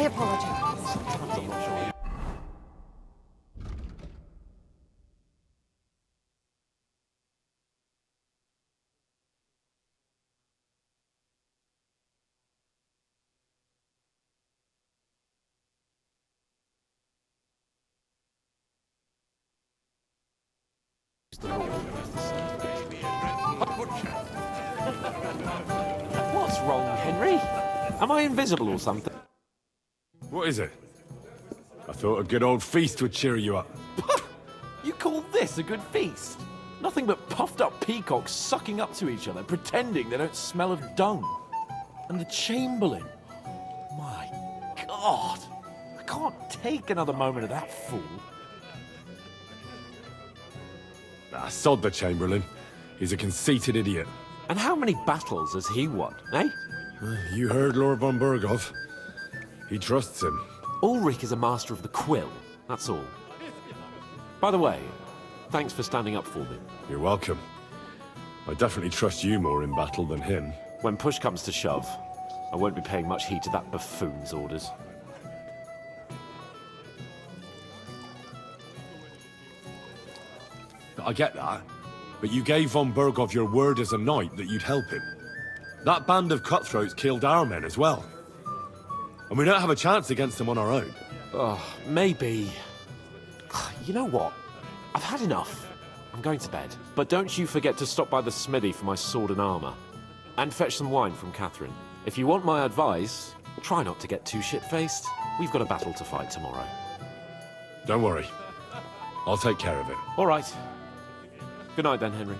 I apologize. I'm not sure. What's wrong, Henry? Am I invisible or something? What is it? I thought a good old feast would cheer you up. You call this a good feast? Nothing but puffed up peacocks sucking up to each other, pretending they don't smell of dung. And the Chamberlain. My God. I can't take another moment of that fool. Ah, sod the Chamberlain. He's a conceited idiot. And how many battles has he won, eh? You heard Lord von Burgov. He trusts him. Ulrich is a master of the quill, that's all. By the way, thanks for standing up for me. You're welcome. I definitely trust you more in battle than him. When push comes to shove, I won't be paying much heed to that buffoon's orders. I get that, but you gave von Burgov your word as a knight that you'd help him. That band of cutthroats killed our men as well. And we don't have a chance against them on our own. Oh, maybe. You know what? I've had enough. I'm going to bed. But don't you forget to stop by the smithy for my sword and armor. And fetch some wine from Catherine. If you want my advice, try not to get too shit-faced. We've got a battle to fight tomorrow. Don't worry. I'll take care of it. All right. Good night then, Henry.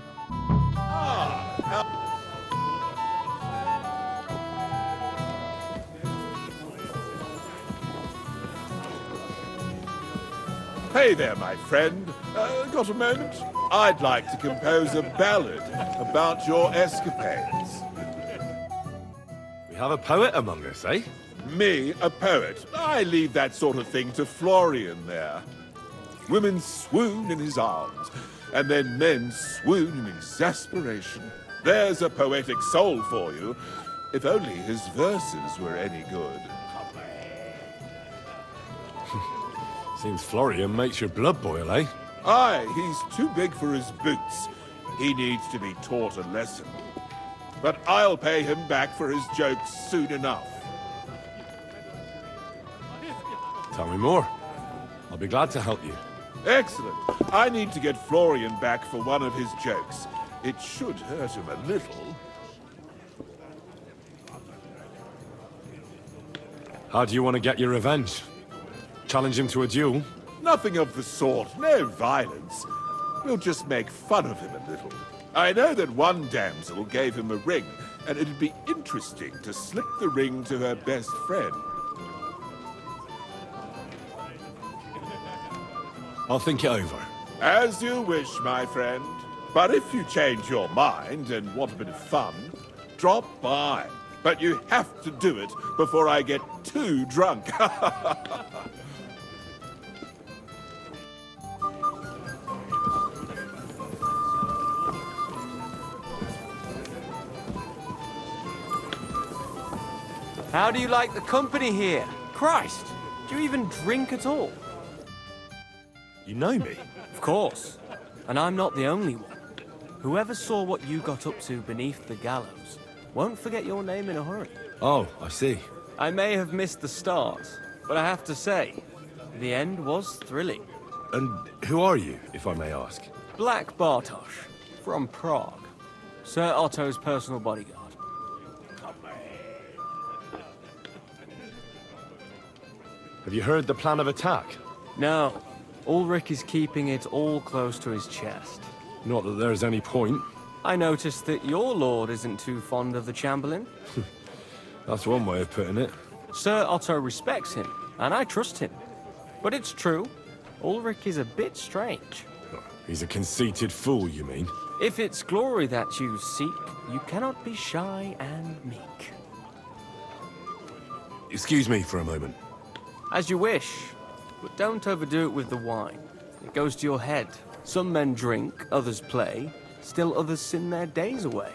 Hey there, my friend. Got a moment? I'd like to compose a ballad about your escapades. We have a poet among us, eh? Me, a poet. I leave that sort of thing to Florian there. Women swoon in his arms, and then men swoon in exasperation. There's a poetic soul for you, if only his verses were any good. Seems Florian makes your blood boil, eh? Aye, he's too big for his boots. He needs to be taught a lesson. But I'll pay him back for his jokes soon enough. Tell me more. I'll be glad to help you. Excellent. I need to get Florian back for one of his jokes. It should hurt him a little. How do you want to get your revenge? Challenge him to a duel? Nothing of the sort. No violence. We'll just make fun of him a little. I know that one damsel gave him a ring, and it'd be interesting to slip the ring to her best friend. I'll think it over. As you wish, my friend. But if you change your mind and want a bit of fun, drop by. But you have to do it before I get too drunk. How do you like the company here? Christ, do you even drink at all? You know me? Of course. And I'm not the only one. Whoever saw what you got up to beneath the gallows won't forget your name in a hurry. Oh, I see. I may have missed the start, but I have to say, the end was thrilling. And who are you, if I may ask? Black Bartosz, from Prague. Sir Otto's personal bodyguard. Have you heard the plan of attack? No, Ulrich is keeping it all close to his chest. Not that there's any point. I noticed that your lord isn't too fond of the Chamberlain. That's one way of putting it. Sir Otto respects him, and I trust him. But it's true, Ulrich is a bit strange. He's a conceited fool, you mean? If it's glory that you seek, you cannot be shy and meek. Excuse me for a moment. As you wish, but don't overdo it with the wine. It goes to your head. Some men drink, others play, still others sin their days away.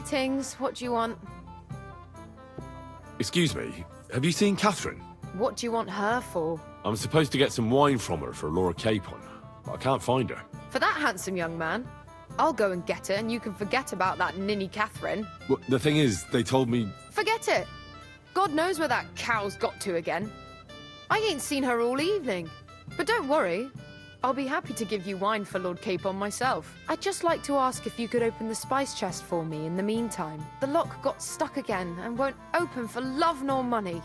Greetings. What do you want? Excuse me, have you seen Catherine? What do you want her for? I'm supposed to get some wine from her for Laura Capon, but I can't find her. For that handsome young man? I'll go and get her, and you can forget about that ninny Catherine. Well, the thing is, they told me... Forget it! God knows where that cow's got to again. I ain't seen her all evening. But don't worry. I'll be happy to give you wine for Lord Capon myself. I'd just like to ask if you could open the spice chest for me in the meantime. The lock got stuck again and won't open for love nor money.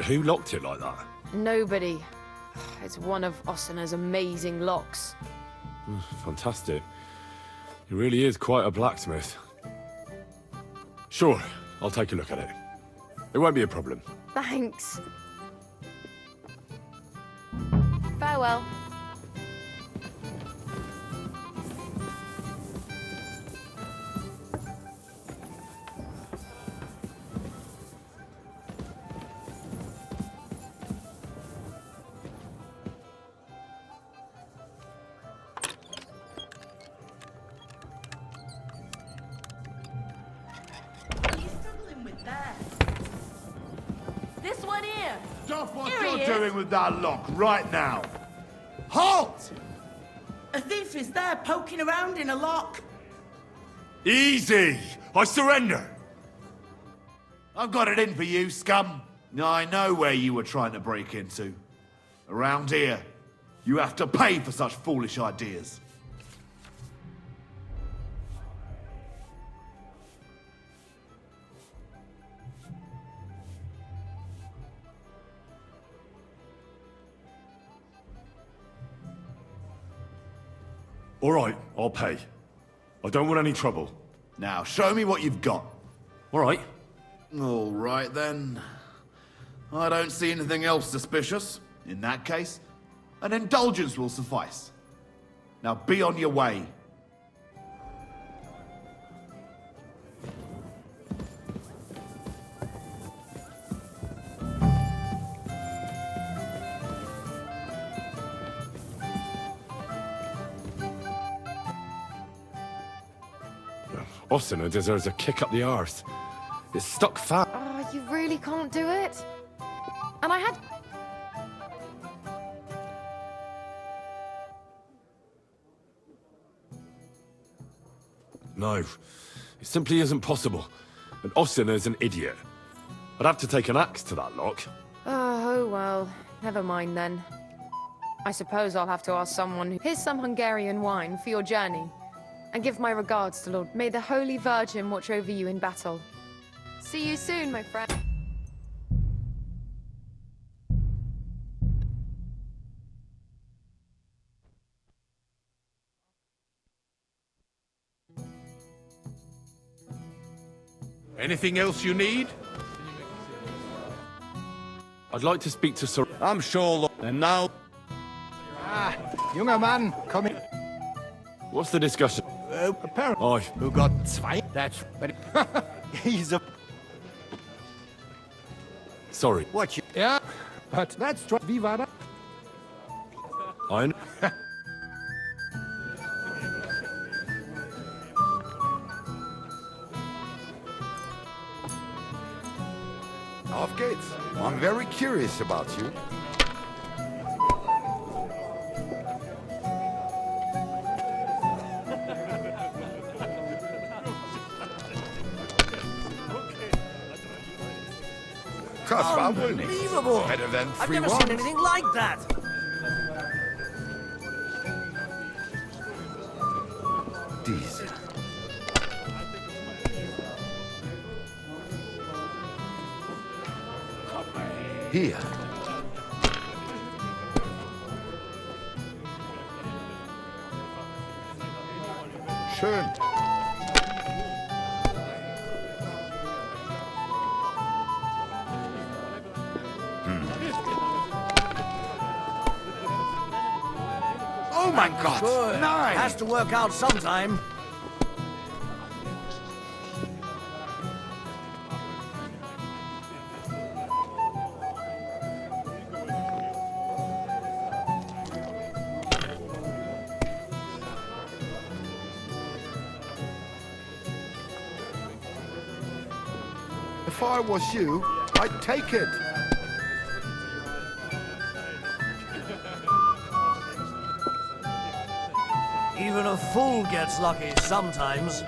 Who locked it like that? Nobody. It's one of Ossina's amazing locks. Fantastic. He really is quite a blacksmith. Sure, I'll take a look at it. It won't be a problem. Thanks. Farewell. This one here. Stop what Here he you're is. doing with that lock right now! Halt! A thief is there poking around in a lock. Easy! I surrender! I've got it in for you, scum. I know where you were trying to break into. Around here, you have to pay for such foolish ideas. All right, I'll pay. I don't want any trouble. Now, show me what you've got. All right. All right, then. I don't see anything else suspicious. In that case, an indulgence will suffice. Now be on your way. Ossina deserves a kick up the arse. It's stuck fast. Oh, you really can't do it? And I had... No, it simply isn't possible. And Ossina's an idiot. I'd have to take an axe to that lock. Oh, well. Never mind then. I suppose I'll have to ask someone who... Here's some Hungarian wine for your journey. And give my regards to Lord. May the Holy Virgin watch over you in battle. See you soon, my friend. Anything else you need? I'd like to speak to Sir... I'm sure. And now, Junger Mann, komm in. What's the discussion? Apparently, Aye. who got zwei? That's... But he's a... Sorry. What you... Yeah, but that's... Wie war das? I know. Auf geht's. I'm very curious about you. Das war wohl nichts. Unbelievable. Better than I've 3 never ones. seen anything like that. Diese. Hier. Schön. Oh mein Gott! Good. Nein! Has to work out sometime. If I was you, I'd take it. Even a fool gets lucky sometimes.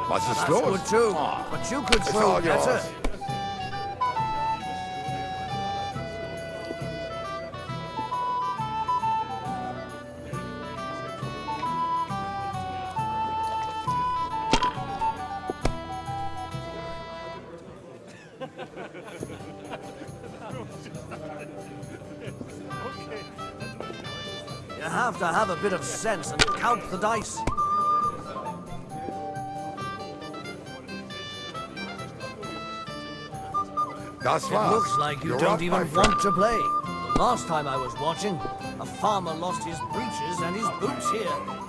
What's the That's slowest? good too, but you could It's throw all better. yours. You have to have a bit of sense and count the dice. That's It fast. looks like you You're don't up, my even friend. want to play. The last time I was watching, a farmer lost his breeches and his boots here.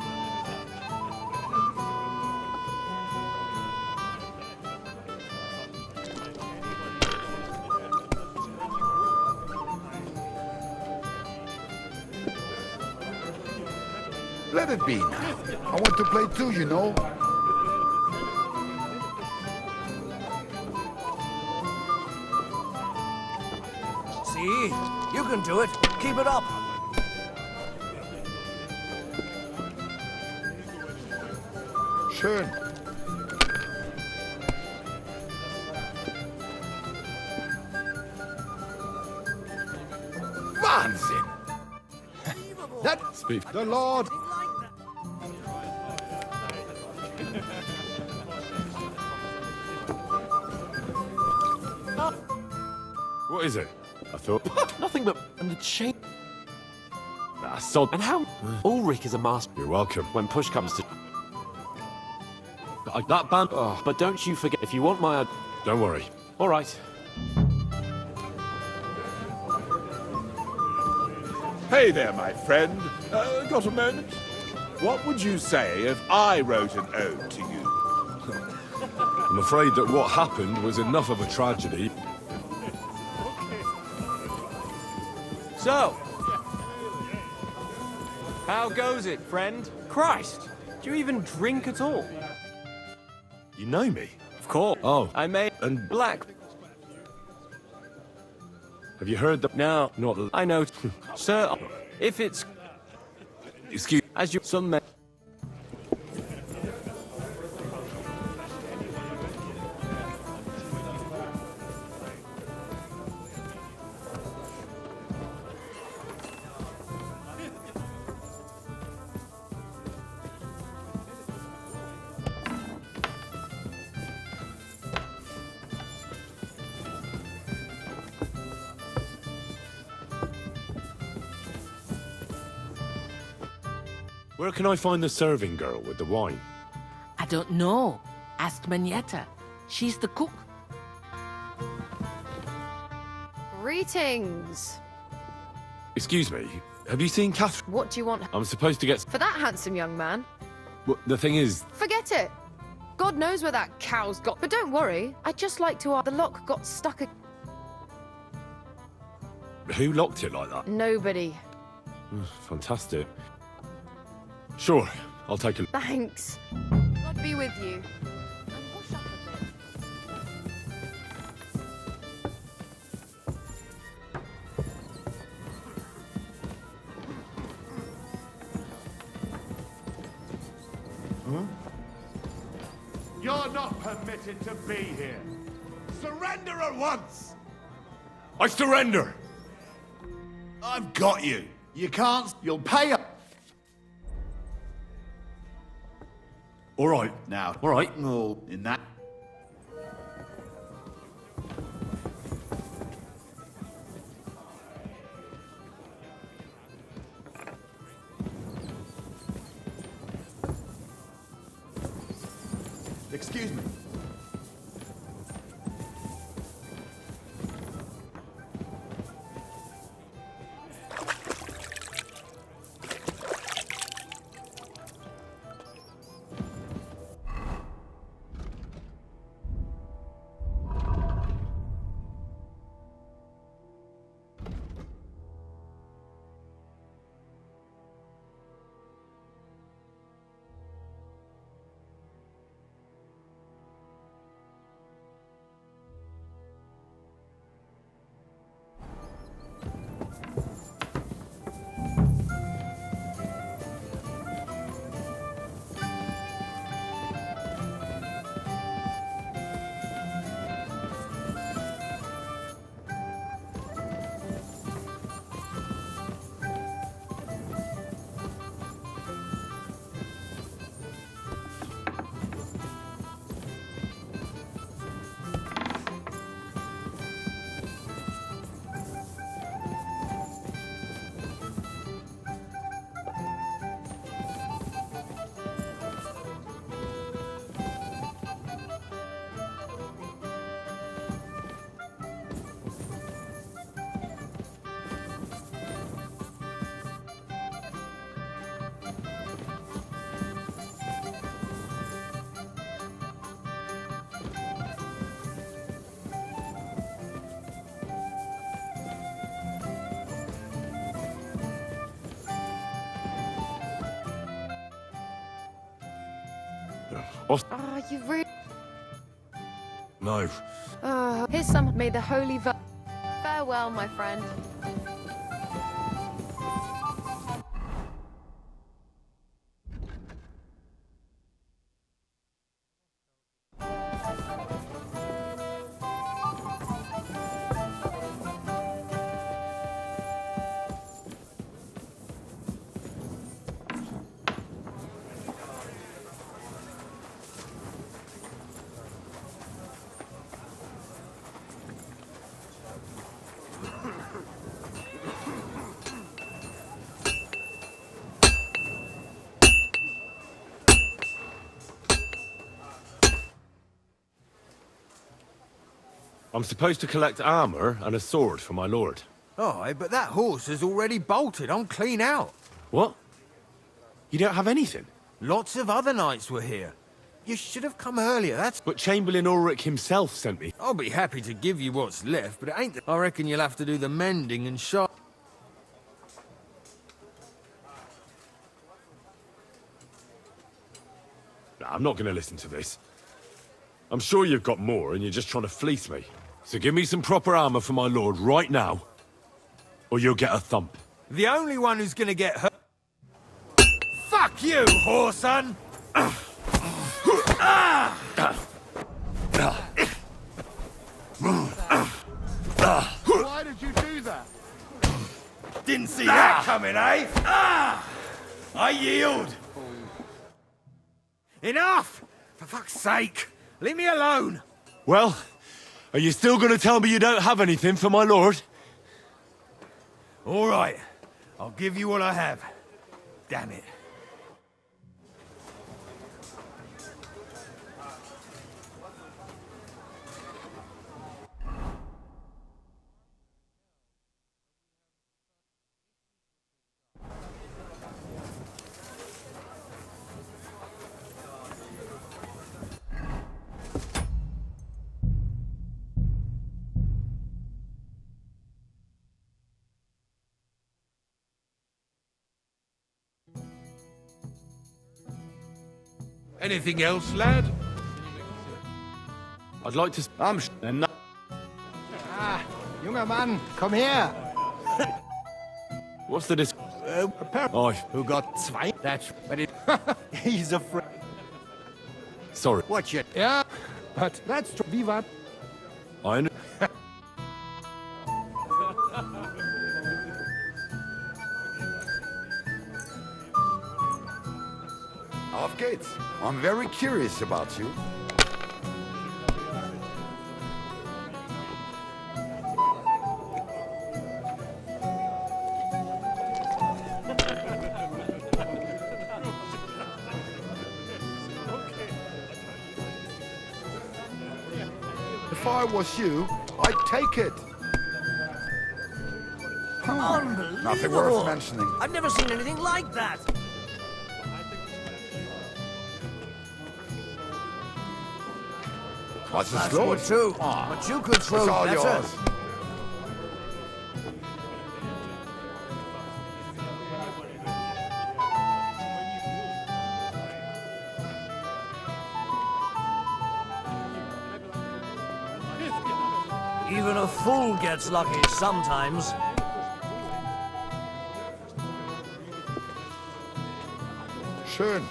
Let it be now. I want to play too, you know. See? You can do it. Keep it up. Schön. Wahnsinn! That's the Lord. What is it? I thought... Nothing but... And the chain... Ah, sod... And how... Ulrich is a master You're welcome. when push comes to... That band... Oh, but don't you forget, if you want my... Don't worry. All right. Hey there, my friend. Got a moment? What would you say if I wrote an ode to you? I'm afraid that what happened was enough of a tragedy. So, how goes it, friend? Christ, do you even drink at all? You know me? Of course. Oh. I made And- black. Have you heard that? No, Not... I know, sir. If it's Excuse... as you some men. Where can I find the serving girl with the wine? I don't know. Ask Manietta. She's the cook. Greetings. Excuse me, have you seen Catherine? What do you want I'm supposed to get... for that handsome young man? Well, the thing is... Forget it. God knows where that cow's got. But don't worry. I'd just like to ask. The lock got stuck. Who locked it like that? Nobody. Fantastic. Sure, I'll take a... Thanks. God be with you. And wash up a bit. You're not permitted to be here. Surrender at once! I surrender! I've got you. You can't. You'll pay up. All right. Now, All right. well, in that. Excuse me. What's... Ah, you really... No. Here's some. May the holy... Farewell, my friend. I'm supposed to collect armor and a sword for my lord. Aye, but that horse is already bolted. I'm clean out. What? You don't have anything? Lots of other knights were here. You should have come earlier, that's... But Chamberlain Ulrich himself sent me. I'll be happy to give you what's left, but it ain't... I reckon you'll have to do the mending and shop. Nah, I'm not going to listen to this. I'm sure you've got more and you're just trying to fleece me. So give me some proper armor for my lord right now, or you'll get a thump. The only one who's gonna get hurt... Fuck you, whoreson! Why did you do that? Didn't see that coming, eh? I yield! Enough! For fuck's sake! Leave me alone! Well, are you still going to tell me you don't have anything for my lord? All right. I'll give you what I have. Damn it. Anything else, lad? I'd like to... Junger Mann, komm her! What's the dis... Who got zwei? That's... But it... He's a friend. Sorry. Watch it. Yeah, but that's... Vivat. I know. Auf geht's. I'm very curious about you. If I was you, I'd take it. Unbelievable! Nothing worth mentioning. I've never seen anything like that. Was ist That's los? good too. But you could throw It's all better. yours. Even a fool gets lucky sometimes. Schön.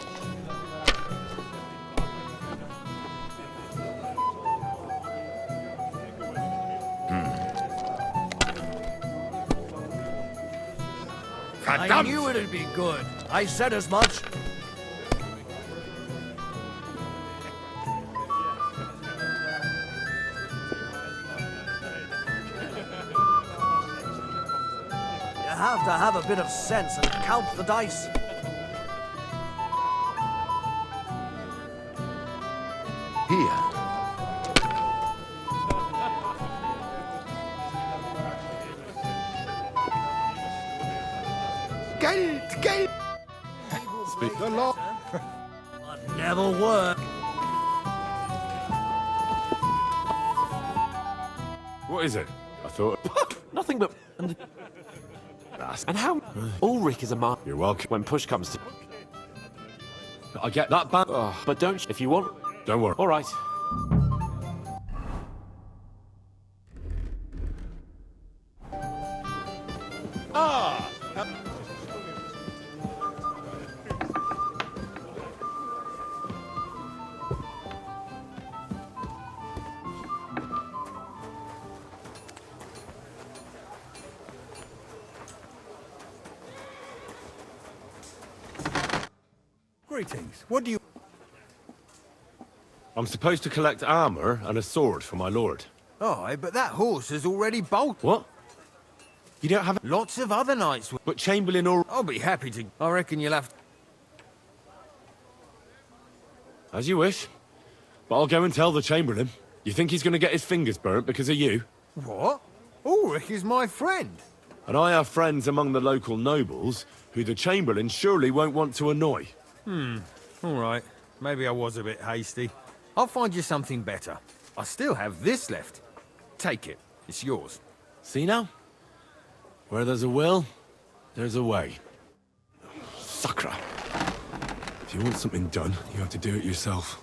I knew it'd be good. I said as much. You have to have a bit of sense and count the dice. Hier. Geld, Geld. Speak. The law. But never work. What is it? I thought... Nothing but... And how... Ulrich is a mark. You're welcome. When push comes to... I get that band. But don't, if you want. Don't worry. All right. Ah! Greetings. What do you... I'm supposed to collect armor and a sword for my lord. Aye, but that horse has already bolted. What? You don't have... Lots of other knights... But Chamberlain or... I'll be happy to... I reckon you'll have... As you wish. But I'll go and tell the Chamberlain. You think he's going to get his fingers burnt because of you? What? Ulrich is my friend. And I have friends among the local nobles who the Chamberlain surely won't want to annoy. All right. Maybe I was a bit hasty. I'll find you something better. I still have this left. Take it. It's yours. See now? Where there's a will, there's a way. Sacra. If you want something done, you have to do it yourself.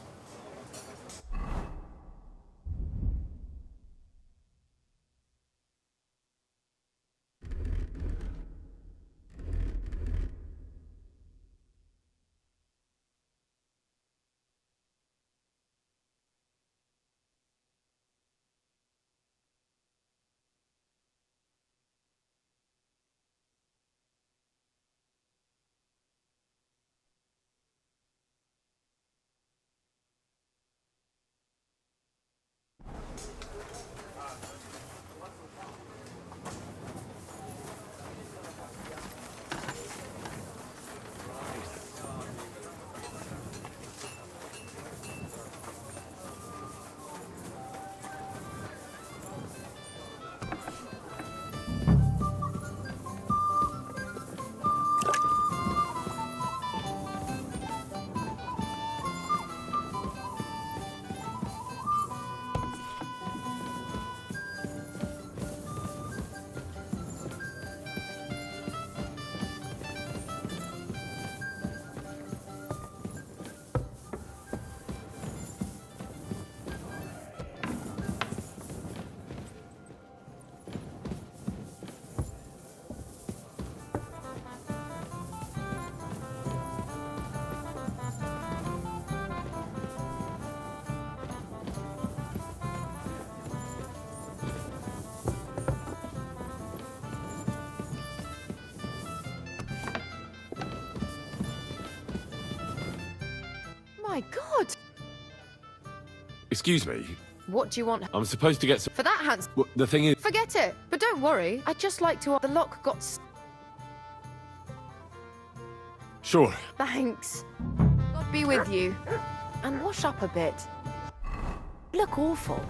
My God! Excuse me. What do you want? I'm supposed to get some... For that hands... Well, the thing is... Forget it. But don't worry. I'd just like to... The lock got... Sure. Thanks. God be with you. And wash up a bit. Look awful.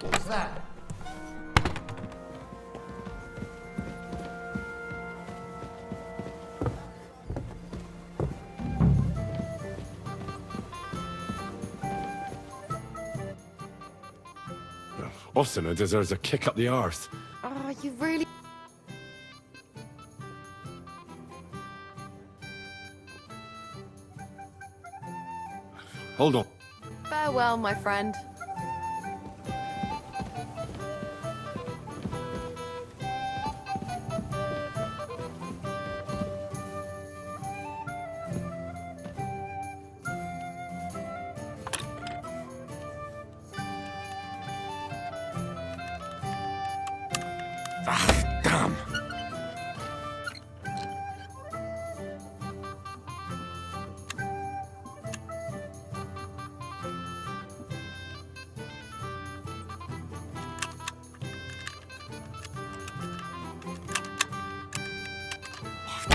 What's that? Ossina deserves a kick up the arse. Oh, you really... Hold on. Farewell, my friend.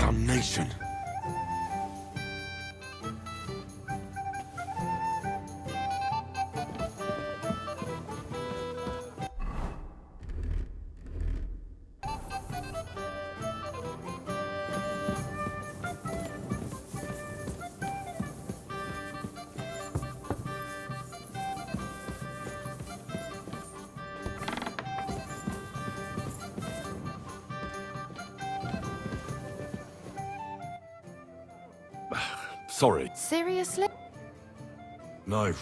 Damnation. Sorry. Seriously? No.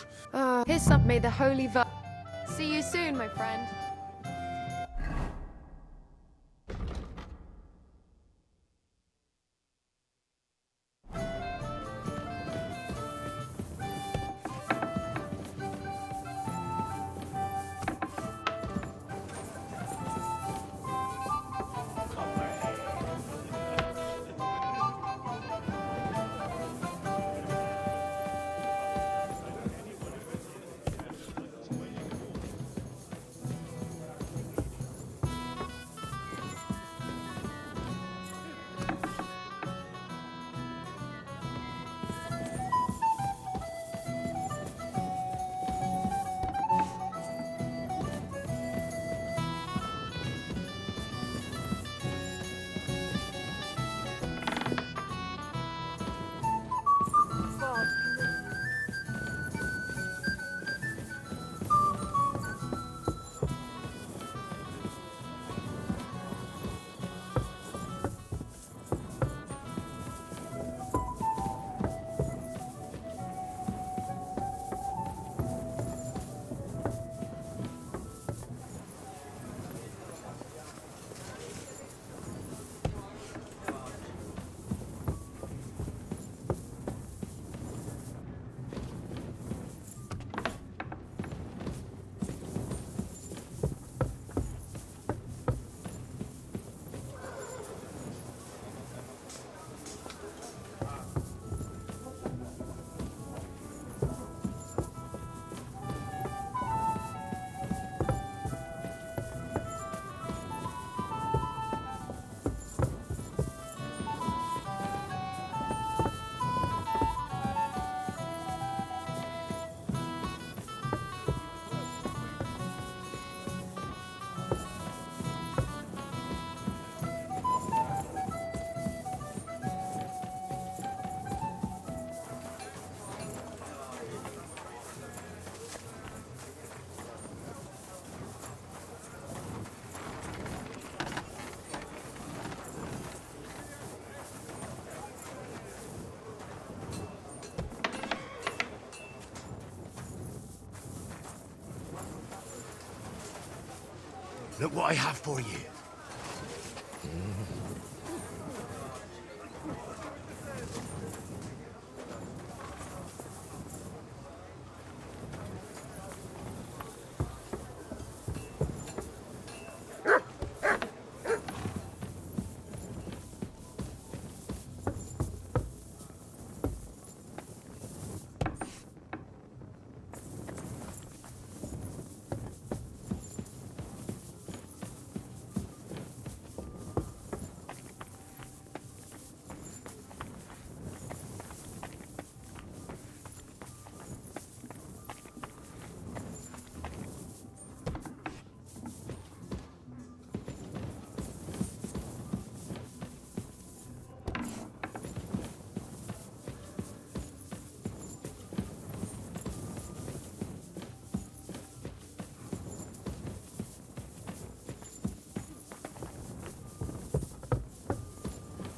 Here's some. May the holy See you soon, my friend. Look what I have for you.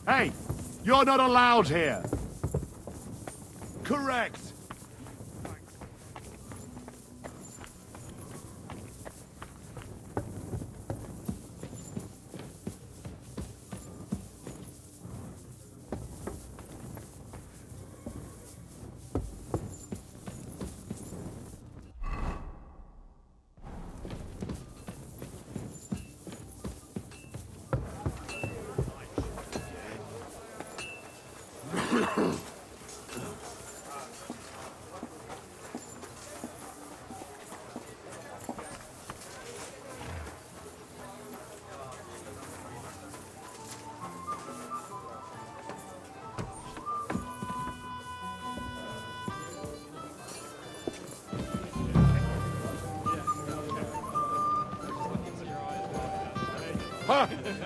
Hey, you're not allowed here. Correct.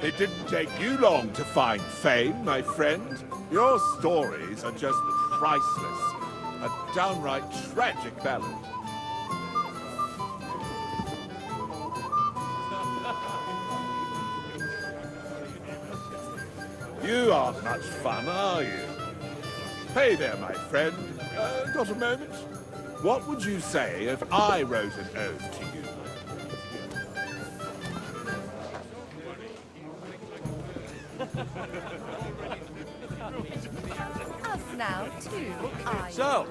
It didn't take you long to find fame, my friend. Your stories are just priceless. A downright tragic ballad. You aren't much fun, are you? Hey there, my friend. Got a moment? What would you say if I wrote an ode to you? Us now, too, are you? So,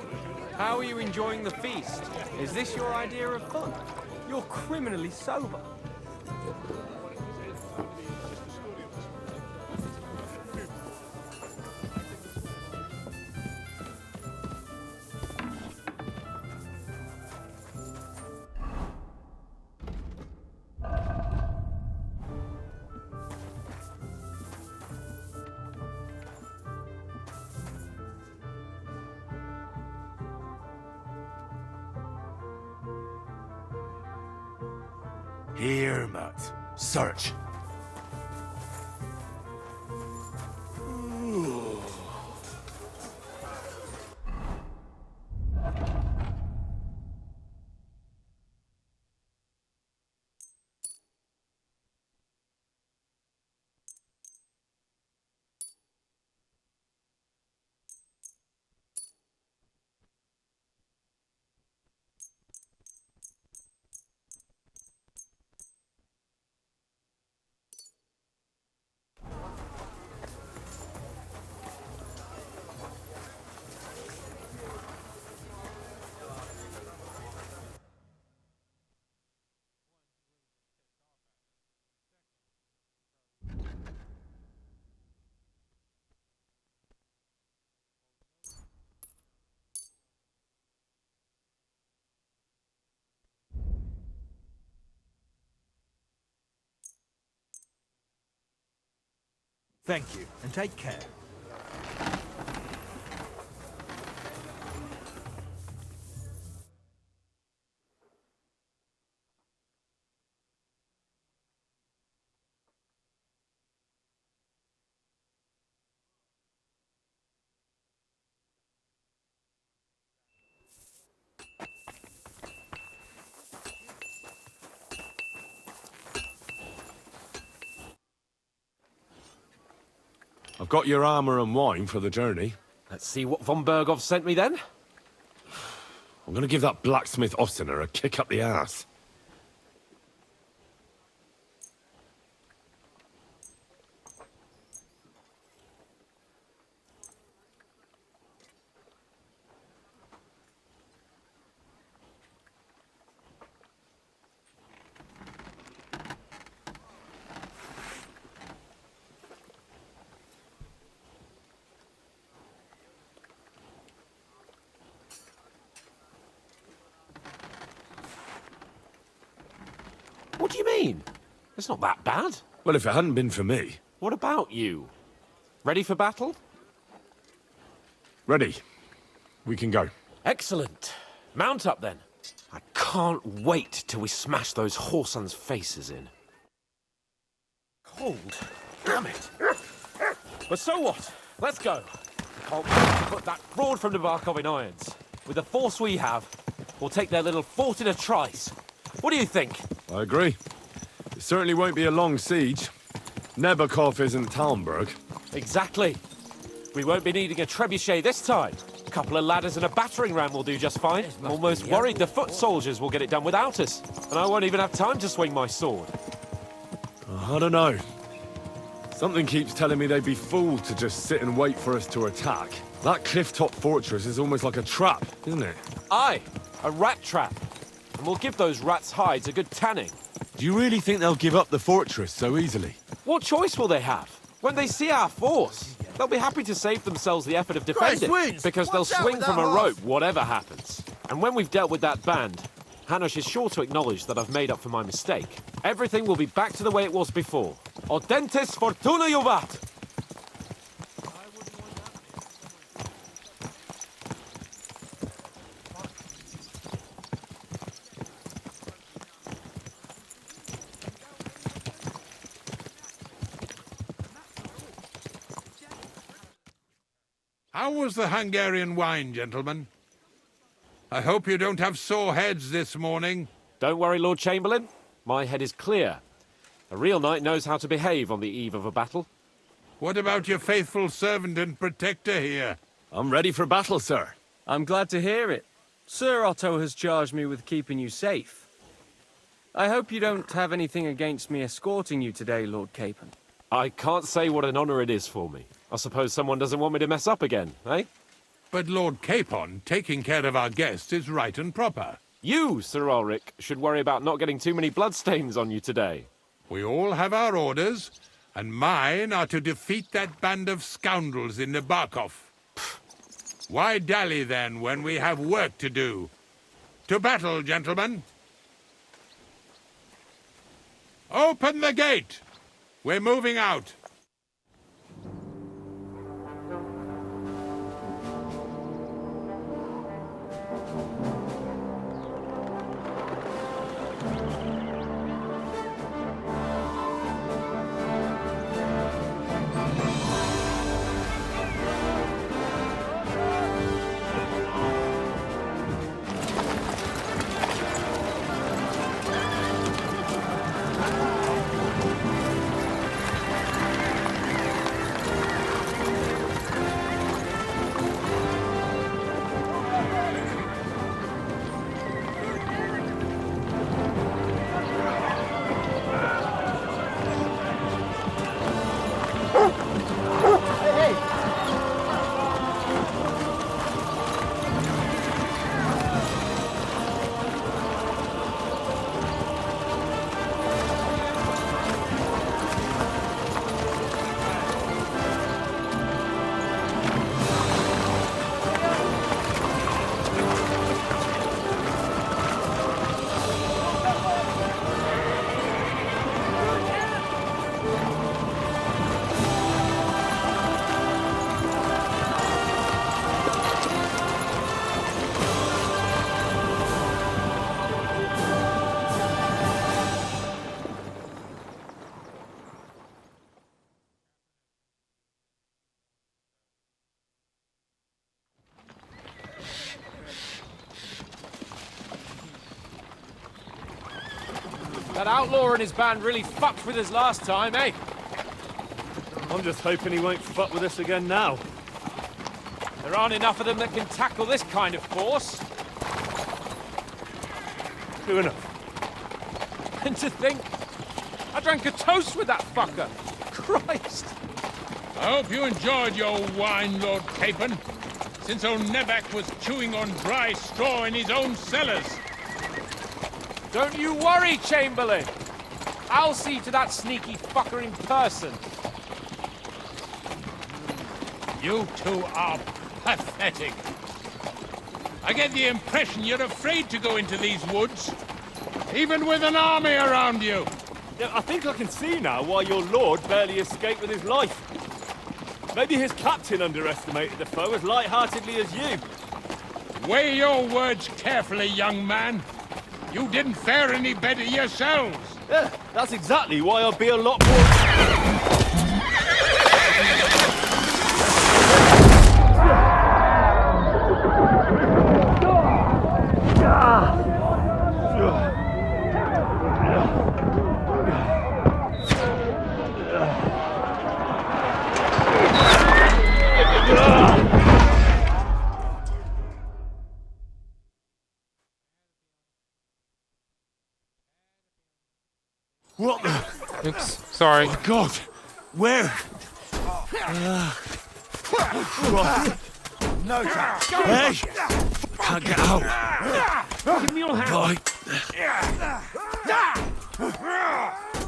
how are you enjoying the feast? Is this your idea of fun? You're criminally sober. Here, Matt. Search. Thank you, and take care. I've got your armor and wine for the journey. Let's see what von Bergov sent me then. I'm gonna give that blacksmith Ostener a kick up the ass. What do you mean? It's not that bad. Well, if it hadn't been for me. What about you? Ready for battle? Ready. We can go. Excellent. Mount up then. I can't wait till we smash those whoresons' faces in. Cold. Damn it. But so what? Let's go. Can't wait to put that fraud from Nabarkov in irons. With the force we have, we'll take their little fort in a trice. What do you think? I agree. It certainly won't be a long siege. Nebakov isn't Talmberg. Exactly. We won't be needing a trebuchet this time. A couple of ladders and a battering ram will do just fine. I'm almost worried the foot soldiers will get it done without us. And I won't even have time to swing my sword. I don't know. Something keeps telling me they'd be fooled to just sit and wait for us to attack. That cliff-top fortress is almost like a trap, isn't it? Aye, a rat trap. And we'll give those rats' hides a good tanning. Do you really think they'll give up the fortress so easily? What choice will they have? When they see our force, they'll be happy to save themselves the effort of defending. Because they'll swing from a rope, whatever happens. And when we've dealt with that band, Hanush is sure to acknowledge that I've made up for my mistake. Everything will be back to the way it was before. Audentes fortuna juvat! How was the Hungarian wine, gentlemen? I hope you don't have sore heads this morning. Don't worry, Lord Chamberlain. My head is clear. A real knight knows how to behave on the eve of a battle. What about your faithful servant and protector here? I'm ready for battle, sir. I'm glad to hear it. Sir Otto has charged me with keeping you safe. I hope you don't have anything against me escorting you today, Lord Capon. I can't say what an honor it is for me. I suppose someone doesn't want me to mess up again, eh? But Lord Capon, taking care of our guests is right and proper. You, Sir Ulrich, should worry about not getting too many bloodstains on you today. We all have our orders, and mine are to defeat that band of scoundrels in the Barkov. Why dally, then, when we have work to do? To battle, gentlemen! Open the gate! We're moving out. That outlaw and his band really fucked with us last time, eh? I'm just hoping he won't fuck with us again now. There aren't enough of them that can tackle this kind of force. True enough. And to think, I drank a toast with that fucker. Christ! I hope you enjoyed your wine, Lord Capon, since old Neback was chewing on dry straw in his own cellars. Don't you worry, Chamberlain. I'll see to that sneaky fucker in person. You two are pathetic. I get the impression you're afraid to go into these woods, even with an army around you. Yeah, I think I can see now why your lord barely escaped with his life. Maybe his captain underestimated the foe as light-heartedly as you. Weigh your words carefully, young man. You didn't fare any better yourselves. Yeah, that's exactly why I'll be a lot more... What the... Oops, sorry. Oh, God! Where? No chance. Hey! Can't get out. Give me your hand.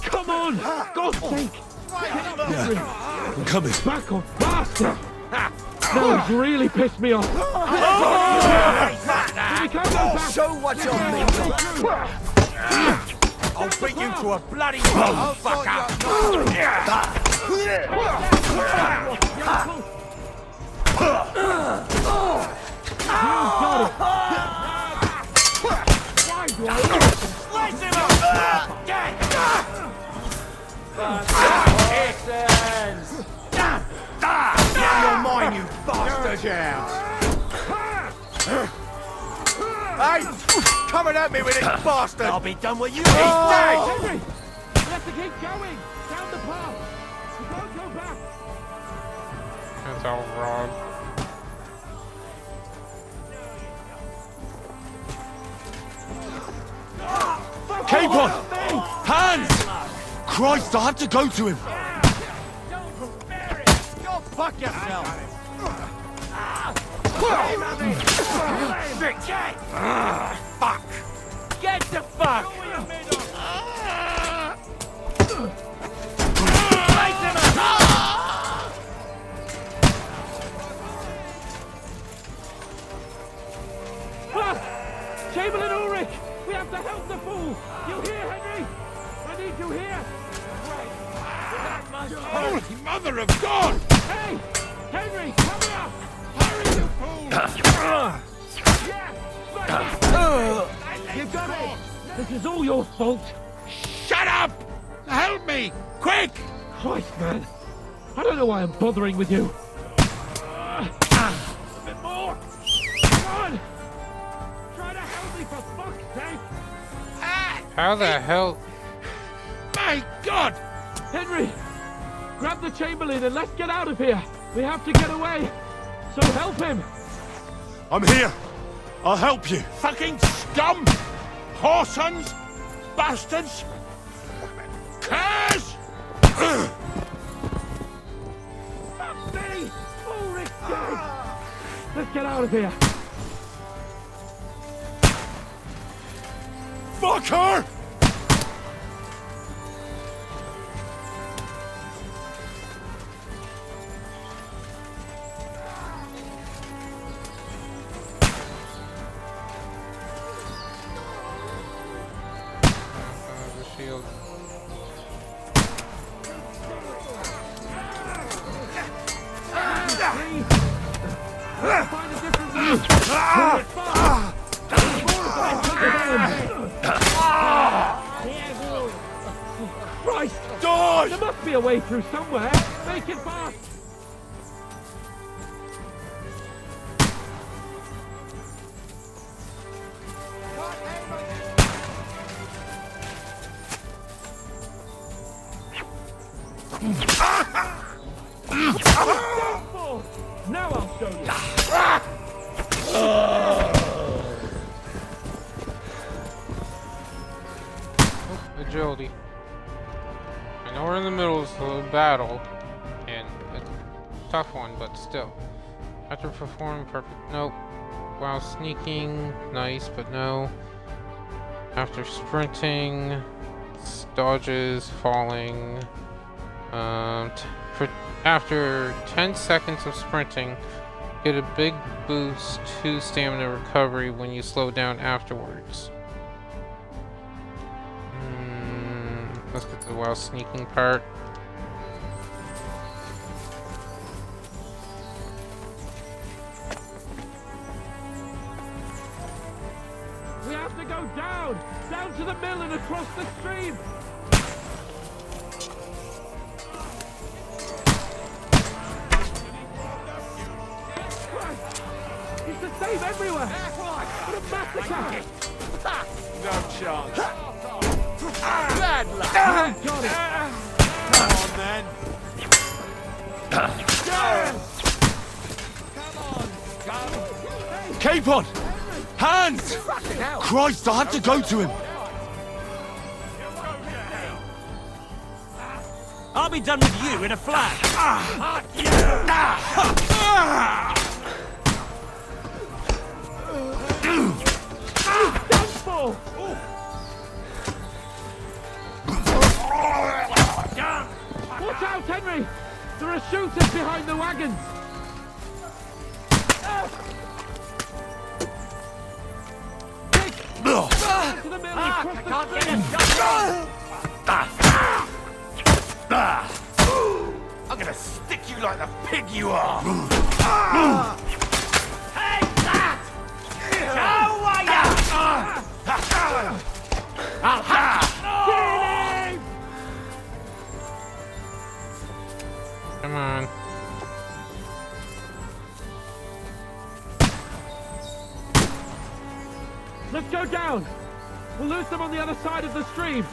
Come on! God's sake! Yeah, I'm coming. Back off, bastard! Now he's really pissed me off. We can't go back. Show what you're made of. I'll beat you to a bloody pulp, fucker! Slice him up! You're mine, you bastard! Urge out! Hey! Coming at me with this bastard! I'll be done with you! Oh! Henry! We have to keep going! Down the path! We can't go back! That's all wrong. Capon! Hands! Christ, I have to go to him! Go fuck yourself! Fuck! Get the fuck! Chamberlain Ulrich! We have to help the fool! You hear, Henry? I need you here! Holy mother of God! Hey! Henry, come here! Hurry, you fool! You got it! This is all your fault! Shut up! Help me! Quick! Christ, man! I don't know why I'm bothering with you! A bit more! Come on! Try to help me, for fuck's sake! How the hell? My God! Henry! Grab the Chamberlain and let's get out of here! We have to get away! So help him! I'm here! I'll help you! Fucking scum! Whoresons! Bastards! Curs! Benny! Ulrich dead! Let's get out of here! Fuck her! The shield. Find a different route! Christ! Die! There must be a way through somewhere! Make it fast! Now I'll show you! Agility. I know we're in the middle of the battle, and it's a tough one, but still. After performing perfect, nope. While sneaking, nice, but no. After sprinting, dodges, falling. After 10 seconds of sprinting, get a big boost to stamina recovery when you slow down afterwards. Let's get to the while sneaking part. We have to go down! Down to the mill and across the stream! It's the same everywhere! What a massacre! No chance. Bad luck. Got it! Come on, then. Capon! Hands! Christ, I have to go to him! I'll be done with you in a flash. Watch out, Henry! There are shooters behind the wagons! To the mill, across the I'm gonna stick you like the pig you are. Take that! Go away! Come on. Let's go down! We'll lose them on the other side of the stream!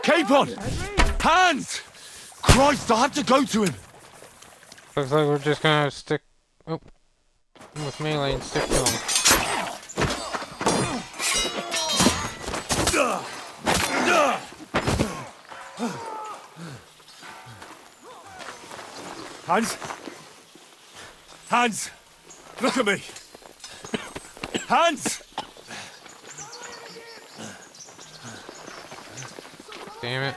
Capon! Hands! Christ, I have to go to him! Looks like we're just gonna stick with melee and stick to him. Hans! Hans! Look at me! Hans! Damn it.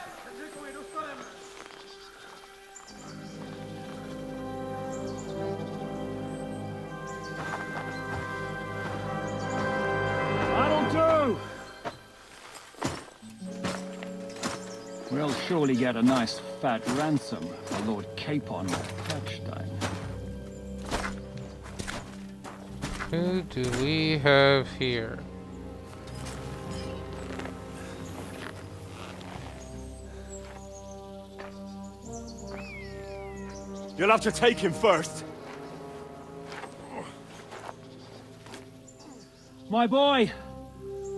That'll do! We'll surely get a nice fat ransom for Lord Capon of Patchstein. Who do we have here? You'll have to take him first. My boy,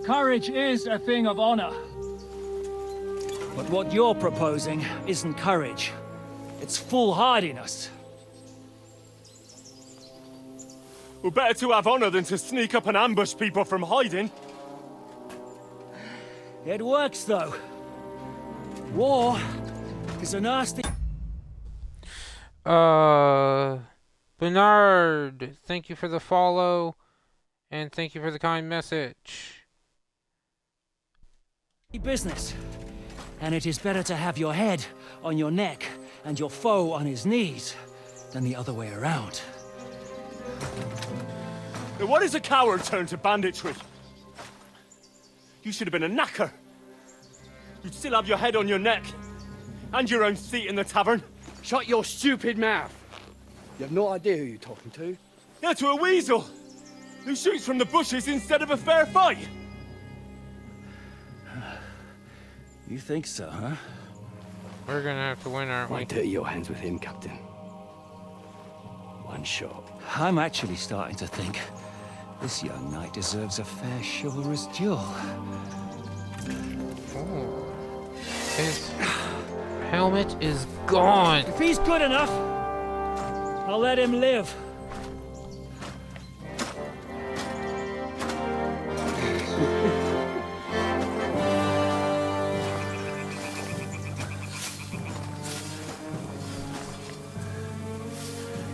courage is a thing of honor. But what you're proposing isn't courage. It's foolhardiness. We're better to have honor than to sneak up and ambush people from hiding. It works, though. War is a nasty... Bernard, thank you for the follow, and thank you for the kind message. business. And it is better to have your head on your neck and your foe on his knees than the other way around. Now what is a coward turned to banditry? You should have been a knacker. You'd still have your head on your neck and your own seat in the tavern. Shut your stupid mouth. You have no idea who you're talking to. Yeah, to a weasel who shoots from the bushes instead of a fair fight. You think so, huh? We're gonna have to win, aren't we? Why dirty your hands with him, Captain? One shot. I'm actually starting to think this young knight deserves a fair chivalrous duel. Ooh. His helmet is gone. If he's good enough, I'll let him live.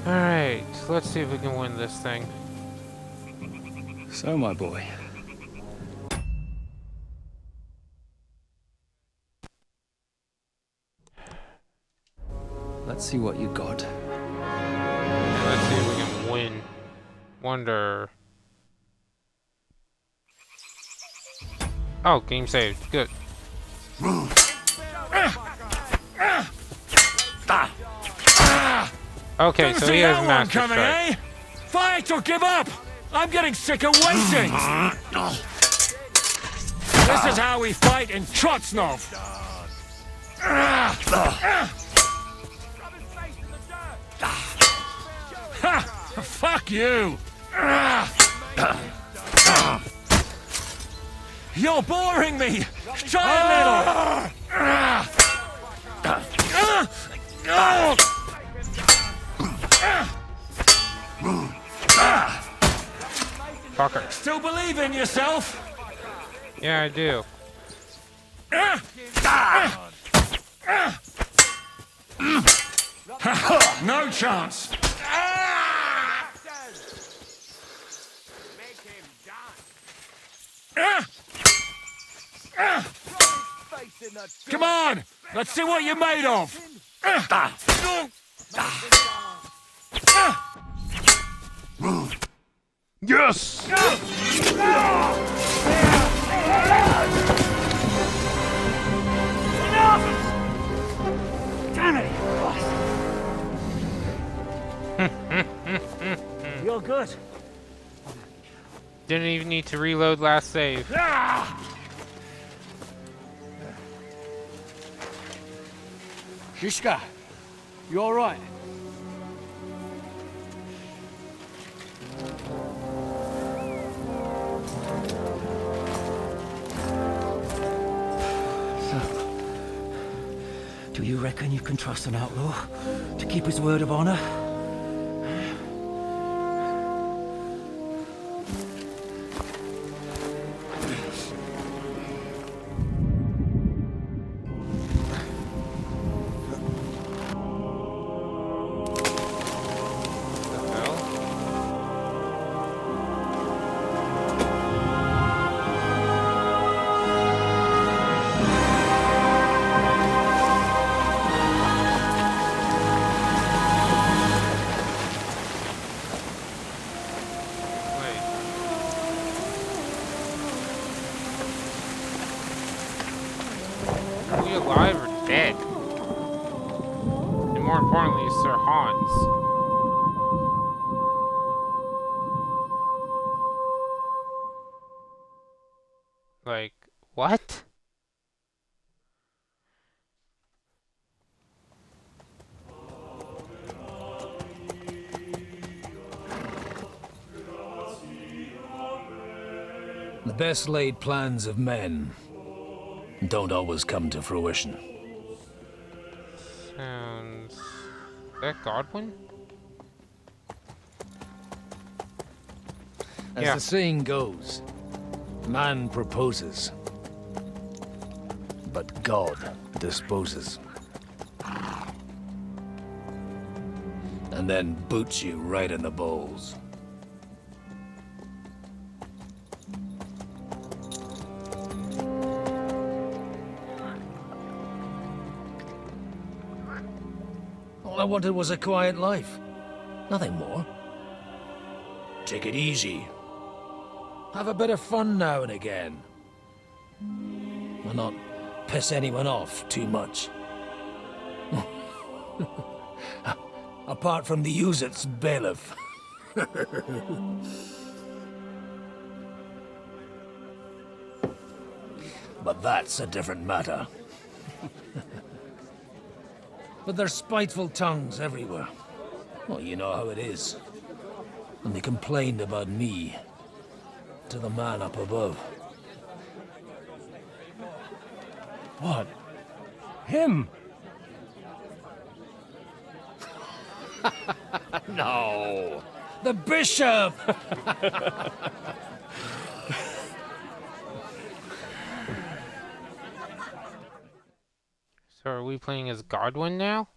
Alright, let's see if we can win this thing. So, my boy. Let's see what you got. And let's see if we can win. Wonder. Oh, game saved. Good. Okay, so he has Master coming, Strike. eh? Fight or give up! I'm getting sick of waiting! This is how we fight in Trotsnov! Ha! Fuck you! You're boring me! Try a little! Fucker. Still believe in yourself? Yeah, I do. No chance. Come on! Let's see what you're made of! Yes! Damn it! You're good. Didn't even need to reload last save. Shishka, You all right? Do you reckon you can trust an outlaw to keep his word of honor? Are we alive or dead? And more importantly, Sir Hans. Like, what? The best laid plans of men don't always come to fruition. Sounds... Is that Godwin? As the saying goes, man proposes, but God disposes. And then boots you right in the balls. All I wanted was a quiet life. Nothing more. Take it easy. Have a bit of fun now and again. And not piss anyone off too much. Apart from the Uzit's bailiff. But that's a different matter. But there's spiteful tongues everywhere. Well, you know how it is. And they complained about me to the man up above. What? Him? No. The bishop! So are we playing as Godwin now?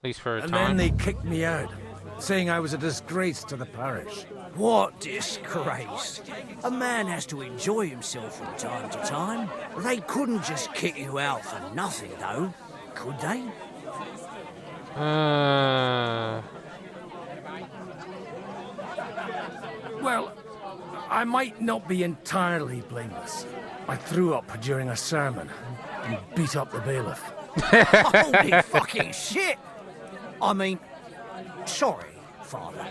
At least for a And time? then they kicked me out, saying I was a disgrace to the parish. What disgrace? A man has to enjoy himself from time to time. They couldn't just kick you out for nothing, though, could they? Well, I might not be entirely blameless. I threw up during a sermon and beat up the bailiff. Holy fucking shit! I mean, sorry, Father.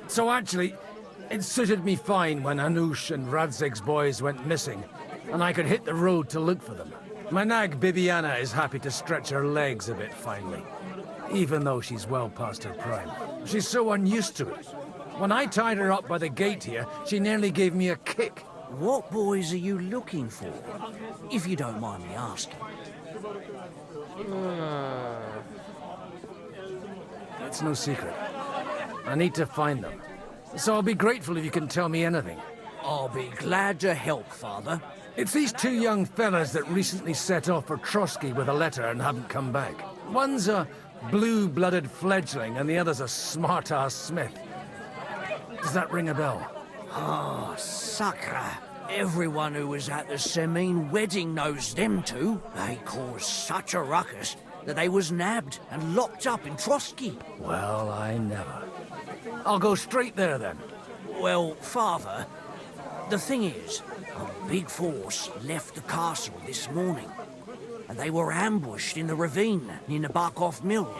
So actually, it suited me fine when Anush and Radzig's boys went missing, and I could hit the road to look for them. My nag Bibiana is happy to stretch her legs a bit finally, even though she's well past her prime. She's so unused to it. When I tied her up by the gate here, she nearly gave me a kick. What boys are you looking for, if you don't mind me asking? It's no secret. I need to find them. So I'll be grateful if you can tell me anything. I'll be glad to help, Father. It's these two young fellas that recently set off for Trotsky with a letter and haven't come back. One's a blue-blooded fledgling and the other's a smart-ass smith. Does that ring a bell? Ah, sucker. Everyone who was at the Semine wedding knows them two. They caused such a ruckus that they was nabbed and locked up in Trotsky. Well, I never. I'll go straight there, then. Well, Father, the thing is, a big force left the castle this morning, and they were ambushed in the ravine near the Barkov Mill.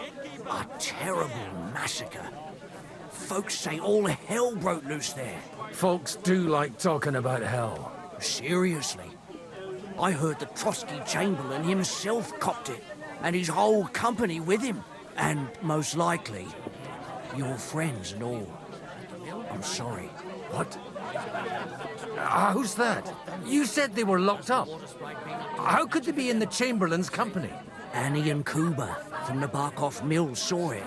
A terrible massacre. Folks say all hell broke loose there. Folks do like talking about hell. Seriously. I heard the Trotsky Chamberlain himself copped it. and his whole company with him. And most likely, your friends and all. I'm sorry. What? Who's that? You said they were locked up. How could they be in the Chamberlain's company? Annie and Kuba from the Barkov Mill saw it.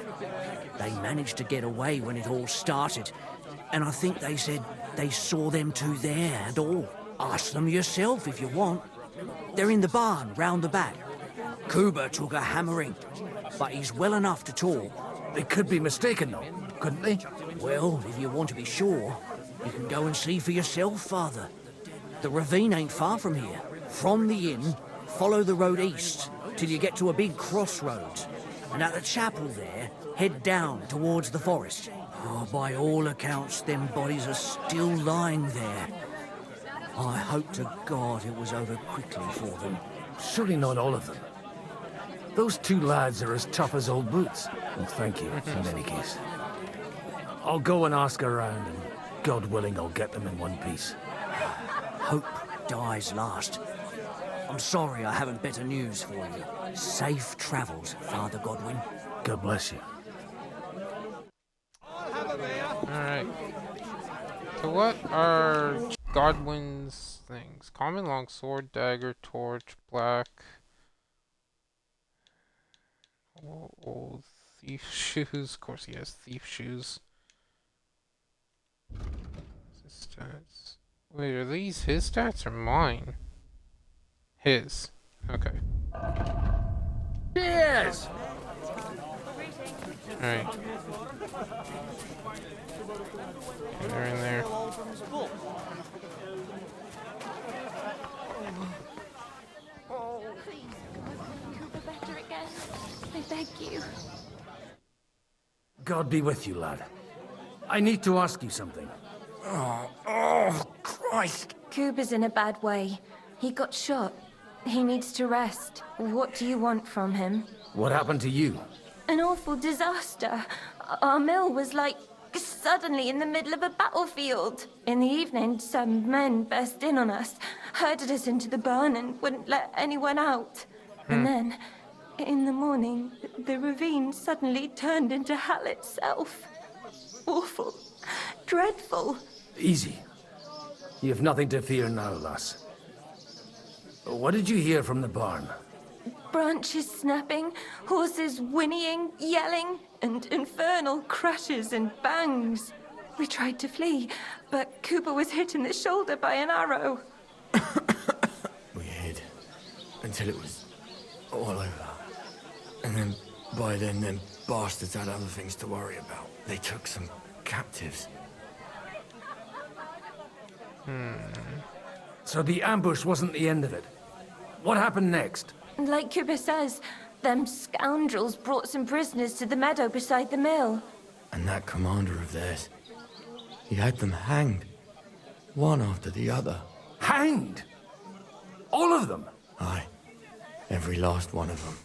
They managed to get away when it all started, and I think they said they saw them two there and all. Ask them yourself if you want. They're in the barn round the back. Kuba took a hammering, but he's well enough to talk. They could be mistaken, though, couldn't they? Well, if you want to be sure, you can go and see for yourself, Father. The ravine ain't far from here. From the inn, follow the road east till you get to a big crossroads. And at the chapel there, head down towards the forest. Oh, by all accounts, them bodies are still lying there. I hope to God it was over quickly for them. Surely not all of them. Those two lads are as tough as old boots. Well, thank you, in any case. I'll go and ask around, and God willing, I'll get them in one piece. Hope dies last. I'm sorry I haven't better news for you. Safe travels, Father Godwin. God bless you. Alright. So what are Godwin's things? Common longsword, dagger, torch, black. Old thief shoes. Of course he has thief shoes. His stats. Wait, are these his stats or mine? His. Okay. Yes! Alright. They're in there. Oh, please, Cooper better again. I beg you. God be with you, lad. I need to ask you something. Oh, Christ! Cooper's in a bad way. He got shot. He needs to rest. What do you want from him? What happened to you? An awful disaster. Our mill was like suddenly in the middle of a battlefield. In the evening, some men burst in on us, herded us into the barn and wouldn't let anyone out. And then, in the morning, the ravine suddenly turned into hell itself. Awful. Dreadful. Easy. You have nothing to fear now, lass. What did you hear from the barn? Branches snapping, horses whinnying, yelling, and infernal crashes and bangs. We tried to flee, but Cooper was hit in the shoulder by an arrow. We hid until it was all over. And then, by then, them bastards had other things to worry about. They took some captives. So the ambush wasn't the end of it. What happened next? Like Cooper says, them scoundrels brought some prisoners to the meadow beside the mill. And that commander of theirs, he had them hanged. One after the other. Hanged? All of them? Aye. Every last one of them.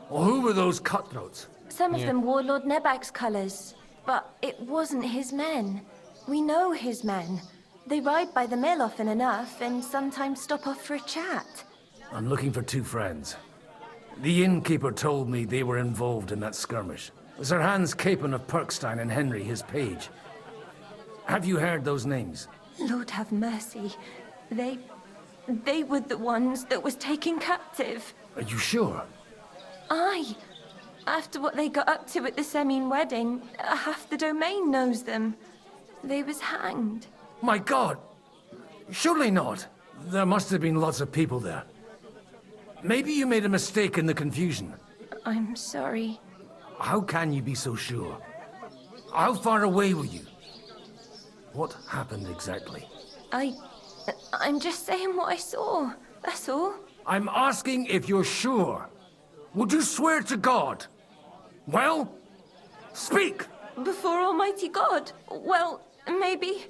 Well, who were those cutthroats? Some of them wore Lord Nebak's colours, but it wasn't his men. We know his men. They ride by the mill often enough, and sometimes stop off for a chat. I'm looking for two friends. The innkeeper told me they were involved in that skirmish. Sir Hans Capon of Perkstein and Henry, his page. Have you heard those names? Lord have mercy. They were the ones that was taken captive. Are you sure? Aye. After what they got up to at the Semine wedding, half the domain knows them. They was hanged. My God! Surely not. There must have been lots of people there. Maybe you made a mistake in the confusion. I'm sorry. How can you be so sure? How far away were you? What happened exactly? I'm just saying what I saw. That's all. I'm asking if you're sure. Would you swear to God? Well, speak! Before Almighty God? Well, maybe.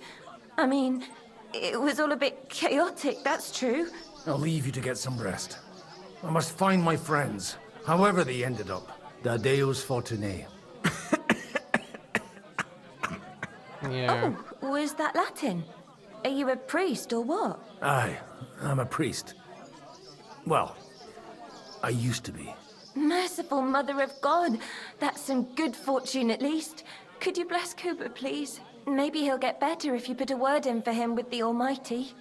I mean, it was all a bit chaotic, that's true. I'll leave you to get some rest. I must find my friends, however they ended up. Da Deus Fortunae. Yeah. Oh, was that Latin? Are you a priest or what? Aye, I'm a priest. Well, I used to be. Merciful Mother of God. That's some good fortune at least. Could you bless Cooper, please? Maybe he'll get better if you put a word in for him with the Almighty.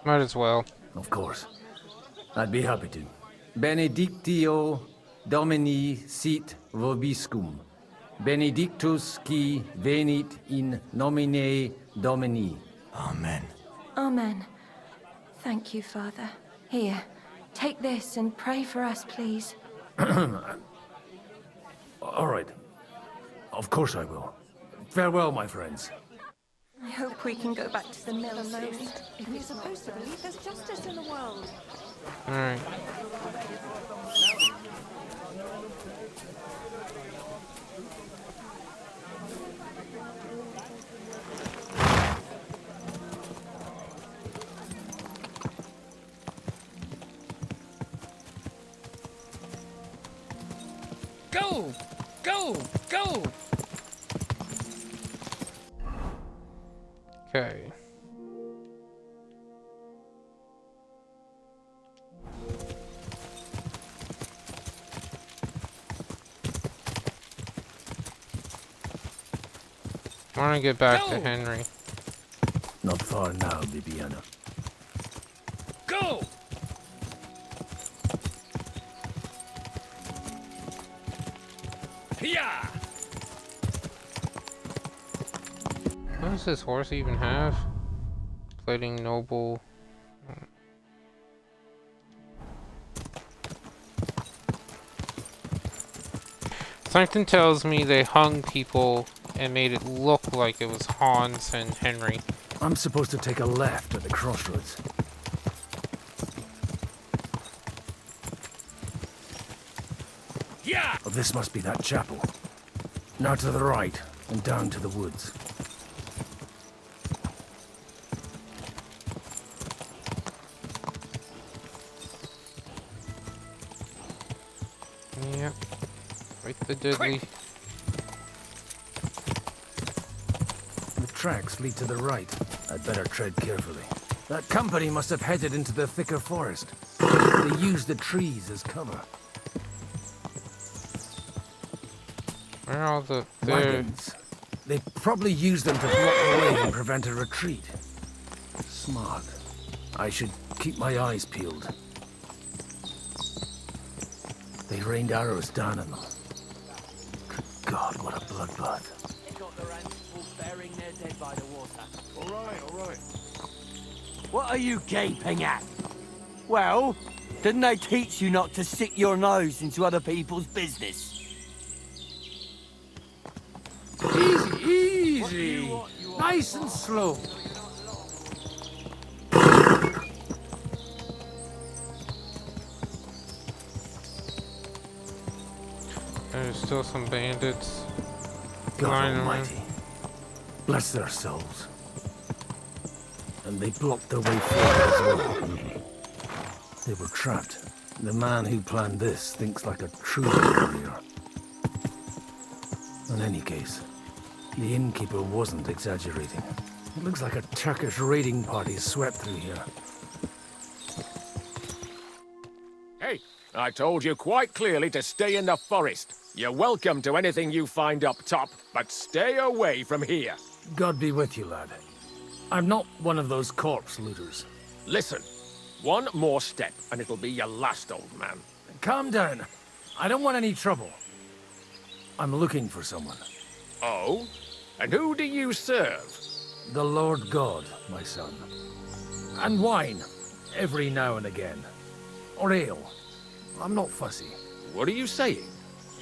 Might as well. Of course. I'd be happy to. Benedictio Domini sit vobiscum. Benedictus qui venit in nomine Domini. Amen. Amen. Thank you, Father. Here, take this and pray for us, please. All right. Of course I will. Farewell, my friends. I hope we can go back to the mill soon. If you're supposed to believe there's justice in the world. Alright. Go! Go! Go! Okay. I want to get back to Henry. Not far now, Bibiana. Go! Yeah! What does this horse even have? Plating noble. Something tells me they hung people and made it look like it was Hans and Henry. I'm supposed to take a left at the crossroads. Yeah! Oh, this must be that chapel. Now to the right, and down to the woods. Yep. Right the deadly. The tracks lead to the right. I'd better tread carefully. That company must have headed into the thicker forest. They used the trees as cover. Where are all the... Wagons. They probably used them to block the way and prevent a retreat. Smart. I should keep my eyes peeled. They rained arrows down on them. Good God, what a bloodbath. Burying their dead by the water. All right. What are you gaping at? Well, didn't they teach you not to stick your nose into other people's business? Easy. Nice and slow. There's still some bandits. God lying around. Almighty. Bless their souls. And they blocked their way forward as well. They were trapped. The man who planned this thinks like a true warrior. In any case, the innkeeper wasn't exaggerating. It looks like a Turkish raiding party swept through here. Hey, I told you quite clearly to stay in the forest. You're welcome to anything you find up top, but stay away from here. God be with you, lad. I'm not one of those corpse looters. Listen, one more step and it'll be your last, old man. Calm down. I don't want any trouble. I'm looking for someone. Oh? And who do you serve? The Lord God, my son. And wine, every now and again. Or ale. I'm not fussy. What are you saying?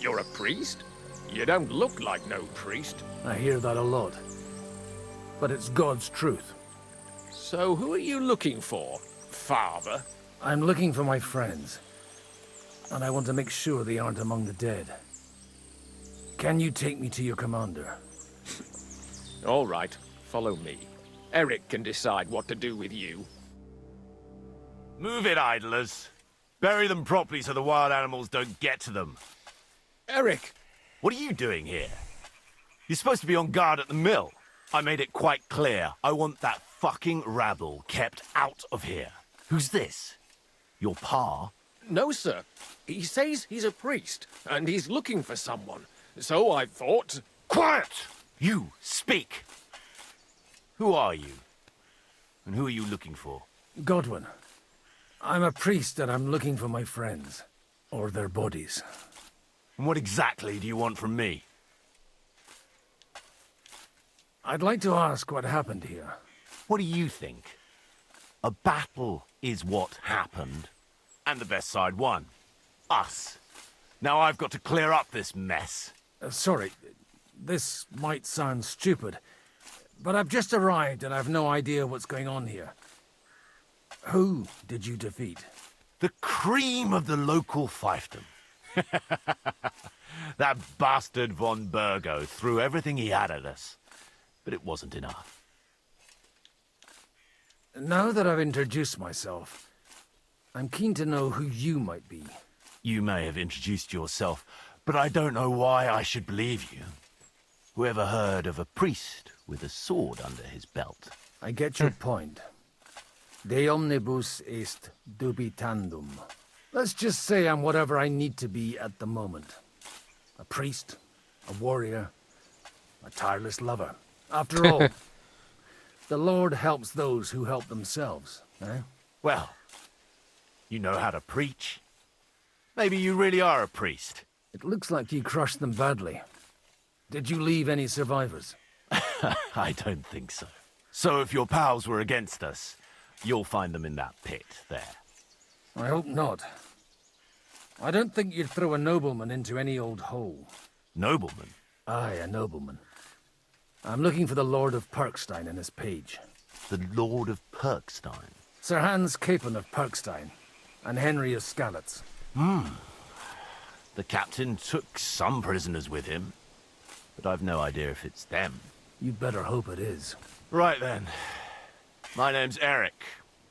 You're a priest? You don't look like no priest. I hear that a lot. But it's God's truth. So who are you looking for, Father? I'm looking for my friends. And I want to make sure they aren't among the dead. Can you take me to your commander? All right, follow me. Eric can decide what to do with you. Move it, idlers. Bury them properly so the wild animals don't get to them. Eric! What are you doing here? You're supposed to be on guard at the mill. I made it quite clear. I want that fucking rabble kept out of here. Who's this? Your pa? No, sir. He says he's a priest, and he's looking for someone. So I thought... Quiet! You, speak! Who are you? And who are you looking for? Godwin. I'm a priest and I'm looking for my friends. Or their bodies. And what exactly do you want from me? I'd like to ask what happened here. What do you think? A battle is what happened, and the best side won. Us. Now I've got to clear up this mess. Sorry, this might sound stupid, but I've just arrived and I've no idea what's going on here. Who did you defeat? The cream of the local fiefdom. That bastard von Burgo threw everything he had at us, but it wasn't enough. Now that I've introduced myself, I'm keen to know who you might be. You may have introduced yourself, but I don't know why I should believe you. Whoever heard of a priest with a sword under his belt? I get your point. De omnibus est dubitandum. Let's just say I'm whatever I need to be at the moment. A priest, a warrior, a tireless lover. After all, the Lord helps those who help themselves, eh? Well, you know how to preach. Maybe you really are a priest. It looks like you crushed them badly. Did you leave any survivors? I don't think so. So if your pals were against us, you'll find them in that pit there. I hope not. I don't think you'd throw a nobleman into any old hole. Nobleman? Aye, a nobleman. I'm looking for the Lord of Perkstein and his page. The Lord of Perkstein? Sir Hans Capon of Perkstein, and Henry of Skalitz. The captain took some prisoners with him, but I've no idea if it's them. You'd better hope it is. Right then. My name's Eric,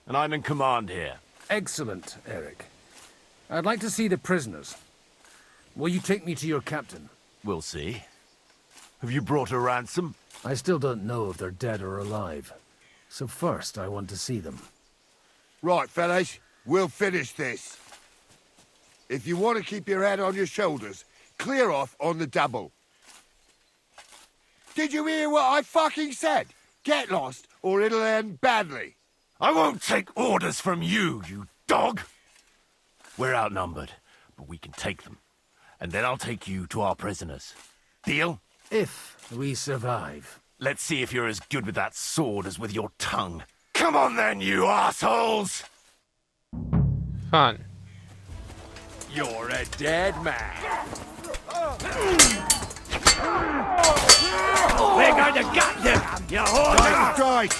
and I'm in command here. Excellent, Eric. I'd like to see the prisoners. Will you take me to your captain? We'll see. Have you brought a ransom? I still don't know if they're dead or alive. So first, I want to see them. Right, fellas, we'll finish this. If you want to keep your head on your shoulders, clear off on the double. Did you hear what I fucking said? Get lost, or it'll end badly. I won't take orders from you, you dog! We're outnumbered, but we can take them. And then I'll take you to our prisoners. Deal? If we survive. Let's see if you're as good with that sword as with your tongue. Come on then, you assholes! Fun. You're a dead man. We're going to gut you, you whore! Strike!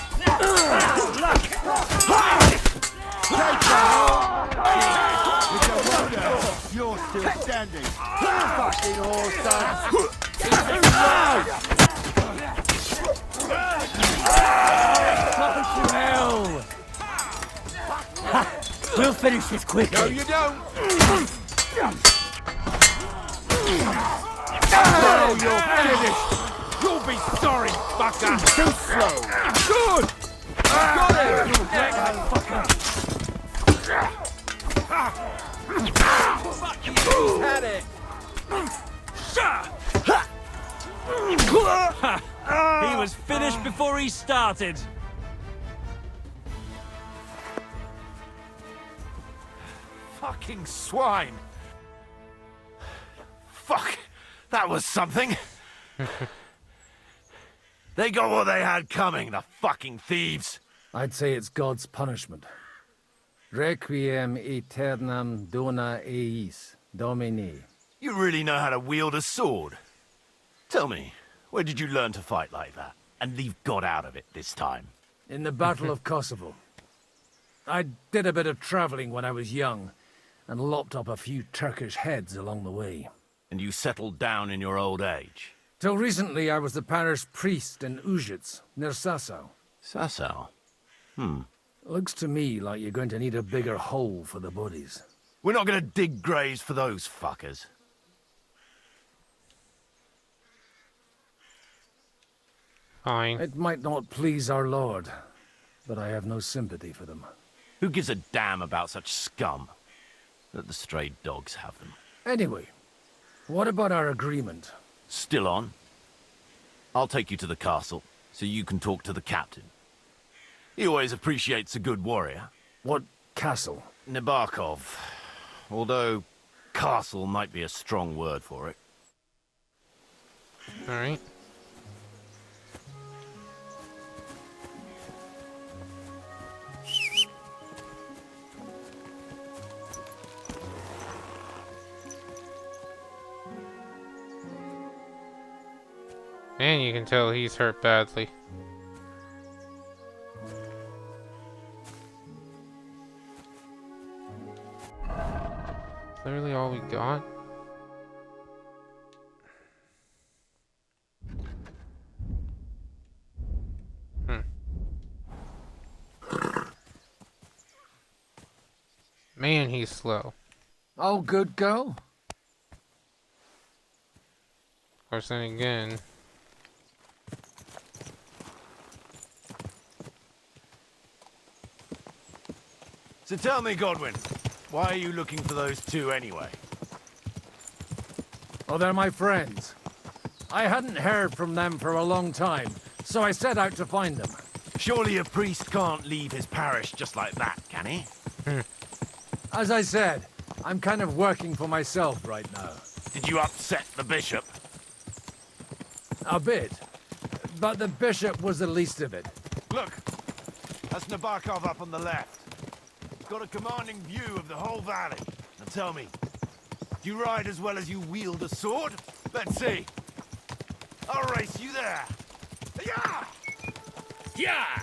You're still standing. Fucking horse to hell! We'll finish this quickly. No, you don't. Oh, you're finished. You'll be sorry, fucker. Too slow. Good. Got it. Fuck you. Had it. He was finished before he started. Fucking swine! Fuck! That was something! They got what they had coming, the fucking thieves! I'd say it's God's punishment. Requiem aeternam dona eis, Domini. You really know how to wield a sword? Tell me, where did you learn to fight like that? And leave God out of it this time? In the Battle of Kosovo. I did a bit of traveling when I was young, and lopped up a few Turkish heads along the way. And you settled down in your old age? Till recently, I was the parish priest in Ujits, near Sasau. Sasau? Looks to me like you're going to need a bigger hole for the bodies. We're not gonna dig graves for those fuckers. Fine. It might not please our lord, but I have no sympathy for them. Who gives a damn about such scum? Let the stray dogs have them. Anyway, what about our agreement? Still on? I'll take you to the castle, so you can talk to the captain. He always appreciates a good warrior. What castle? Nabokov. Although, castle might be a strong word for it. Alright. And you can tell he's hurt badly. Literally all we got? Man, he's slow. Oh, good go. Of course, then again... So tell me, Godwin, why are you looking for those two anyway? Oh, they're my friends. I hadn't heard from them for a long time, so I set out to find them. Surely a priest can't leave his parish just like that, can he? As I said, I'm kind of working for myself right now. Did you upset the bishop? A bit. But the bishop was the least of it. Look, that's Nabokov up on the left. He's got a commanding view of the whole valley. Now tell me, do you ride as well as you wield a sword? Let's see. I'll race you there. Yeah! Yeah!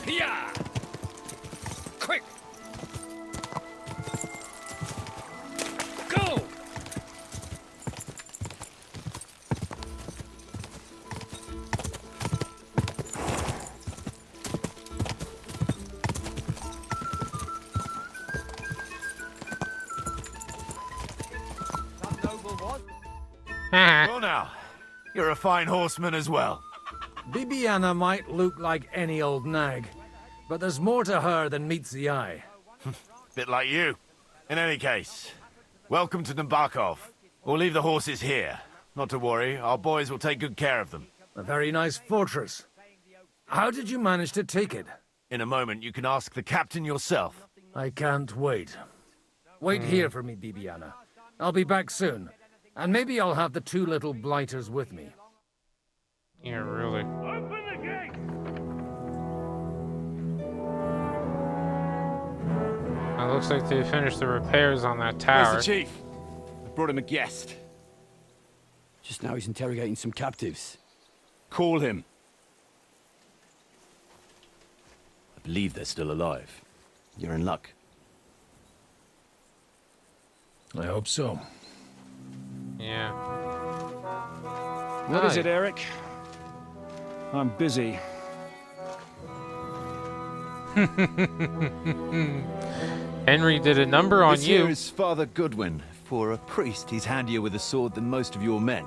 Yeah! Quick! Go! Well now, you're a fine horseman as well. Bibiana might look like any old nag, but there's more to her than meets the eye. Bit like you. In any case, welcome to Nabokov. We'll leave the horses here. Not to worry, our boys will take good care of them. A very nice fortress. How did you manage to take it? In a moment, you can ask the captain yourself. I can't wait. Wait here for me, Bibiana. I'll be back soon. And maybe I'll have the two little blighters with me. Yeah, really. Open the gate! It looks like they finished the repairs on that tower. Where's the chief? I brought him a guest. Just now he's interrogating some captives. Call him. I believe they're still alive. You're in luck. I hope so. Yeah. What is it, Eric? I'm busy. Henry did a number on This you. here is Father Goodwin. For a priest, he's handier with a sword than most of your men.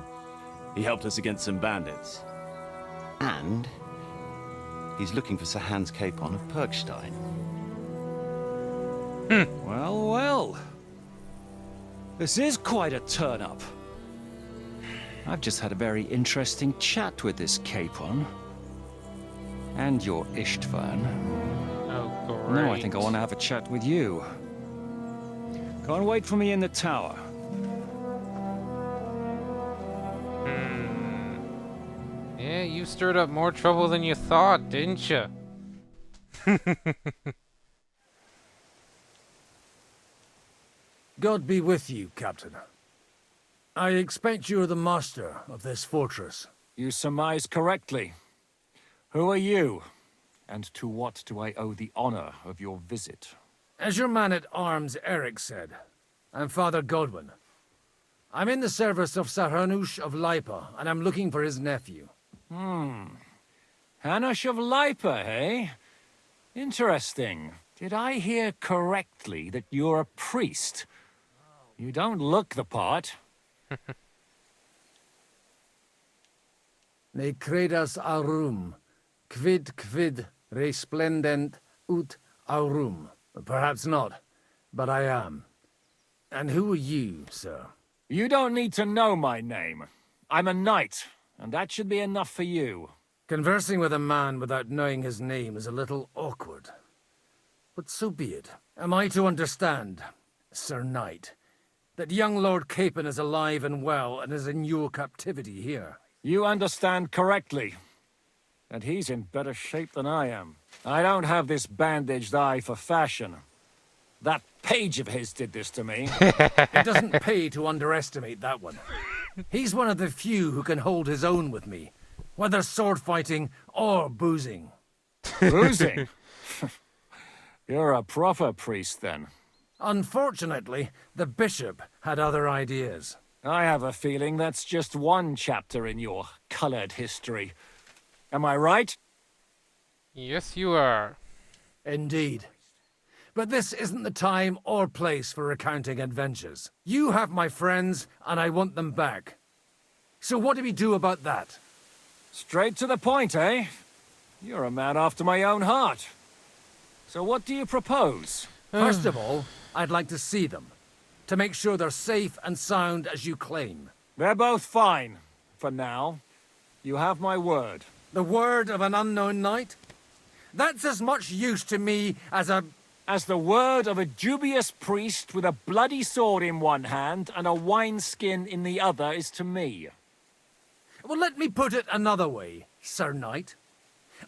He helped us against some bandits. And he's looking for Sir Hans Capon of Perkstein. Well, well. This is quite a turn-up. I've just had a very interesting chat with this Capon. And your Istvan. Oh, great. Now I think I want to have a chat with you. Go and wait for me in the tower. Yeah, you stirred up more trouble than you thought, didn't you? God be with you, Captain. I expect you're the master of this fortress. You surmise correctly. Who are you? And to what do I owe the honor of your visit? As your man-at-arms Eric said, I'm Father Godwin. I'm in the service of Sir Hanush of Lipa, and I'm looking for his nephew. Hanush of Lipa, eh? Interesting. Did I hear correctly that you're a priest? You don't look the part. Ne credas aurum, quid resplendent ut aurum. Perhaps not, but I am. And who are you, sir? You don't need to know my name. I'm a knight, and that should be enough for you. Conversing with a man without knowing his name is a little awkward. But so be it. Am I to understand, Sir Knight, that young Lord Capon is alive and well and is in your captivity here? You understand correctly. And he's in better shape than I am. I don't have this bandaged eye for fashion. That page of his did this to me. It doesn't pay to underestimate that one. He's one of the few who can hold his own with me, whether sword fighting or boozing. Boozing? You're a proper priest, then. Unfortunately, the bishop had other ideas. I have a feeling that's just one chapter in your colored history. Am I right? Yes, you are. Indeed. But this isn't the time or place for recounting adventures. You have my friends, and I want them back. So what do we do about that? Straight to the point, eh? You're a man after my own heart. So what do you propose? First of all, I'd like to see them, to make sure they're safe and sound as you claim. They're both fine, for now. You have my word. The word of an unknown knight? That's as much use to me as the word of a dubious priest with a bloody sword in one hand and a wineskin in the other is to me. Well, let me put it another way, Sir Knight.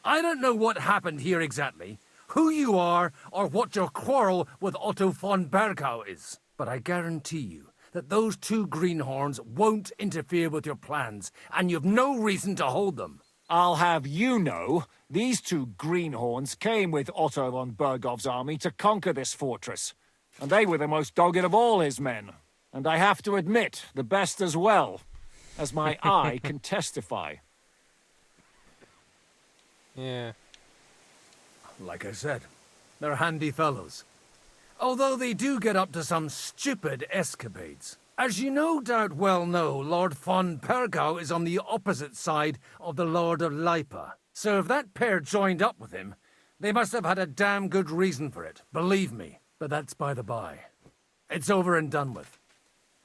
I don't know what happened here exactly, who you are, or what your quarrel with Otto von Bergau is. But I guarantee you that those two greenhorns won't interfere with your plans, and you've no reason to hold them. I'll have you know, these two greenhorns came with Otto von Bergov's army to conquer this fortress. And they were the most dogged of all his men. And I have to admit, the best as well, as my eye can testify. Yeah. Like I said, they're handy fellows. Although they do get up to some stupid escapades. As you no doubt well know, Lord von Bergau is on the opposite side of the Lord of Lipa. So if that pair joined up with him, they must have had a damn good reason for it, believe me. But that's by the by. It's over and done with.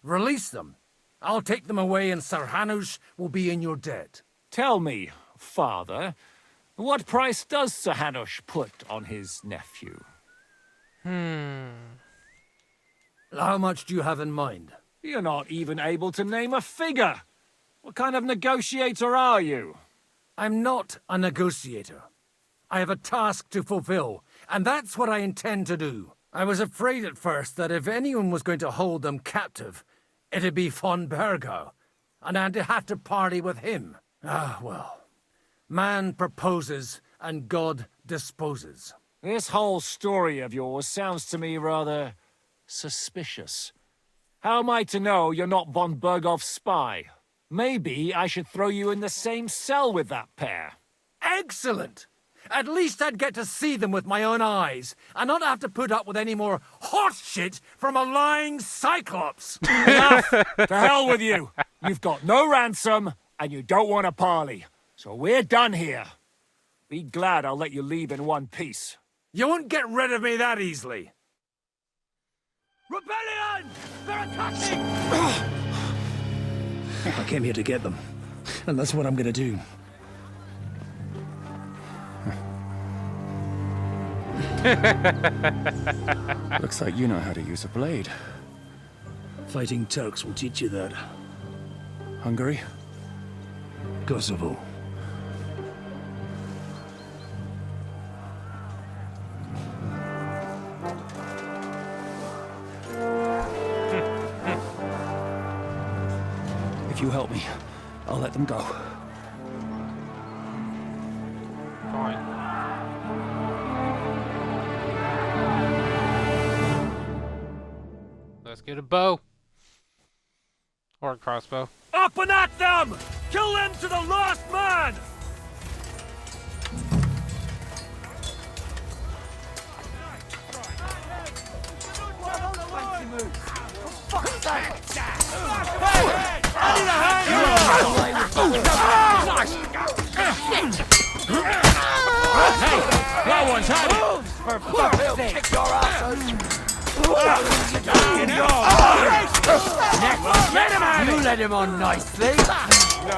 Release them. I'll take them away and Sir Hanush will be in your debt. Tell me, father, what price does Sir Hanush put on his nephew? How much do you have in mind? You're not even able to name a figure. What kind of negotiator are you? I'm not a negotiator. I have a task to fulfill, and that's what I intend to do. I was afraid at first that if anyone was going to hold them captive, it'd be von Bergau, and I'd have to parley with him. Ah, well. Man proposes, and God disposes. This whole story of yours sounds to me rather suspicious. How am I to know you're not von Bergov's spy? Maybe I should throw you in the same cell with that pair. Excellent! At least I'd get to see them with my own eyes, and not have to put up with any more horse shit from a lying cyclops! Enough! To hell with you! You've got no ransom, and you don't want a parley. So we're done here. Be glad I'll let you leave in one piece. You won't get rid of me that easily. Rebellion! They're attacking! I came here to get them, and that's what I'm gonna do. Looks like you know how to use a blade. Fighting Turks will teach you that. Hungary? Kosovo. If you help me, I'll let them go. Fine. Let's get a bow. Or a crossbow. Up and at them! Kill them to the last man! That one's had it! For fuck's sake! Kick your asses! You let him on nicely! No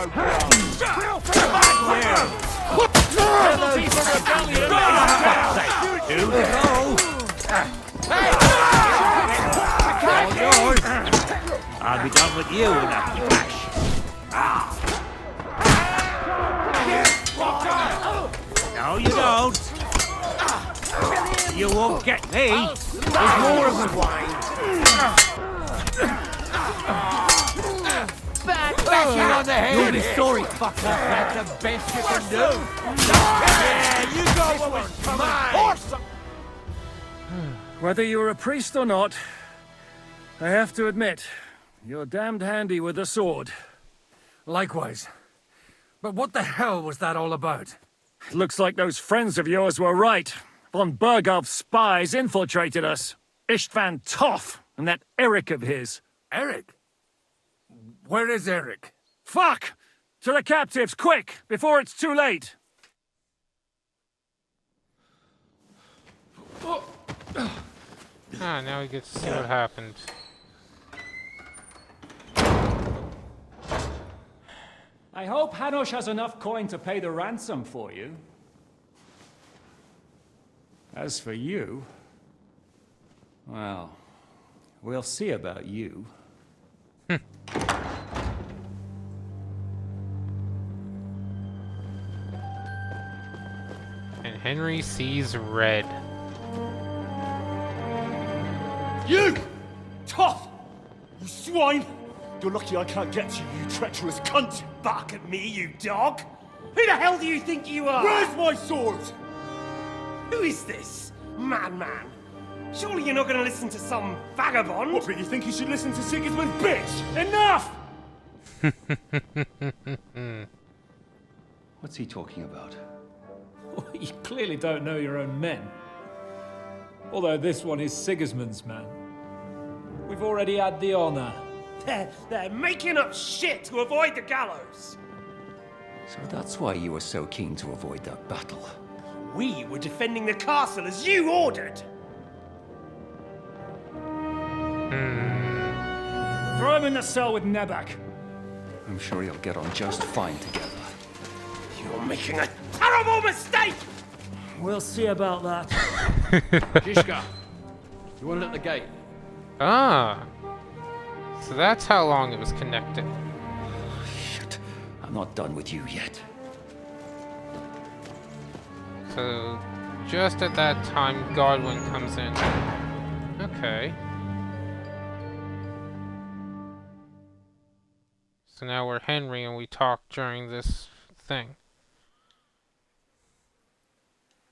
I'll be done with you in a flash. No, you don't. You won't get me. There's more of the wine. Bashing on the head! You'll be sorry, fucker. That's the best you can do. Yeah, you go what was mine. Whether you're a priest or not, I have to admit, you're damned handy with a sword. Likewise. But what the hell was that all about? Looks like those friends of yours were right. Von Bergov's spies infiltrated us. Istvan Toth and that Eric of his. Eric? Where is Eric? Fuck! To the captives, quick, before it's too late! Ah, now we get to see what happened. I hope Hanush has enough coin to pay the ransom for you. As for you, well, we'll see about you. And Henry sees red. You! Tough! You swine! You're lucky I can't get you, you treacherous cunt! Bark at me, you dog! Who the hell do you think you are? Where's my sword? Who is this? Man. Surely you're not going to listen to some vagabond? What, but you think you should listen to Sigismund's bitch? Enough! What's he talking about? You clearly don't know your own men. Although this one is Sigismund's man. We've already had the honor. They're making up shit to avoid the gallows. So that's why you were so keen to avoid that battle. We were defending the castle as you ordered. Throw him in the cell with Nebak. I'm sure you'll get on just fine together. You're making a terrible mistake! We'll see about that. Jishka, you want it at the gate? Ah. So that's how long it was connected. Shit. I'm not done with you yet. So, just at that time, Godwin comes in. Okay. So now we're Henry and we talk during this thing.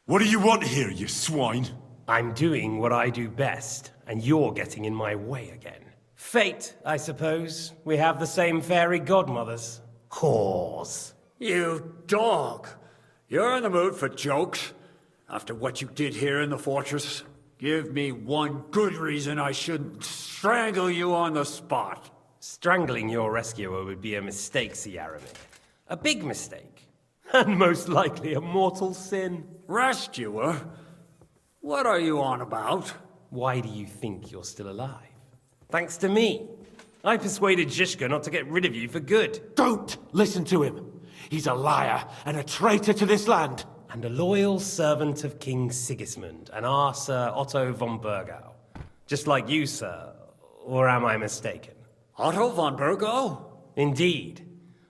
What do you want here, you swine? I'm doing what I do best, and you're getting in my way again. Fate, I suppose. We have the same fairy godmothers. Whores. You dog! You're in the mood for jokes? After what you did here in the fortress? Give me one good reason I shouldn't strangle you on the spot. Strangling your rescuer would be a mistake, Siaramik. A big mistake. And most likely a mortal sin. Rescuer? What are you on about? Why do you think you're still alive? Thanks to me. I persuaded Zhishka not to get rid of you for good. Don't listen to him. He's a liar and a traitor to this land. And a loyal servant of King Sigismund and our Sir Otto von Burgau. Just like you, sir. Or am I mistaken? Otto von Burgau? Indeed.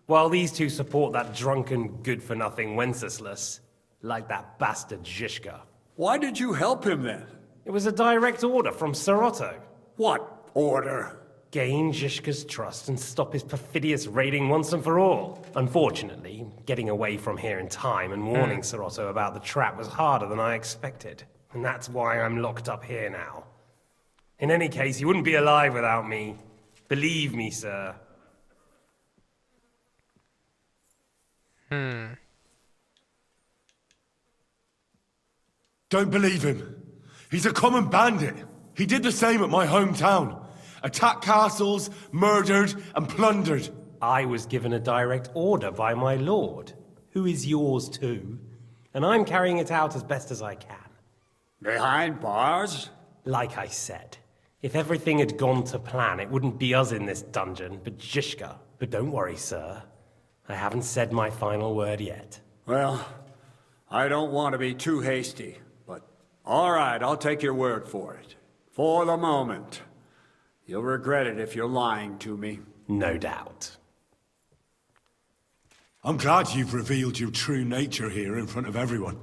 While these two support that drunken, good-for-nothing Wenceslas, like that bastard Zhishka. Why did you help him then? It was a direct order from Sir Otto. What order? Gain Zhishka's trust and stop his perfidious raiding once and for all. Unfortunately, getting away from here in time and warning Sir Otto about the trap was harder than I expected. And that's why I'm locked up here now. In any case, you wouldn't be alive without me. Believe me, sir. Don't believe him. He's a common bandit. He did the same at my hometown. Attacked castles, murdered, and plundered. I was given a direct order by my lord, who is yours too, and I'm carrying it out as best as I can. Behind bars? Like I said, if everything had gone to plan, it wouldn't be us in this dungeon, but Zizka. But don't worry, sir. I haven't said my final word yet. Well, I don't want to be too hasty, but all right, I'll take your word for it. For the moment. You'll regret it if you're lying to me. No doubt. I'm glad you've revealed your true nature here in front of everyone.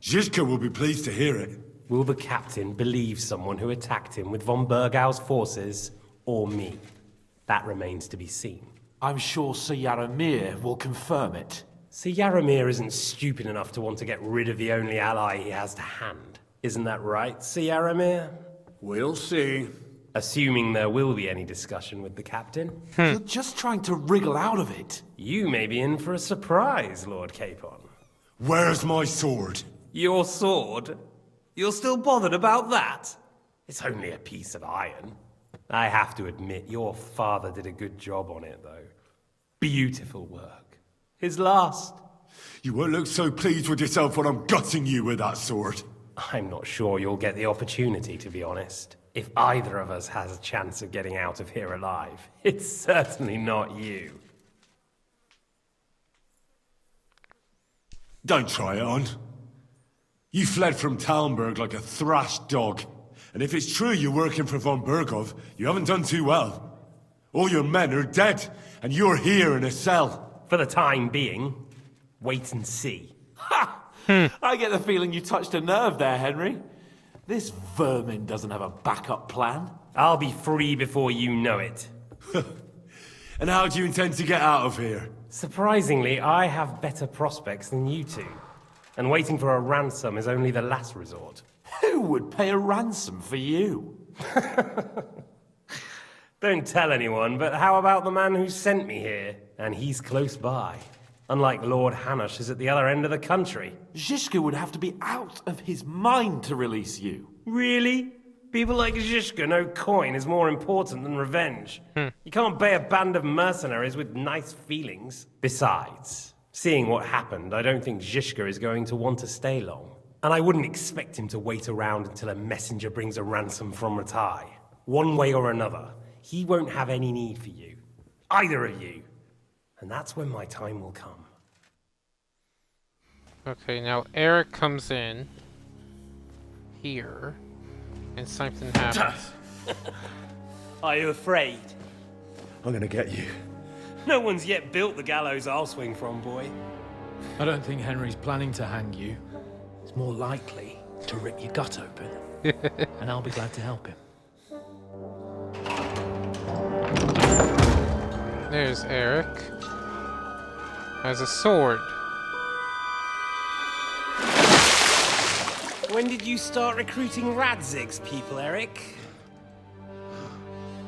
Zizka will be pleased to hear it. Will the captain believe someone who attacked him with von Bergau's forces, or me? That remains to be seen. I'm sure Sir Yaramir will confirm it. Sir Yaramir isn't stupid enough to want to get rid of the only ally he has to hand. Isn't that right, Sir Yaramir? We'll see. Assuming there will be any discussion with the captain. You're just trying to wriggle out of it. You may be in for a surprise, Lord Capon. Where's my sword? Your sword? You're still bothered about that? It's only a piece of iron. I have to admit, your father did a good job on it, though. Beautiful work. His last. You won't look so pleased with yourself when I'm gutting you with that sword. I'm not sure you'll get the opportunity, to be honest. If either of us has a chance of getting out of here alive, it's certainly not you. Don't try it on. You fled from Talmberg like a thrashed dog. And if it's true you're working for von Bergov, you haven't done too well. All your men are dead, and you're here in a cell. For the time being, wait and see. Ha! I get the feeling you touched a nerve there, Henry. This vermin doesn't have a backup plan. I'll be free before you know it. And how do you intend to get out of here? Surprisingly, I have better prospects than you two. And waiting for a ransom is only the last resort. Who would pay a ransom for you? Don't tell anyone, but how about the man who sent me here? And he's close by. Unlike Lord Hanush is at the other end of the country. Zizka would have to be out of his mind to release you. Really? People like Zizka know coin is more important than revenge. You can't pay a band of mercenaries with nice feelings. Besides, seeing what happened, I don't think Zizka is going to want to stay long. And I wouldn't expect him to wait around until a messenger brings a ransom from Ratai. One way or another, he won't have any need for you. Either of you. And that's when my time will come. Okay, now Eric comes in here, and something happens. Are you afraid? I'm gonna get you. No one's yet built the gallows I'll swing from, boy. I don't think Henry's planning to hang you. It's more likely to rip your gut open. And I'll be glad to help him. There's Eric. Has a sword. When did you start recruiting Radzig's people, Eric?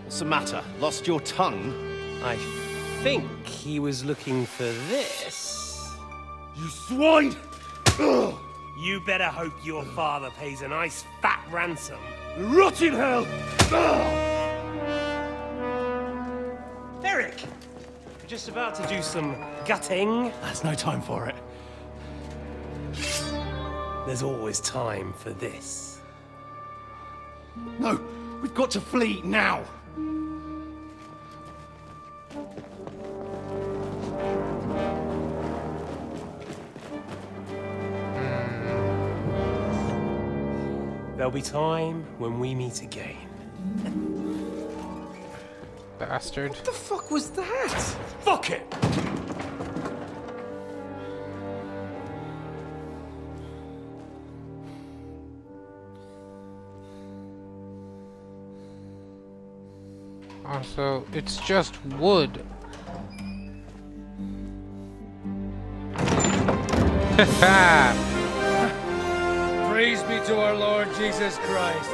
What's the matter? Lost your tongue? I think he was looking for this. You swine! You better hope your father pays a nice fat ransom. Rot in hell! Eric! You're just about to do some gutting. There's no time for it. There's always time for this. No, we've got to flee now. There'll be time when we meet again. Bastard. What the fuck was that? Fuck it! Also, it's just wood. Praise be to our Lord Jesus Christ.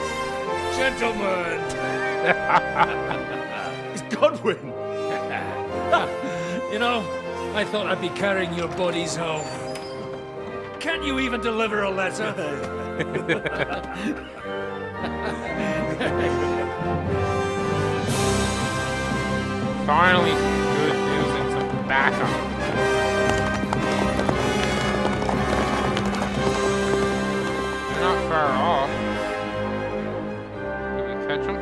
Gentlemen! It's Godwin! You know, I thought I'd be carrying your bodies home. Can't you even deliver a letter? Finally, good news and some backup. They're not far off. Did we catch them?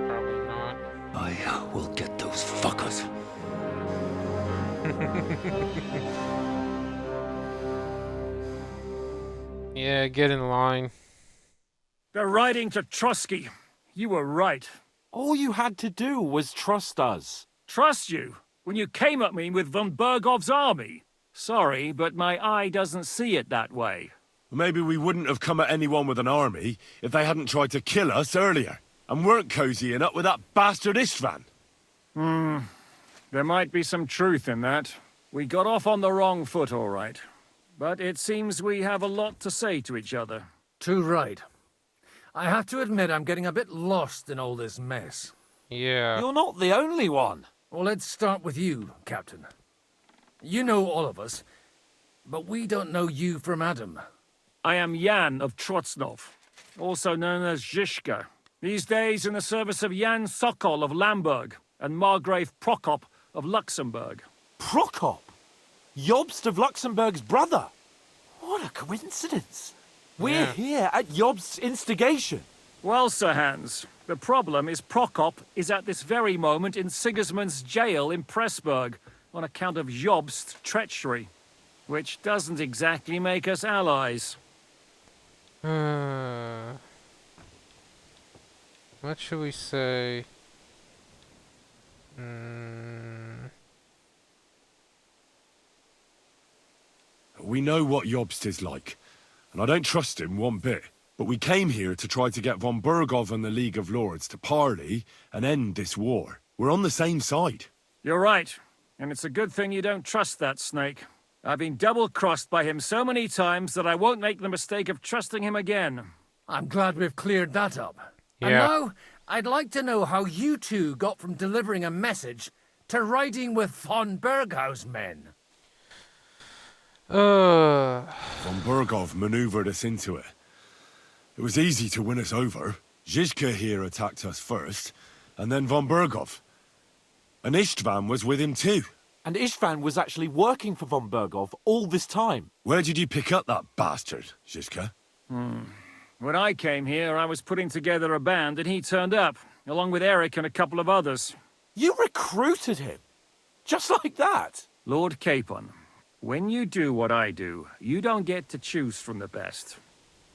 Probably not. I will get those fuckers. Yeah, get in line. They're riding to Trusky. You were right. All you had to do was trust us. Trust you? When you came at me with von Bergov's army? Sorry, but my eye doesn't see it that way. Maybe we wouldn't have come at anyone with an army if they hadn't tried to kill us earlier, and weren't cozying up with that bastard Istvan. There might be some truth in that. We got off on the wrong foot, all right. But it seems we have a lot to say to each other. Too right. I have to admit I'm getting a bit lost in all this mess. Yeah. You're not the only one. Well, let's start with you, Captain. You know all of us, but we don't know you from Adam. I am Jan of Trotsnov, also known as Zhishka. These days in the service of Jan Sokol of Lamberg and Margrave Prokop of Luxembourg. Prokop? Jobst of Luxembourg's brother? What a coincidence. We're here at Jobst's instigation. Well, Sir Hans, the problem is Prokop is at this very moment in Sigismund's jail in Pressburg on account of Jobst's treachery, which doesn't exactly make us allies. What should we say? We know what Jobst is like, and I don't trust him one bit. But we came here to try to get von Bergov and the League of Lords to parley and end this war. We're on the same side. You're right, and it's a good thing you don't trust that snake. I've been double-crossed by him so many times that I won't make the mistake of trusting him again. I'm glad we've cleared that up. Yeah. And now, I'd like to know how you two got from delivering a message to riding with von Berghaus men. Von Bergov maneuvered us into it. It was easy to win us over. Zhizka here attacked us first, and then von Bergov. And Istvan was with him too. And Istvan was actually working for von Bergov all this time. Where did you pick up that bastard, Zhizka? When I came here, I was putting together a band, and he turned up, along with Eric and a couple of others. You recruited him? Just like that? Lord Capon, when you do what I do, you don't get to choose from the best,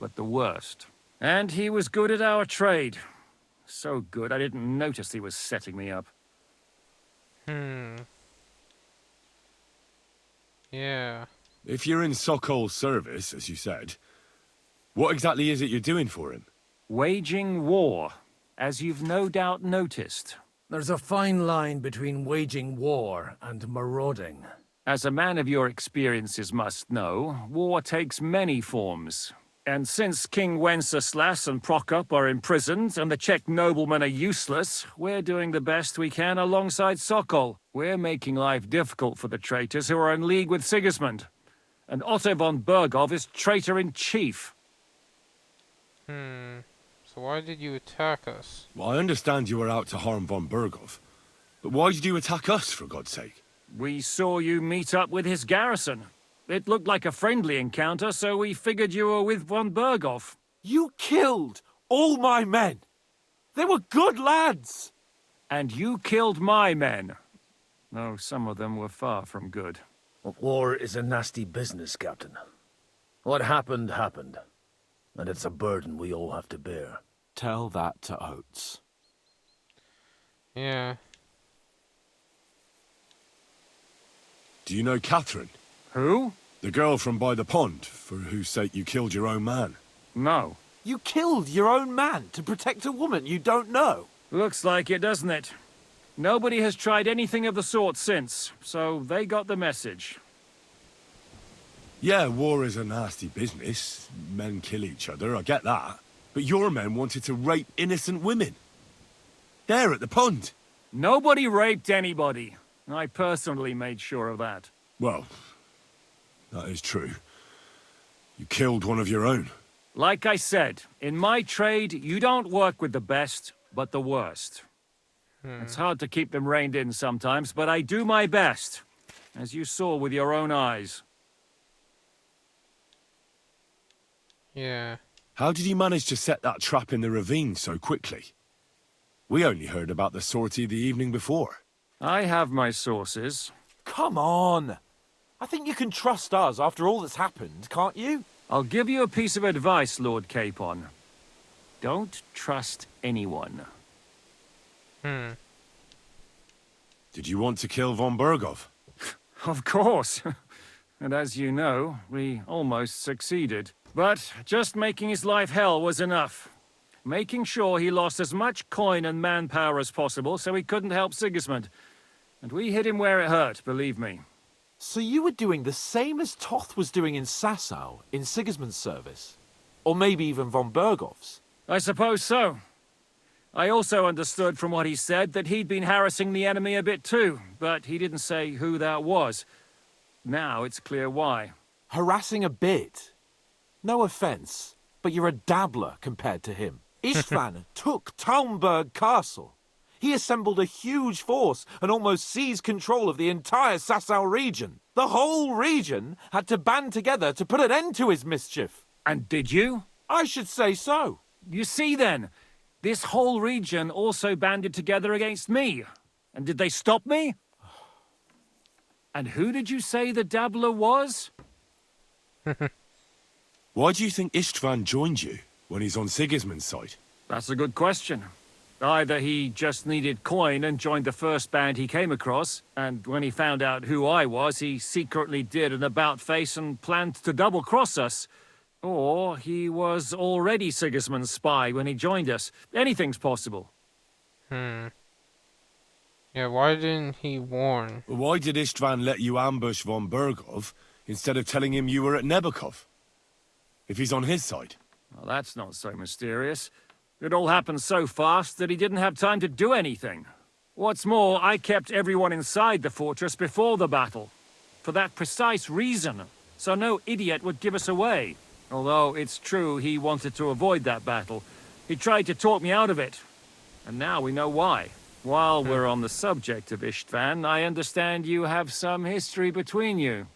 but the worst. And he was good at our trade. So good, I didn't notice he was setting me up. Yeah. If you're in Sokol's service, as you said, what exactly is it you're doing for him? Waging war, as you've no doubt noticed. There's a fine line between waging war and marauding. As a man of your experiences must know, war takes many forms. And since King Wenceslas and Prokop are imprisoned and the Czech noblemen are useless, we're doing the best we can alongside Sokol. We're making life difficult for the traitors who are in league with Sigismund. And Otto von Bergov is traitor-in-chief. So why did you attack us? Well, I understand you were out to harm von Bergov. But why did you attack us, for God's sake? We saw you meet up with his garrison. It looked like a friendly encounter, so we figured you were with von Bergov. You killed all my men. They were good lads. And you killed my men. No, some of them were far from good. War is a nasty business, Captain. What happened, happened. And it's a burden we all have to bear. Tell that to Oates. Yeah. Do you know Catherine? Who? The girl from by the pond, for whose sake you killed your own man. No. You killed your own man to protect a woman you don't know. Looks like it, doesn't it? Nobody has tried anything of the sort since, so they got the message. Yeah, war is a nasty business. Men kill each other, I get that. But your men wanted to rape innocent women. There at the pond. Nobody raped anybody. I personally made sure of that. Well, that is true. You killed one of your own. Like I said, in my trade, you don't work with the best, but the worst. It's hard to keep them reined in sometimes, but I do my best, as you saw with your own eyes. Yeah. How did you manage to set that trap in the ravine so quickly? We only heard about the sortie the evening before. I have my sources. Come on! I think you can trust us after all that's happened, can't you? I'll give you a piece of advice, Lord Capon. Don't trust anyone. Did you want to kill von Bergov? Of course. And as you know, we almost succeeded. But just making his life hell was enough. Making sure he lost as much coin and manpower as possible so he couldn't help Sigismund. And we hit him where it hurt, believe me. So you were doing the same as Toth was doing in Sasau, in Sigismund's service? Or maybe even von Bergov's? I suppose so. I also understood from what he said that he'd been harassing the enemy a bit too, but he didn't say who that was. Now it's clear why. Harassing a bit? No offence, but you're a dabbler compared to him. Istvan took Talmberg Castle. He assembled a huge force and almost seized control of the entire Sasau region. The whole region had to band together to put an end to his mischief. And did you? I should say so. You see then, this whole region also banded together against me. And did they stop me? And who did you say the dabbler was? Why do you think Istvan joined you when he's on Sigismund's side? That's a good question. Either he just needed coin and joined the first band he came across, and when he found out who I was, he secretly did an about-face and planned to double-cross us. Or he was already Sigismund's spy when he joined us. Anything's possible. Yeah, why didn't he warn? Why did Istvan let you ambush von Bergov instead of telling him you were at Nebukov? If he's on his side. Well, that's not so mysterious. It all happened so fast that he didn't have time to do anything. What's more, I kept everyone inside the fortress before the battle. For that precise reason. So no idiot would give us away. Although it's true he wanted to avoid that battle. He tried to talk me out of it. And now we know why. While we're on the subject of Istvan, I understand you have some history between you.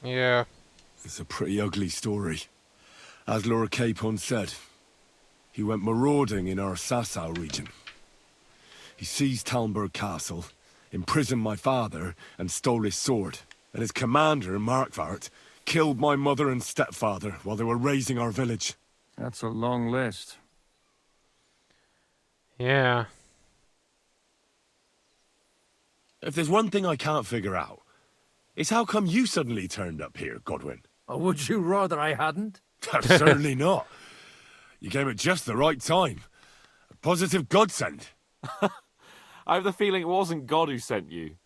Yeah. It's a pretty ugly story. As Lord Capon said, he went marauding in our Sasau region. He seized Talmberg Castle, imprisoned my father, and stole his sword. And his commander, Markvart, killed my mother and stepfather while they were raising our village. That's a long list. Yeah. If there's one thing I can't figure out, it's how come you suddenly turned up here, Godwin? Or would you rather I hadn't? Certainly not. You came at just the right time. A positive godsend. I have the feeling it wasn't God who sent you,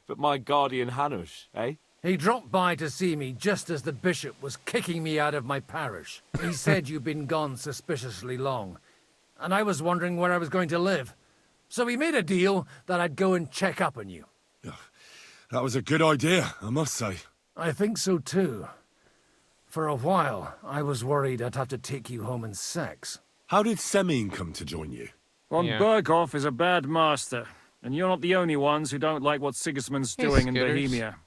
but my guardian Hanush, eh? He dropped by to see me just as the bishop was kicking me out of my parish. He said you'd been gone suspiciously long, and I was wondering where I was going to live. So we made a deal that I'd go and check up on you. That was a good idea, I must say. I think so too. For a while, I was worried I'd have to take you home in sex. How did Semyon come to join you? Von Bergov is a bad master, and you're not the only ones who don't like what Sigismund's doing in Bohemia.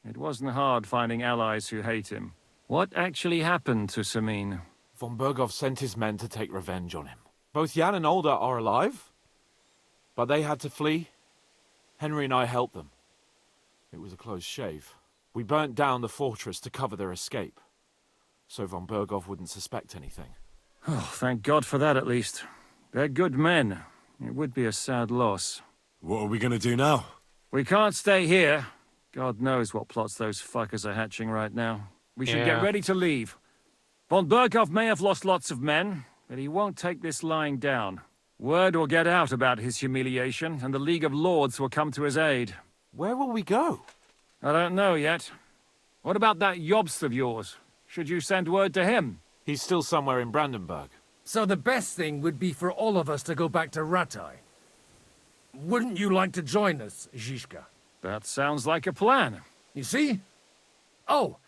It wasn't hard finding allies who hate him. What actually happened to Semyon? Von Bergov sent his men to take revenge on him. Both Jan and Olda are alive, but they had to flee. Henry and I helped them. It was a close shave. We burnt down the fortress to cover their escape, so von Bergov wouldn't suspect anything. Oh, thank God for that, at least. They're good men. It would be a sad loss. What are we gonna do now? We can't stay here. God knows what plots those fuckers are hatching right now. We should get ready to leave. Von Bergov may have lost lots of men, but he won't take this lying down. Word will get out about his humiliation, and the League of Lords will come to his aid. Where will we go? I don't know yet. What about that Jobst of yours? Should you send word to him? He's still somewhere in Brandenburg. So the best thing would be for all of us to go back to Ratai. Wouldn't you like to join us, Zizka? That sounds like a plan. You see? Oh,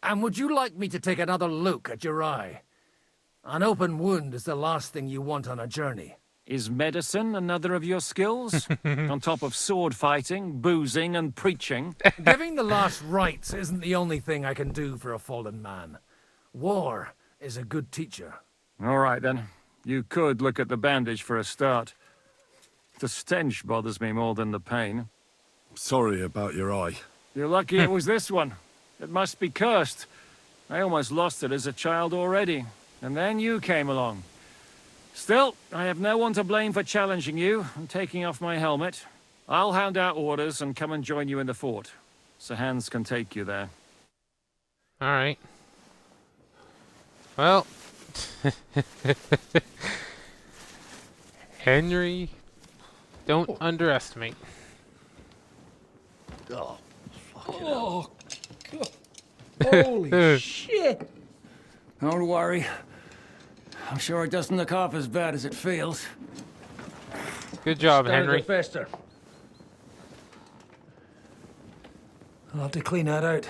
and would you like me to take another look at your eye? An open wound is the last thing you want on a journey. Is medicine another of your skills? On top of sword fighting, boozing, and preaching? Giving the last rites isn't the only thing I can do for a fallen man. War is a good teacher. All right, then. You could look at the bandage for a start. The stench bothers me more than the pain. Sorry about your eye. You're lucky it was this one. It must be cursed. I almost lost it as a child already. And then you came along. Still, I have no one to blame for challenging you and taking off my helmet. I'll hand out orders and come and join you in the fort. Sir Hans can take you there. Alright. Well... Henry, don't underestimate. Oh, God. Holy shit! Don't worry. I'm sure it doesn't look half as bad as it feels. Good job, Starting Henry. to fester. I'll have to clean that out.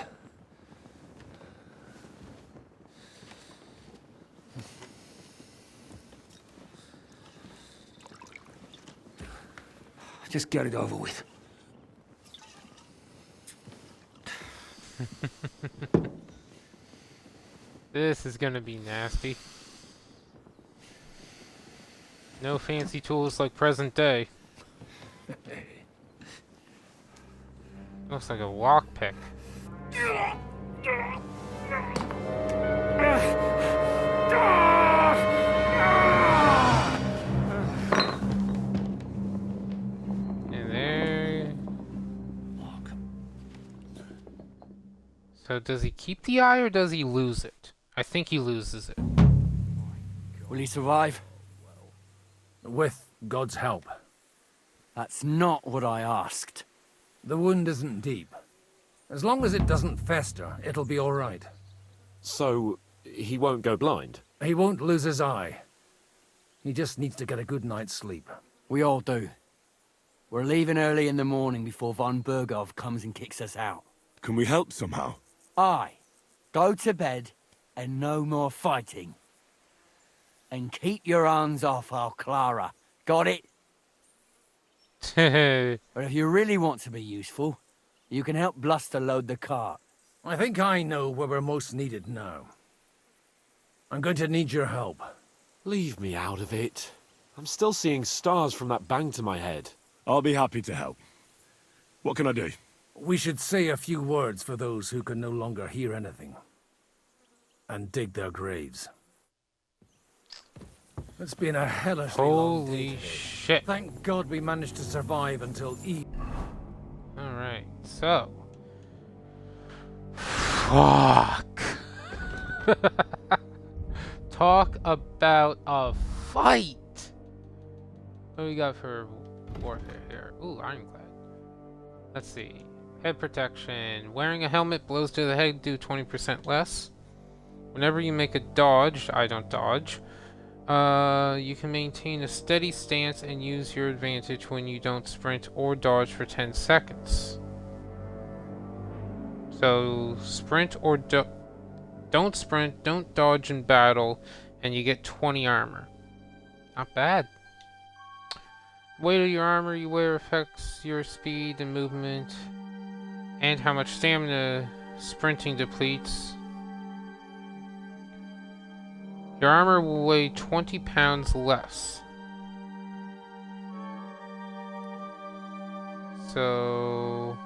Just get it over with. This is gonna be nasty. No fancy tools like present day. Looks like a lockpick. And there. So does he keep the eye or does he lose it? I think he loses it. Will he survive? With God's help. That's not what I asked. The wound isn't deep. As long as it doesn't fester, it'll be all right. So, he won't go blind? He won't lose his eye. He just needs to get a good night's sleep. We all do. We're leaving early in the morning before von Burgov comes and kicks us out. Can we help somehow? Aye. Go to bed and no more fighting. And keep your hands off our Clara. Got it? But if you really want to be useful, you can help Bluster load the cart. I think I know where we're most needed now. I'm going to need your help. Leave me out of it. I'm still seeing stars from that bang to my head. I'll be happy to help. What can I do? We should say a few words for those who can no longer hear anything. And dig their graves. It's been a hellishly long day Holy today. shit. Thank God we managed to survive until Alright, so. Fuck. Talk about a fight. What do we got for warfare here? Ooh, ironclad. Let's see. Head protection. Wearing a helmet, blows to the head do 20% less. Whenever you make a dodge, I don't dodge. You can maintain a steady stance and use your advantage when you don't sprint or dodge for 10 seconds. So, sprint or don't sprint, don't dodge in battle, and you get 20 armor. Not bad. Weight of your armor you wear affects your speed and movement, and how much stamina sprinting depletes. Your armor will weigh 20 pounds less. So,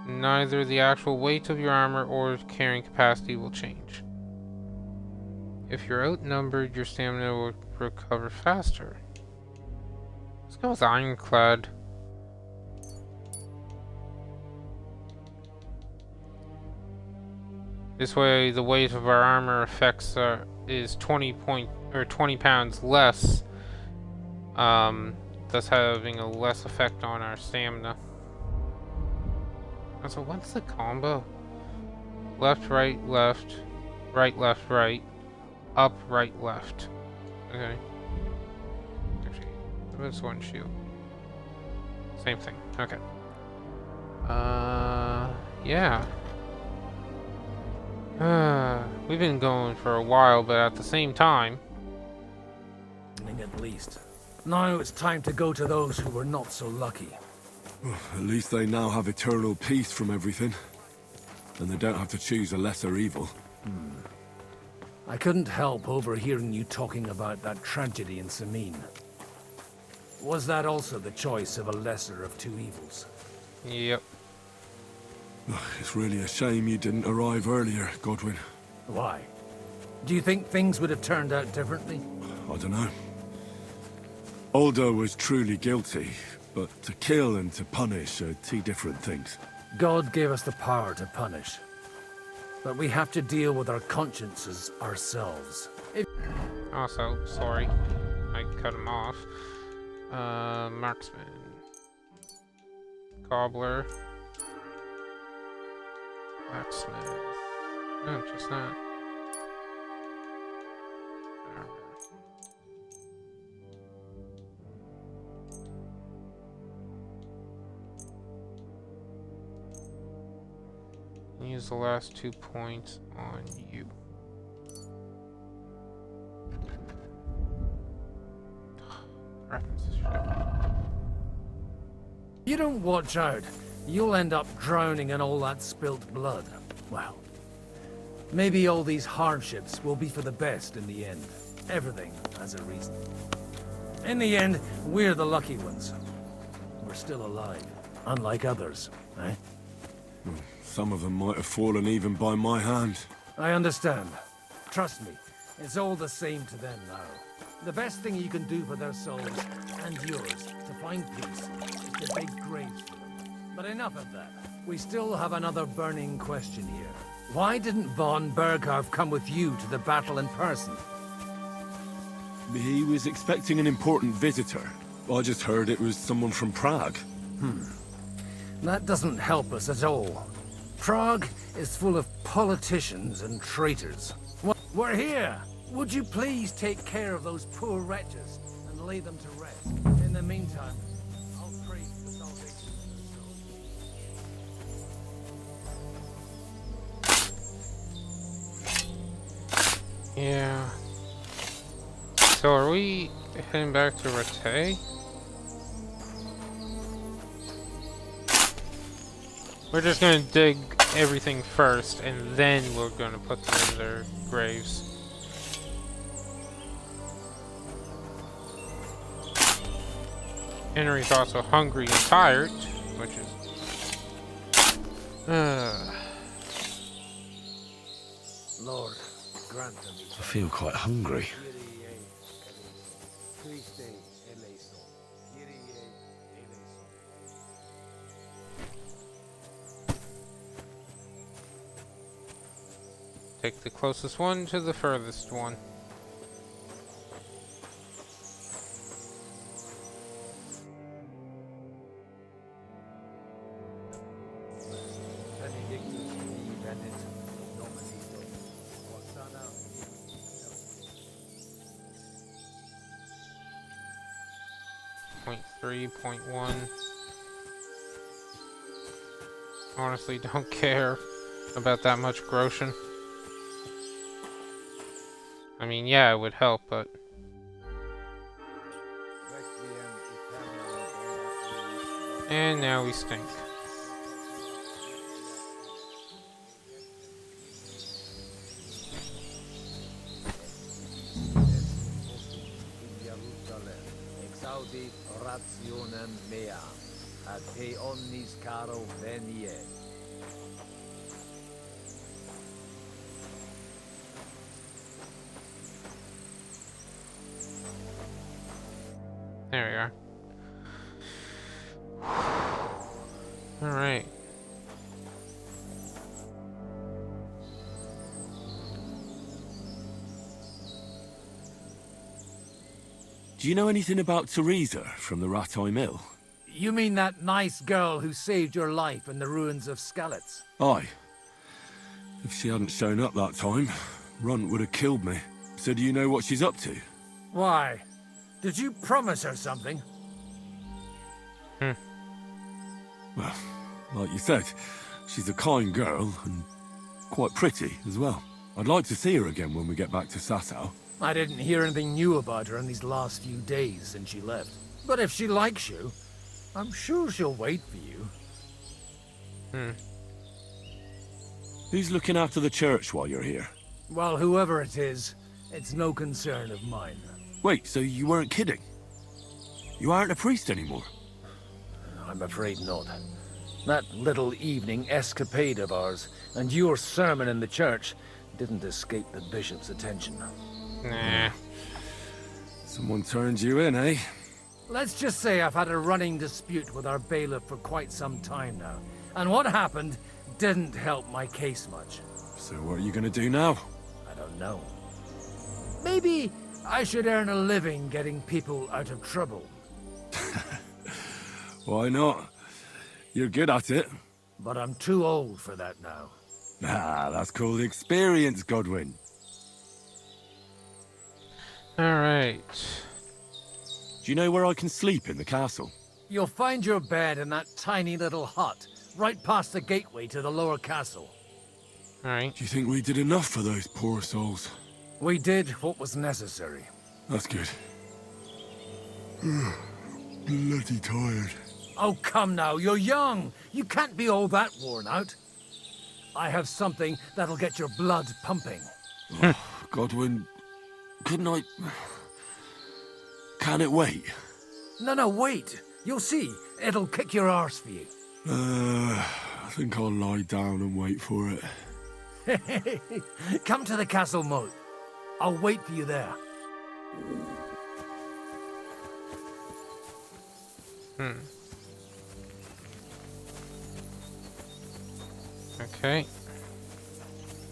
neither the actual weight of your armor or carrying capacity will change. If you're outnumbered, your stamina will recover faster. Let's go with ironclad. This way, the weight of our armor affects is 20 pounds less, thus having a less effect on our stamina. So what's the combo? Left, right, left, up, right, left. Okay. Actually, this one shield. Same thing. Okay. Yeah. We've been going for a while, but at the same time... At least. Now it's time to go to those who were not so lucky. At least they now have eternal peace from everything. And they don't have to choose a lesser evil. I couldn't help overhearing you talking about that tragedy in Samine. Was that also the choice of a lesser of two evils? Yep. It's really a shame you didn't arrive earlier, Godwin. Why? Do you think things would have turned out differently? I don't know. Aldo was truly guilty, but to kill and to punish are two different things. God gave us the power to punish. But we have to deal with our consciences ourselves. Also, sorry, I cut him off. Marksman. Cobbler. Blacksmith. No, just not. Use the last 2 points on you. You don't watch out, you'll end up drowning in all that spilt blood. Well, maybe all these hardships will be for the best in the end. Everything has a reason. In the end, we're the lucky ones. We're still alive, unlike others, eh? Some of them might have fallen even by my hand. I understand. Trust me, it's all the same to them now. The best thing you can do for their souls, and yours, to find peace, is to dig graves for them. But enough of that. We still have another burning question here. Why didn't von Berghoff come with you to the battle in person? He was expecting an important visitor. I just heard it was someone from Prague. That doesn't help us at all. Prague is full of politicians and traitors. We're here! Would you please take care of those poor wretches and lay them to rest? In the meantime, I'll pray for the salvation of their souls. Yeah. So are we heading back to Rattay? We're just gonna dig everything first, and then we're gonna put them in their graves. Henry's also hungry and tired, which is... Lord, grant them. I feel quite hungry. Take the closest one to the furthest one. Point 3, point 1. Honestly, don't care about that much Groshen. I mean, yeah, it would help, but... And now we stink. Exaudi rationem meam, ad te omnis caro venie. There we are. Alright. Do you know anything about Teresa from the Rattay Mill? You mean that nice girl who saved your life in the ruins of Skalitz? Aye. If she hadn't shown up that time, Runt would have killed me. So do you know what she's up to? Why? Did you promise her something? Well, like you said, she's a kind girl and quite pretty as well. I'd like to see her again when we get back to Sasau. I didn't hear anything new about her in these last few days since she left. But if she likes you, I'm sure she'll wait for you. Who's looking after the church while you're here? Well, whoever it is, it's no concern of mine. Wait, so you weren't kidding? You aren't a priest anymore? I'm afraid not. That little evening escapade of ours, and your sermon in the church, didn't escape the bishop's attention. Nah. Someone turned you in, eh? Let's just say I've had a running dispute with our bailiff for quite some time now. And what happened didn't help my case much. So what are you gonna do now? I don't know. Maybe I should earn a living getting people out of trouble. Why not? You're good at it. But I'm too old for that now. Ah, that's called experience, Godwin. Alright. Do you know where I can sleep in the castle? You'll find your bed in that tiny little hut, right past the gateway to the lower castle. Alright. Do you think we did enough for those poor souls? We did what was necessary. That's good. Bloody tired. Oh, come now, you're young. You can't be all that worn out. I have something that'll get your blood pumping. Godwin, couldn't I... Can it wait? No, wait. You'll see. It'll kick your arse for you. I think I'll lie down and wait for it. Come to the castle moat. I'll wait for you there. Okay.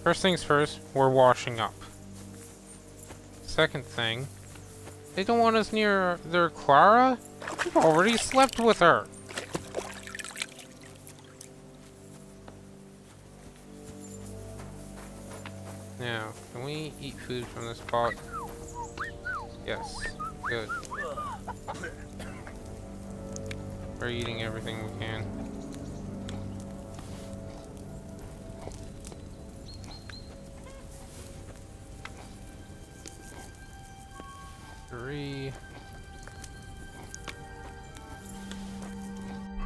First things first, we're washing up. Second thing, they don't want us near their Clara? We've already slept with her. Now, can we eat food from this pot? Yes. Good. We're eating everything we can.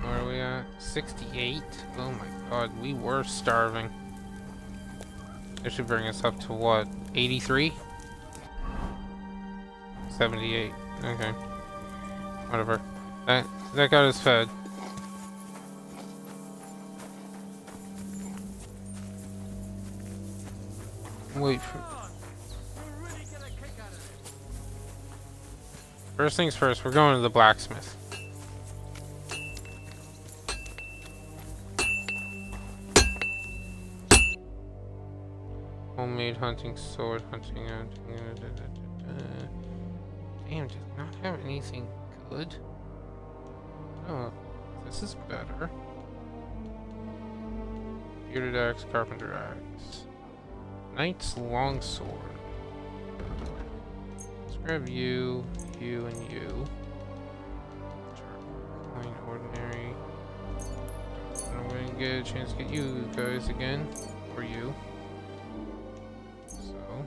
Where are we at? 68? Oh my god, we were starving. This should bring us up to what? 83? 78. Okay. Whatever. That got us fed. Wait for... First things first, we're going to the blacksmith. Homemade hunting sword, hunting. Damn, does not have anything good. Oh, this is better. Bearded axe, carpenter axe. Knight's longsword. Let's grab you, you, and you. Plain ordinary. I'm going to get a chance to get you guys again. Or you. So.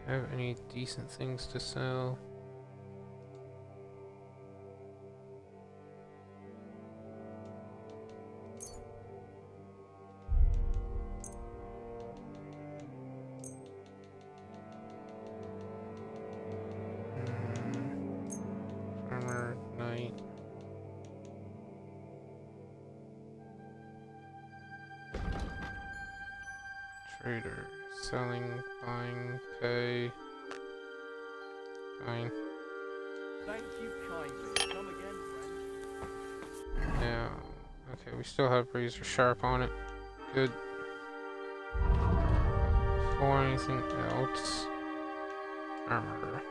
Have any decent things to sell? Armor, knight. Trader. Selling, buying, pay. Fine. Thank you kindly. Come again, friend. Yeah. Okay, we still have razor sharp on it. Good. For anything else. Armor.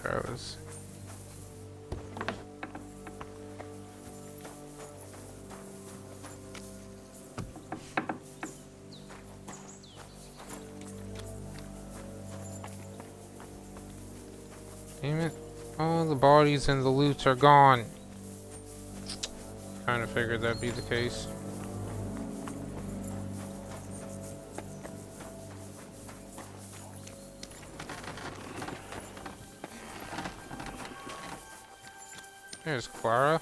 Crows. Damn it. All the bodies and the loots are gone. Kinda figured that'd be the case. There's Clara.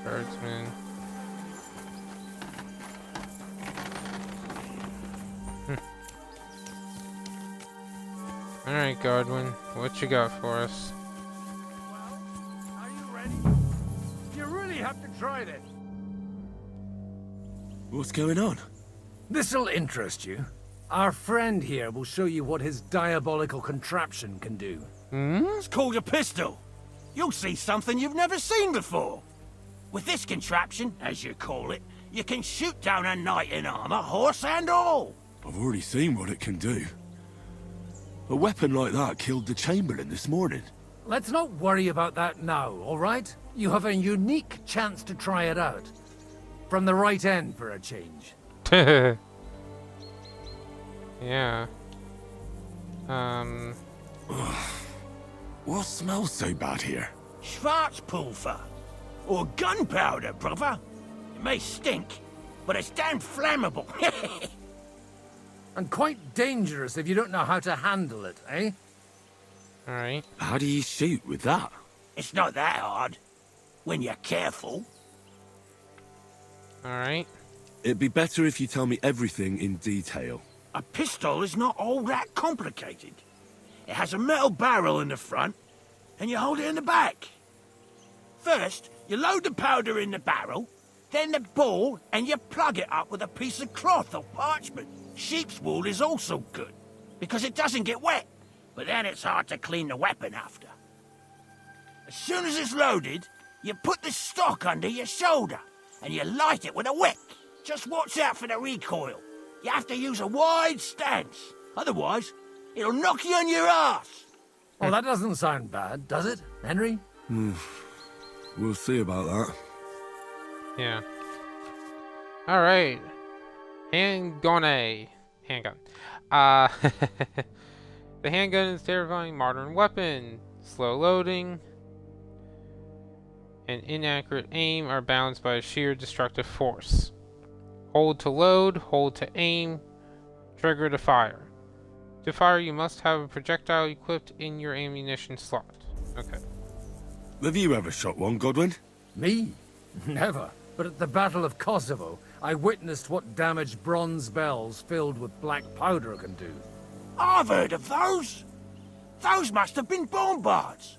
Herdsman. Alright, Godwin, what you got for us? Are you ready? You really have to try this. What's going on? This'll interest you. Our friend here will show you what his diabolical contraption can do. It's called a pistol. You'll see something you've never seen before. With this contraption, as you call it, you can shoot down a knight in armor, horse and all. I've already seen what it can do. A weapon like that killed the Chamberlain this morning. Let's not worry about that now, all right? You have a unique chance to try it out. From the right end for a change. Yeah. What smells so bad here? Schwarzpulver. Or gunpowder, brother. It may stink, but it's damn flammable. And quite dangerous if you don't know how to handle it, eh? Alright. How do you shoot with that? It's not that hard. When you're careful. Alright. It'd be better if you tell me everything in detail. A pistol is not all that complicated. It has a metal barrel in the front, and you hold it in the back. First, you load the powder in the barrel, then the ball, and you plug it up with a piece of cloth or parchment. Sheep's wool is also good, because it doesn't get wet, but then it's hard to clean the weapon after. As soon as it's loaded, you put the stock under your shoulder, and you light it with a wick. Just watch out for the recoil. You have to use a wide stance, otherwise it'll knock you on your ass. Well, that doesn't sound bad, does it, Henry? We'll see about that. Yeah. Alright. Handgun. The handgun is a terrifying modern weapon. Slow loading and inaccurate aim are balanced by a sheer destructive force. Hold to load, hold to aim, trigger to fire. To fire, you must have a projectile equipped in your ammunition slot. Okay. Have you ever shot one, Godwin? Me? Never. But at the Battle of Kosovo, I witnessed what damage bronze bells filled with black powder can do. I've heard of those. Those must have been bombards.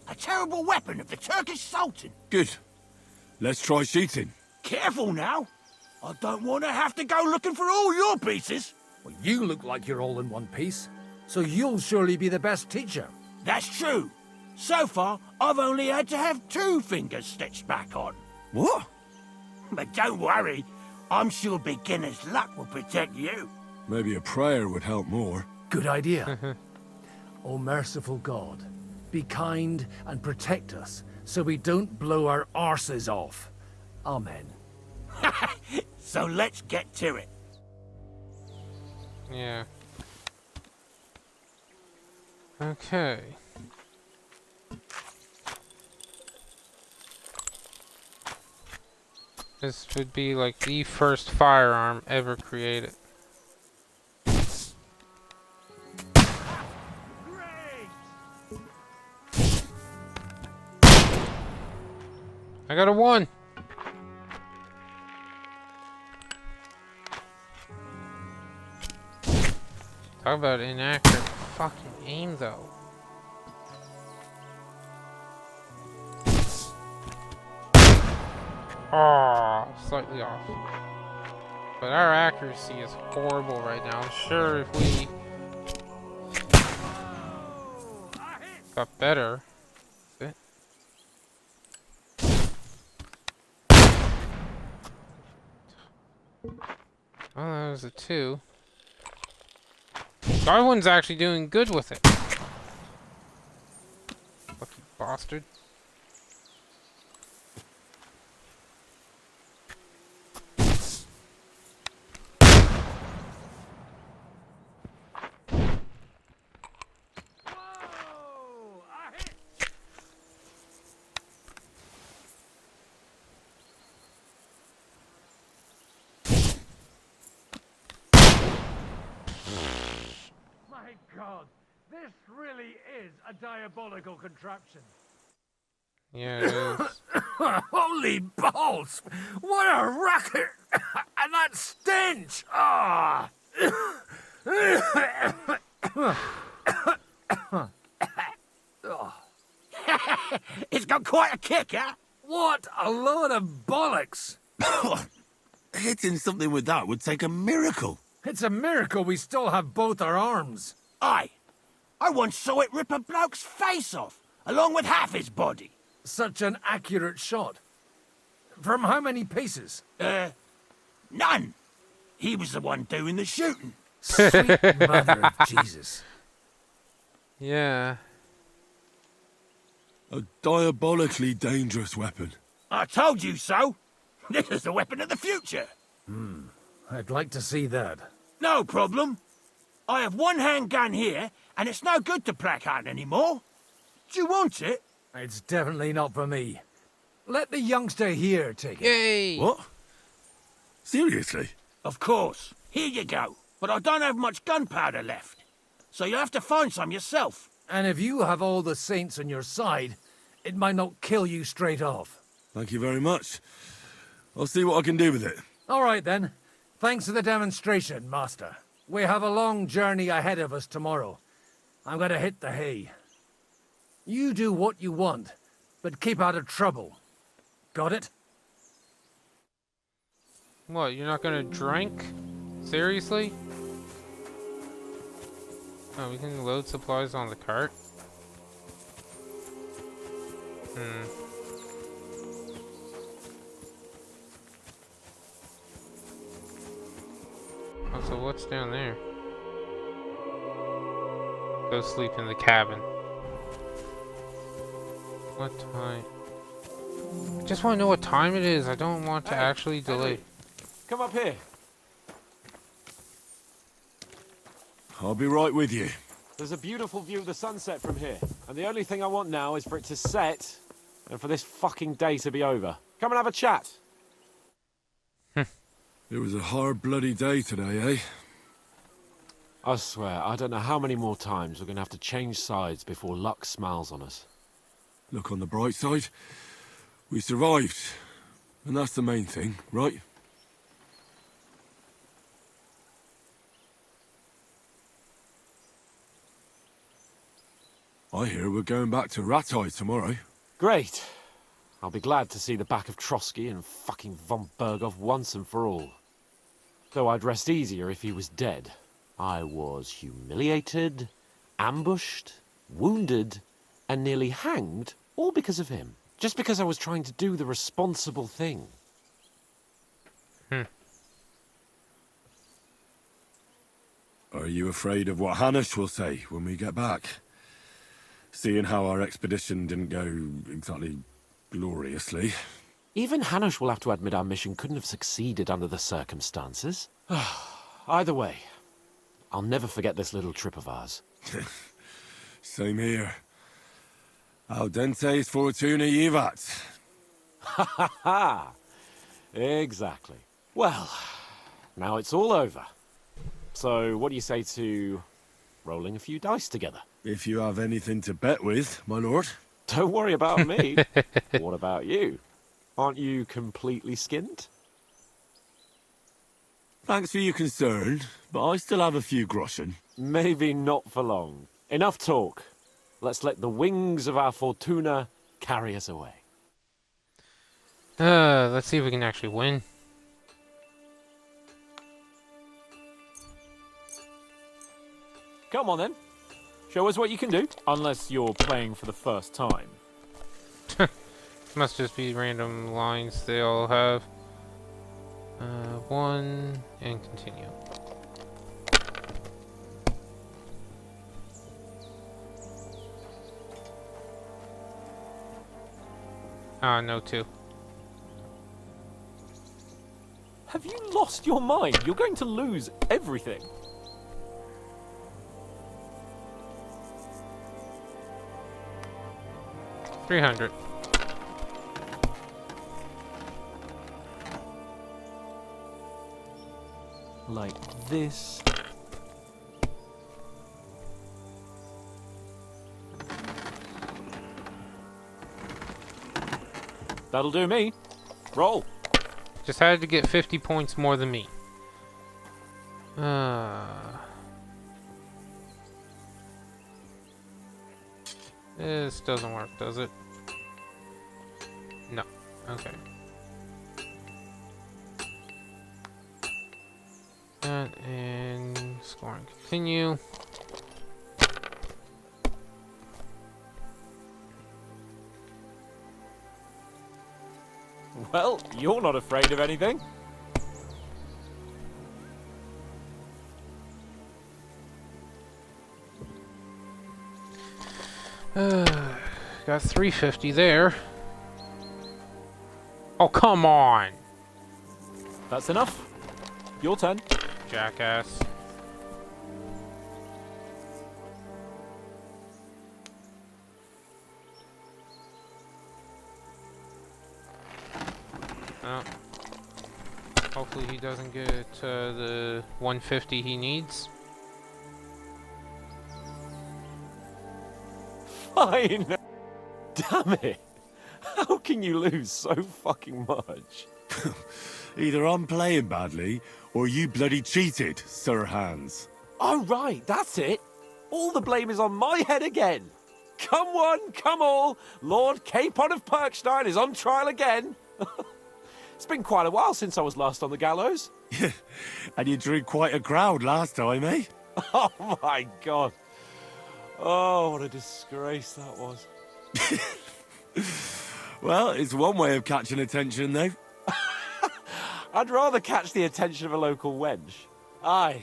A terrible weapon of the Turkish Sultan. Good. Let's try shooting. Careful now. I don't want to have to go looking for all your pieces. Well, you look like you're all in one piece, so you'll surely be the best teacher. That's true. So far, I've only had to have 2 fingers stitched back on. What? But don't worry. I'm sure beginner's luck will protect you. Maybe a prayer would help more. Good idea. O merciful God, be kind and protect us so we don't blow our arses off. Amen. So let's get to it. Yeah. Okay. This would be like the first firearm ever created. I got a 1. Talk about inaccurate fucking aim, though. Oh, slightly off. But our accuracy is horrible right now. I'm sure if we got better. Oh, that was a 2. Darwin's actually doing good with it. Lucky bastard. This really is a diabolical contraption. Yeah, it is. Holy balls! What a racket! And that stench! Ah! It's got quite a kick, huh? What a load of bollocks! Hitting something with that would take a miracle. It's a miracle we still have both our arms. Aye. I once saw it rip a bloke's face off, along with half his body. Such an accurate shot. From how many paces? None. He was the one doing the shooting. Sweet mother of Jesus. Yeah. A diabolically dangerous weapon. I told you so. This is the weapon of the future. I'd like to see that. No problem. I have one handgun here, and it's no good to placard anymore. Do you want it? It's definitely not for me. Let the youngster here take it. Yay! What? Seriously? Of course. Here you go. But I don't have much gunpowder left. So you'll have to find some yourself. And if you have all the saints on your side, it might not kill you straight off. Thank you very much. I'll see what I can do with it. All right, then. Thanks for the demonstration, Master. We have a long journey ahead of us tomorrow. I'm going to hit the hay. You do what you want, but keep out of trouble. Got it? What, you're not gonna drink? Seriously? Oh, we can load supplies on the cart? Oh, so what's down there? Go sleep in the cabin. What time? I just want to know what time it is. I don't want to actually delay. Come up here. I'll be right with you. There's a beautiful view of the sunset from here, and the only thing I want now is for it to set, and for this fucking day to be over. Come and have a chat. It was a hard bloody day today, eh? I swear, I don't know how many more times we're going to have to change sides before luck smiles on us. Look on the bright side. We survived. And that's the main thing, right? I hear we're going back to Rattay tomorrow. Great. I'll be glad to see the back of Trotsky and fucking von Berghoff once and for all. Though I'd rest easier if he was dead. I was humiliated, ambushed, wounded, and nearly hanged, all because of him. Just because I was trying to do the responsible thing. Are you afraid of what Hanush will say when we get back? Seeing how our expedition didn't go exactly gloriously. Even Hanush will have to admit our mission couldn't have succeeded under the circumstances. Either way, I'll never forget this little trip of ours. Same here. Al dentes fortuna jivat. Ha ha ha! Exactly. Well, now it's all over. So, what do you say to rolling a few dice together? If you have anything to bet with, my lord. Don't worry about me. What about you? Aren't you completely skinned? Thanks for your concern, but I still have a few groschen. Maybe not for long. Enough talk. Let's let the wings of our Fortuna carry us away. Let's see if we can actually win. Come on then. Show us what you can do. Unless you're playing for the first time. Must just be random lines they all have. One, and continue. No, two. Have you lost your mind? You're going to lose everything. $300. Like this. That'll do me. Roll. Just had to get 50 points more than me. This doesn't work, does it? No. Okay. And scoring continue. Well, you're not afraid of anything. Got 350 there. Oh, come on! That's enough. Your turn. Jackass. Oh. Hopefully he doesn't get the 150 he needs. Fine. Damn it. How can you lose so fucking much? Either I'm playing badly, or you bloody cheated, Sir Hans. Oh, right, that's it. All the blame is on my head again. Come one, come all. Lord Capon of Perkstein is on trial again. It's been quite a while since I was last on the gallows. And you drew quite a crowd last time, eh? Oh, my God. Oh, what a disgrace that was. Well, it's one way of catching attention, though. I'd rather catch the attention of a local wench. Aye.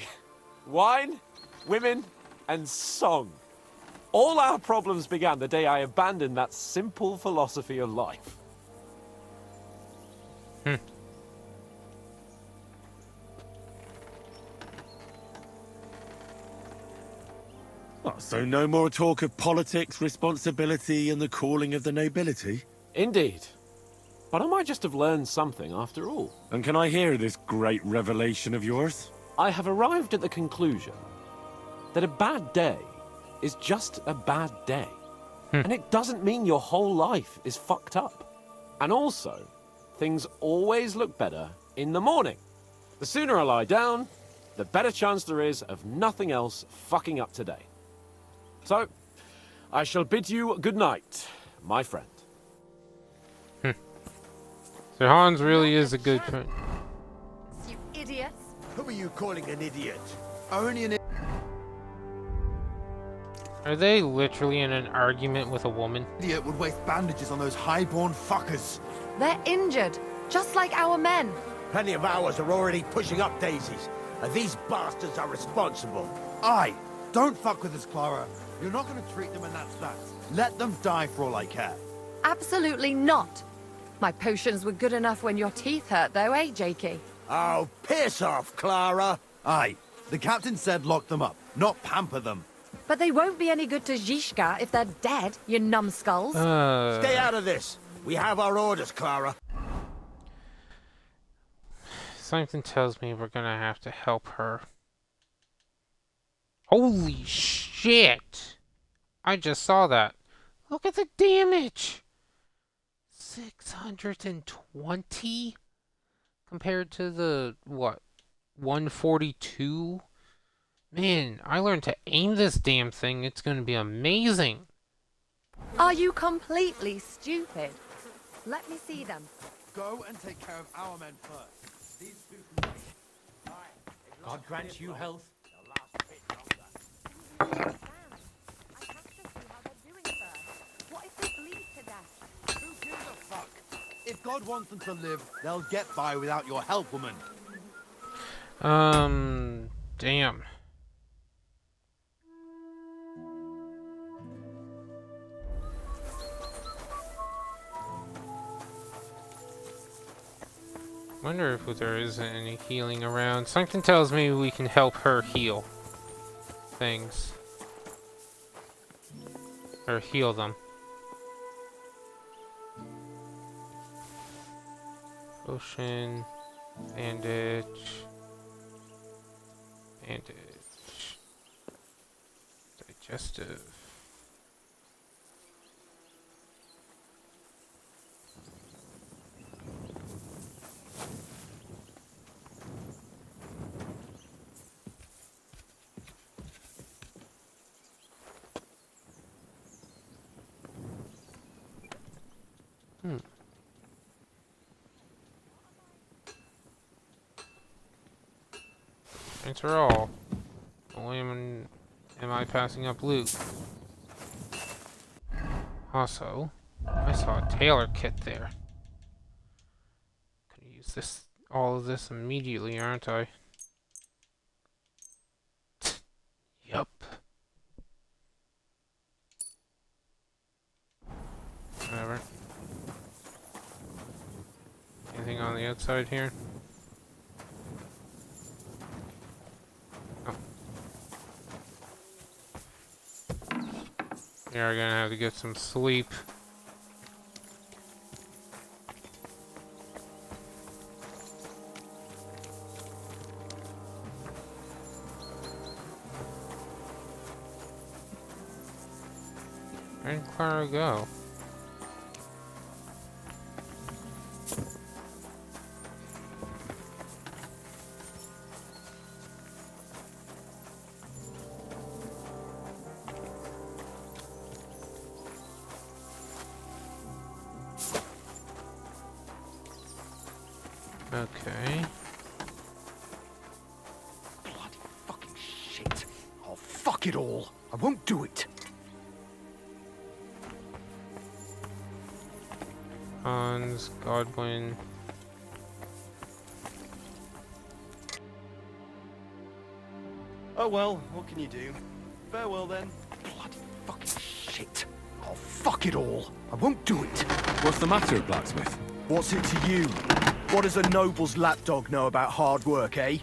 Wine, women, and song. All our problems began the day I abandoned that simple philosophy of life. Oh, so no more talk of politics, responsibility, and the calling of the nobility? Indeed. But I might just have learned something after all. And can I hear this great revelation of yours? I have arrived at the conclusion that a bad day is just a bad day. And it doesn't mean your whole life is fucked up. And also, things always look better in the morning. The sooner I lie down, the better chance there is of nothing else fucking up today. So, I shall bid you good night, my friend. So Hans really is a good friend. You idiots. Who are you calling an idiot? Only an Are they literally in an argument with a woman? idiot would waste bandages on those highborn fuckers. They're injured, just like our men. Plenty of ours are already pushing up daisies, and these bastards are responsible. Aye, don't fuck with us, Clara. You're not going to treat them and that's that. Let them die for all I care. Absolutely not. My potions were good enough when your teeth hurt, though, eh, Jakey? Oh, piss off, Clara. Aye, the captain said lock them up, not pamper them. But they won't be any good to Zhishka if they're dead, you numbskulls. Stay out of this. We have our orders, Clara. Something tells me we're gonna have to help her. Holy shit! I just saw that. Look at the damage! 620? Compared to the, what, 142? Man, I learned to aim this damn thing. It's gonna be amazing. Are you completely stupid? Let me see them. Go and take care of our men first. These two can wait. God grant you health. What if they bleed to death? Who gives a fuck? If God wants them to live, they'll get by without your help, woman. Damn. Wonder if there isn't any healing around. Something tells me we can help her heal things. Or heal them. Potion. Bandage. Bandage. Digestive. Enter all. Only am I passing up loot. Also, I saw a tailor kit there. Could use this, all of this immediately, aren't I? Yup. Whatever. Anything on the outside here? Oh. We are gonna have to get some sleep. Where did Clara go? Okay. Bloody fucking shit. Oh, fuck it all. I won't do it. Hans, Godwin. Oh well, what can you do? Farewell then. Bloody fucking shit. Oh, fuck it all. I won't do it. What's the matter, blacksmith? What's it to you? What does a noble's lapdog know about hard work, eh?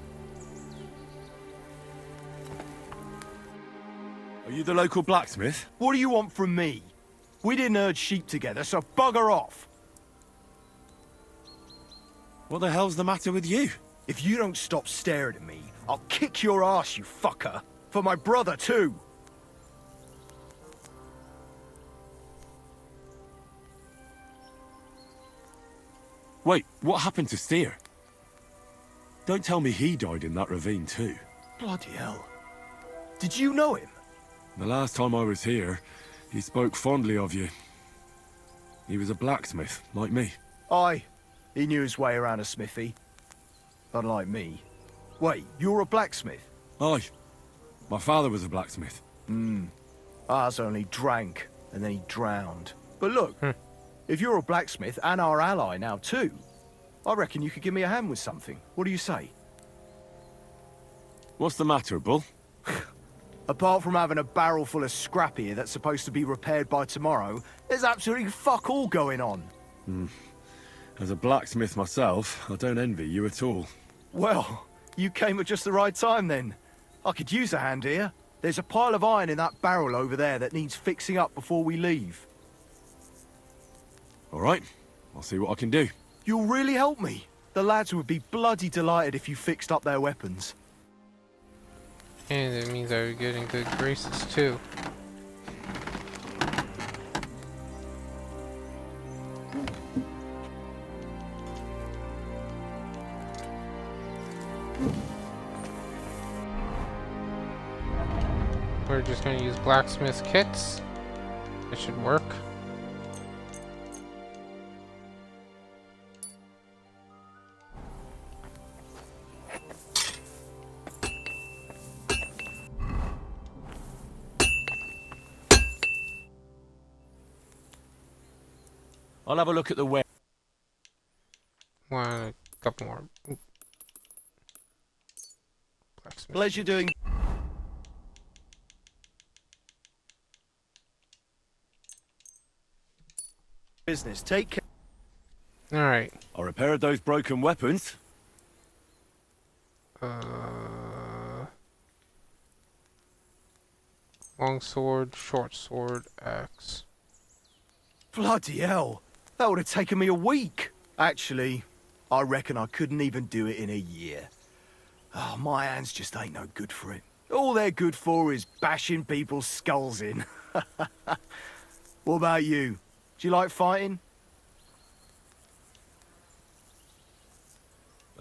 Are you the local blacksmith? What do you want from me? We didn't herd sheep together, so bugger off. What the hell's the matter with you? If you don't stop staring at me, I'll kick your ass, you fucker. For my brother, too. Wait, what happened to Steer? Don't tell me he died in that ravine too. Bloody hell. Did you know him? The last time I was here, he spoke fondly of you. He was a blacksmith, like me. Aye. He knew his way around a smithy. Unlike me. Wait, you're a blacksmith? Aye. My father was a blacksmith. Ours only drank, and then he drowned. But look, if you're a blacksmith and our ally now too, I reckon you could give me a hand with something. What do you say? What's the matter, Bull? Apart from having a barrel full of scrap here that's supposed to be repaired by tomorrow, there's absolutely fuck all going on. As a blacksmith myself, I don't envy you at all. Well, you came at just the right time then. I could use a hand here. There's a pile of iron in that barrel over there that needs fixing up before we leave. All right, I'll see what I can do. You'll really help me. The lads would be bloody delighted if you fixed up their weapons. And it means I would get in good graces too. We're just going to use blacksmith kits. It should work. I'll have a look at the web. A couple more. Blacksmith. Pleasure doing. Business. Take care. All right. I repaired those broken weapons. Long sword, short sword, axe. Bloody hell. That would have taken me a week. Actually, I reckon I couldn't even do it in a year. Oh, my hands just ain't no good for it. All they're good for is bashing people's skulls in. What about you? Do you like fighting?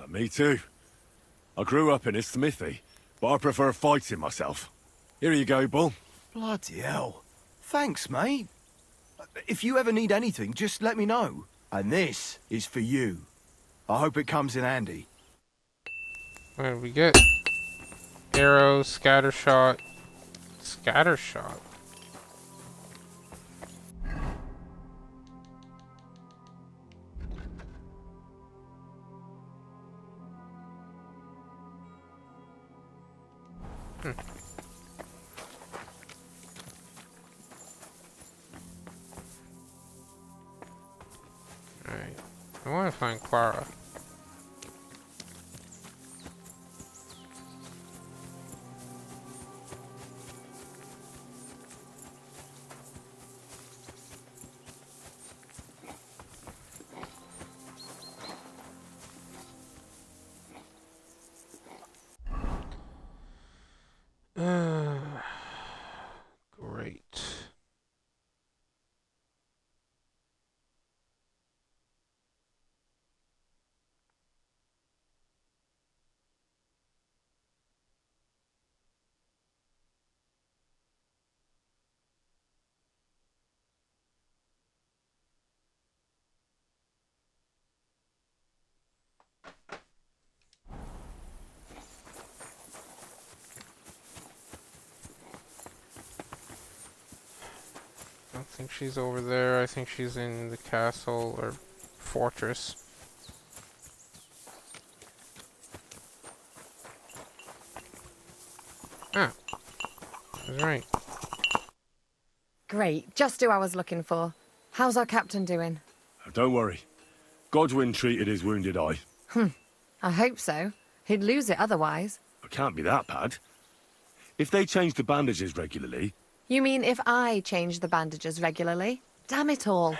Me too. I grew up in a smithy, but I prefer fighting myself. Here you go, Bull. Bloody hell. Thanks, mate. If you ever need anything, just let me know. And this is for you. I hope it comes in handy. What did we get? Arrow, scatter shot. Scatter shot. Alright. I want to find Clara. Great. I don't think she's over there. I think she's in the castle or fortress. Ah, I was right. Great, just who I was looking for. How's our captain doing? Don't worry. Godwin treated his wounded eye. I hope so. He'd lose it otherwise. It can't be that bad. If they change the bandages regularly... You mean if I change the bandages regularly? Damn it all.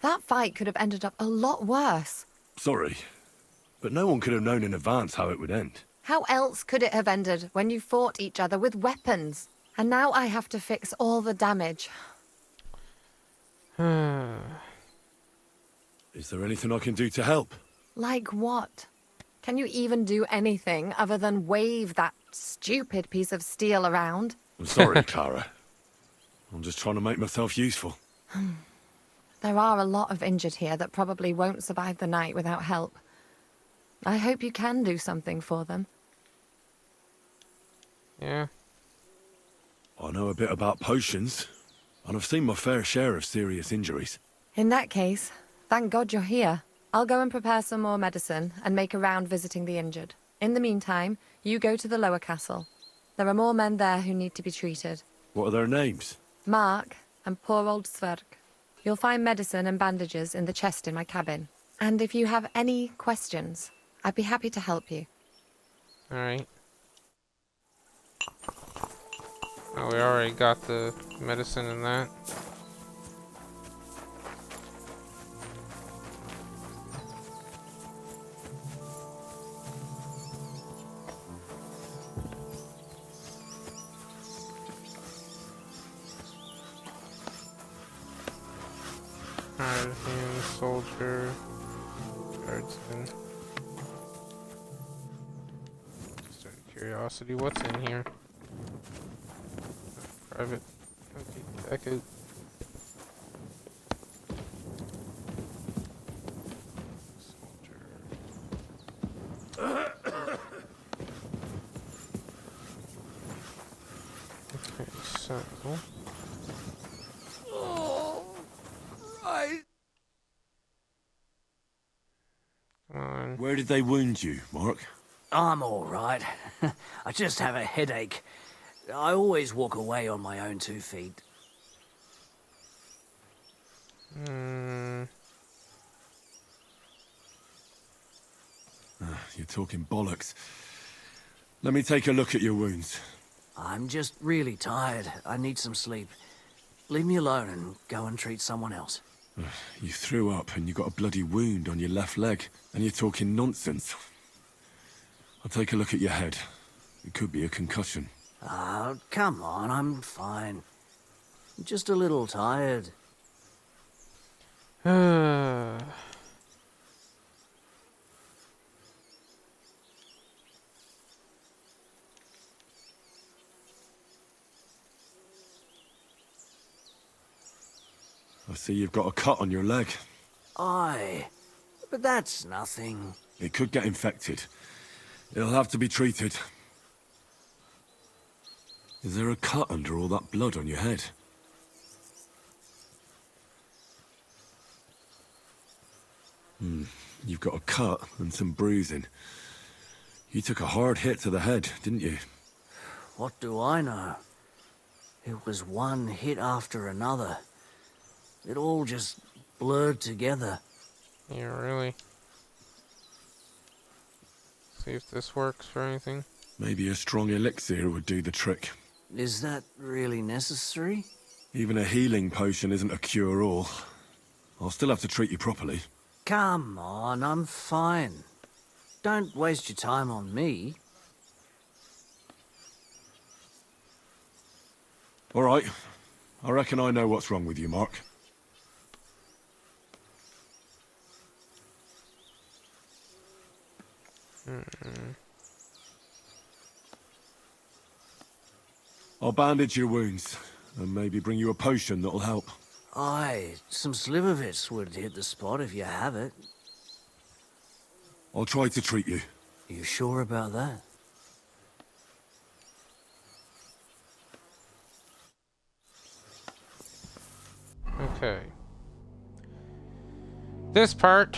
That fight could have ended up a lot worse. Sorry, but no one could have known in advance how it would end. How else could it have ended when you fought each other with weapons? And now I have to fix all the damage. Is there anything I can do to help? Like what? Can you even do anything other than wave that stupid piece of steel around? I'm sorry, Clara. I'm just trying to make myself useful. There are a lot of injured here that probably won't survive the night without help. I hope you can do something for them. Yeah. I know a bit about potions, and I've seen my fair share of serious injuries. In that case, thank God you're here. I'll go and prepare some more medicine and make a round visiting the injured. In the meantime, you go to the lower castle. There are more men there who need to be treated. What are their names? Mark and poor old Sverk. You'll find medicine and bandages in the chest in my cabin. And if you have any questions, I'd be happy to help you. Alright. Oh, we already got the medicine and that. Hard hand, soldier, guardsman. Just out of curiosity, what's in here? Private. Okay, back out. Soldier. Okay, so. Where did they wound you, Mark? I'm all right. I just have a headache. I always walk away on my own 2 feet. You're talking bollocks. Let me take a look at your wounds. I'm just really tired. I need some sleep. Leave me alone and go and treat someone else. You threw up and you got a bloody wound on your left leg, and you're talking nonsense. I'll take a look at your head. It could be a concussion. Oh, come on, I'm fine. I'm just a little tired. I see you've got a cut on your leg. Aye, but that's nothing. It could get infected. It'll have to be treated. Is there a cut under all that blood on your head? You've got a cut and some bruising. You took a hard hit to the head, didn't you? What do I know? It was one hit after another. It all just blurred together. Yeah, really. See if this works for anything. Maybe a strong elixir would do the trick. Is that really necessary? Even a healing potion isn't a cure-all. I'll still have to treat you properly. Come on, I'm fine. Don't waste your time on me. All right. I reckon I know what's wrong with you, Mark. I'll bandage your wounds, and maybe bring you a potion that'll help. Aye, some slivovitz would hit the spot if you have it. I'll try to treat you. You sure about that? Okay. This part,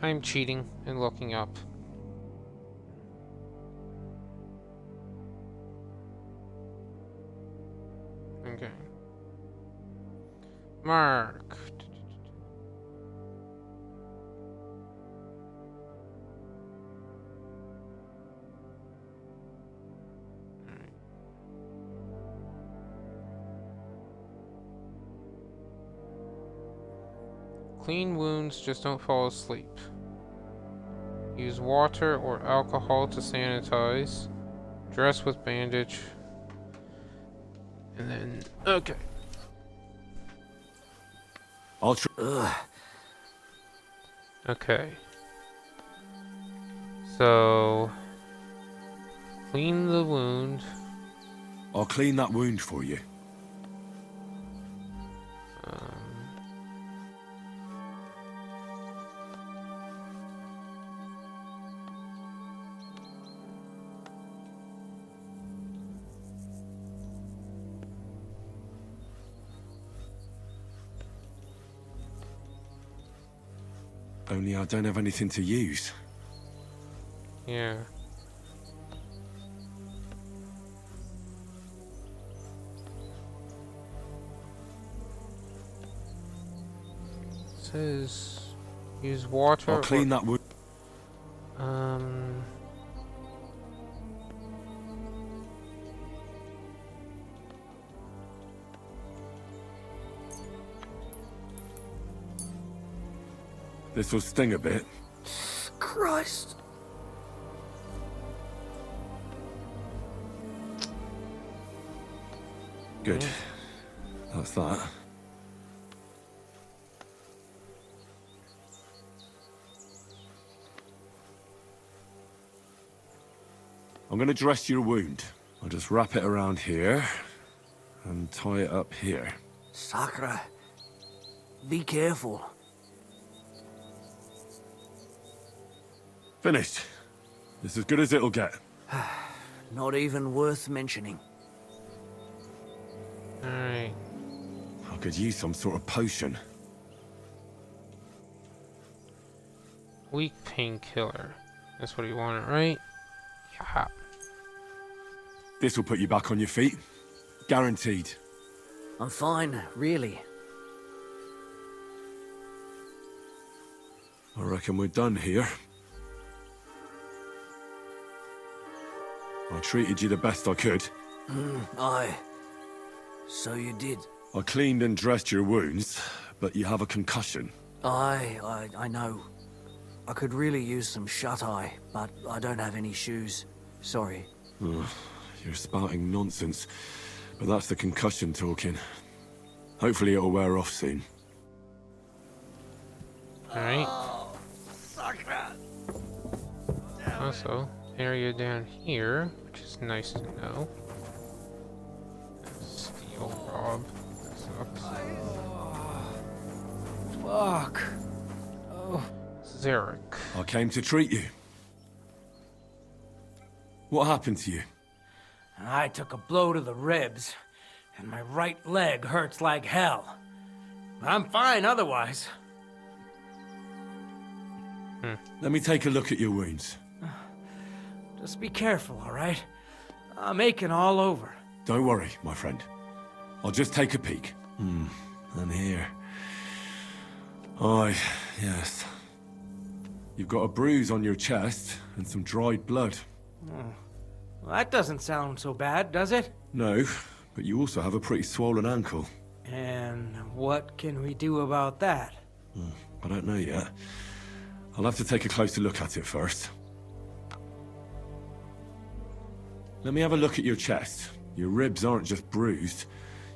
I'm cheating and looking up. Okay. Mark. Clean wounds, just don't fall asleep. Use water or alcohol to sanitize. Dress with bandage. And then, okay. I'll try. Okay. So, clean the wound. I'll clean that wound for you. Only I don't have anything to use. Yeah. It says use water. I'll clean that wound. This will sting a bit. Christ. Good. That's that. I'm going to dress your wound. I'll just wrap it around here and tie it up here. Sakra. Be careful. Finished. It's as good as it'll get. Not even worth mentioning. Alright. I could use some sort of potion. Weak painkiller. That's what you wanted, right? Yeah. This will put you back on your feet. Guaranteed. I'm fine, really. I reckon we're done here. I treated you the best I could. Aye. So you did. I cleaned and dressed your wounds, but you have a concussion. Aye, I know. I could really use some shut-eye, but I don't have any shoes. Sorry. You're spouting nonsense, but that's the concussion talking. Hopefully it'll wear off soon. Alright. Also, area down here, which is nice to know. Steel Rob. That sucks. Fuck. Oh. Zarek. I came to treat you. What happened to you? I took a blow to the ribs, and my right leg hurts like hell. I'm fine otherwise. Let me take a look at your wounds. Just be careful, all right? I'm aching all over. Don't worry, my friend. I'll just take a peek. And here. Aye, yes. You've got a bruise on your chest and some dried blood. Well, that doesn't sound so bad, does it? No, but you also have a pretty swollen ankle. And what can we do about that? I don't know yet. I'll have to take a closer look at it first. Let me have a look at your chest. Your ribs aren't just bruised.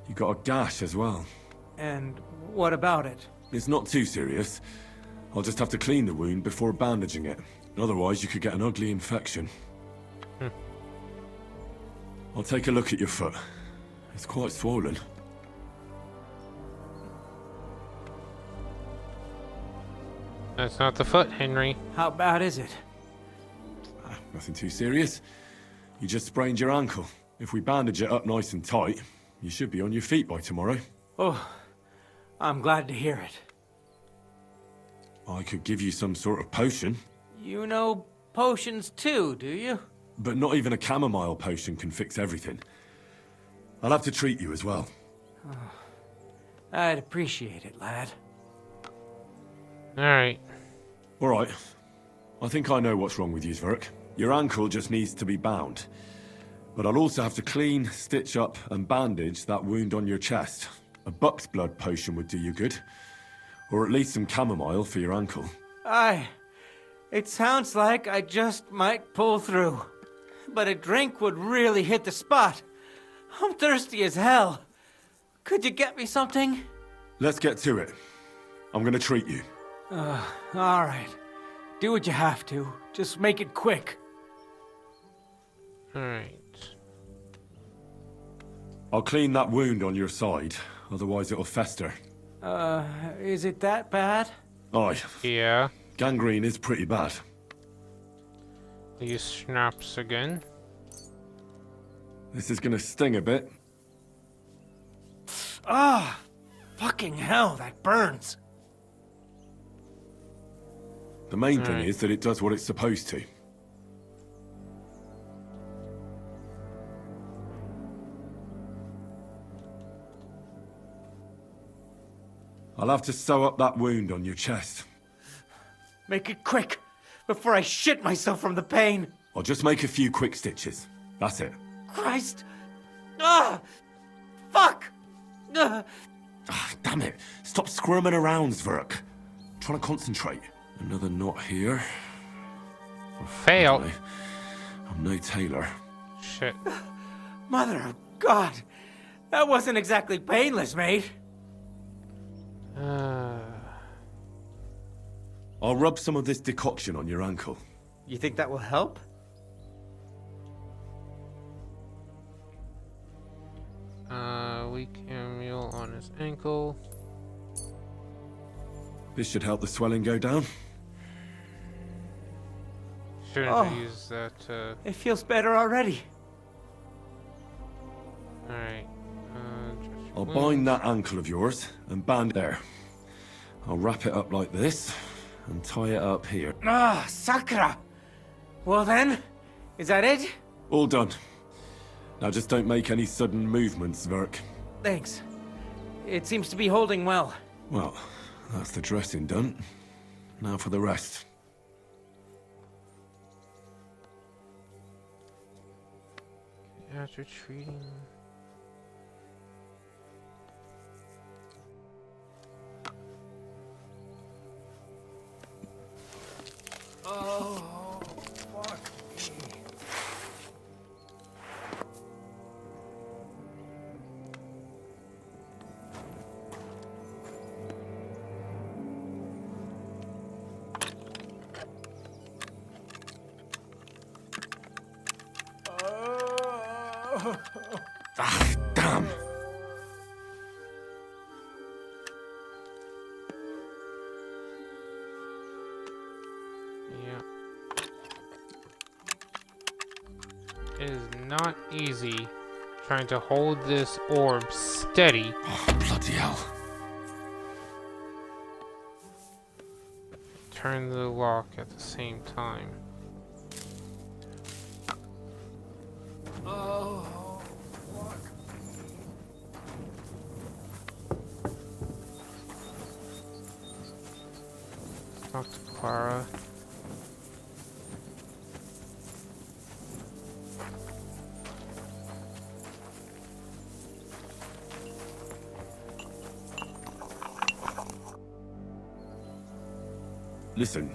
You've got a gash as well. And what about it? It's not too serious. I'll just have to clean the wound before bandaging it. Otherwise, you could get an ugly infection. I'll take a look at your foot. It's quite swollen. That's not the foot, Henry. How bad is it? Nothing too serious. You just sprained your ankle. If we bandage it up nice and tight, you should be on your feet by tomorrow. Oh, I'm glad to hear it. I could give you some sort of potion. You know potions too, do you? But not even a chamomile potion can fix everything. I'll have to treat you as well. I'd appreciate it, lad. Alright. Alright. I think I know what's wrong with you, Zverk. Your ankle just needs to be bound. But I'll also have to clean, stitch up, and bandage that wound on your chest. A buck's blood potion would do you good. Or at least some chamomile for your ankle. It sounds like I just might pull through. But a drink would really hit the spot. I'm thirsty as hell. Could you get me something? Let's get to it. I'm gonna treat you. All right. Do what you have to. Just make it quick. Alright. I'll clean that wound on your side, otherwise it'll fester. Is it that bad? Aye. Yeah. Gangrene is pretty bad. These snaps again. This is gonna sting a bit. Fucking hell, that burns. The main thing is that it does what it's supposed to. I'll have to sew up that wound on your chest. Make it quick, before I shit myself from the pain. I'll just make a few quick stitches. That's it. Christ! Fuck! Damn it. Stop squirming around, Zverk. I'm trying to concentrate. Another knot here. Fail. I'm no tailor. Shit. Mother of God! That wasn't exactly painless, mate. I'll rub some of this decoction on your ankle. You think that will help? Weak mule on his ankle. This should help the swelling go down. Shouldn't have used that, It feels better already. Alright. I'll bind that ankle of yours and band there. I'll wrap it up like this and tie it up here. Sakra! Well then, is that it? All done. Now just don't make any sudden movements, Zverk. Thanks. It seems to be holding well. Well, that's the dressing done. Now for the rest. After treating... Oh, fuck me. Damn. Yeah. It is not easy trying to hold this orb steady. Oh, bloody hell. Turn the lock at the same time. Oh, fuck. Talk to Clara. Listen,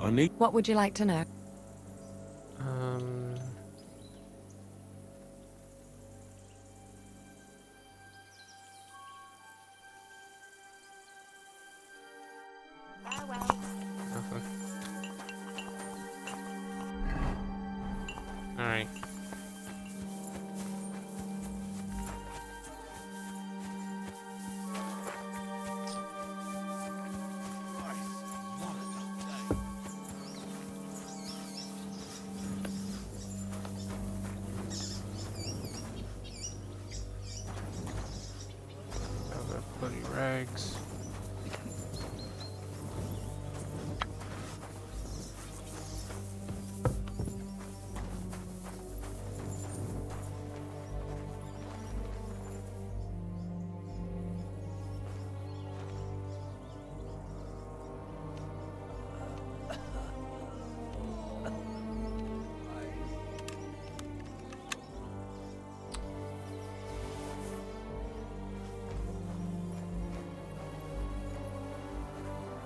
I need... What would you like to know? Nothing. Alright. Bloody rags.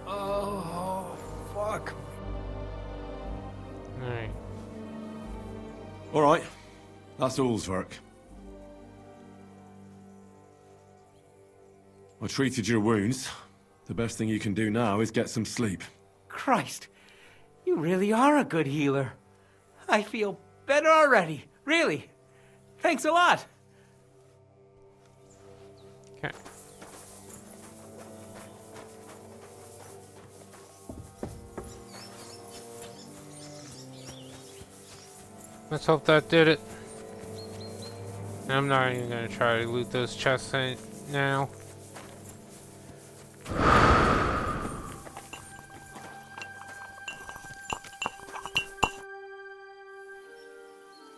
Oh, fuck. Alright. All right. That's all's work. I treated your wounds. The best thing you can do now is get some sleep. Christ, you really are a good healer. I feel better already, really. Thanks a lot. Okay. Let's hope that did it. I'm not even gonna try to loot those chests now.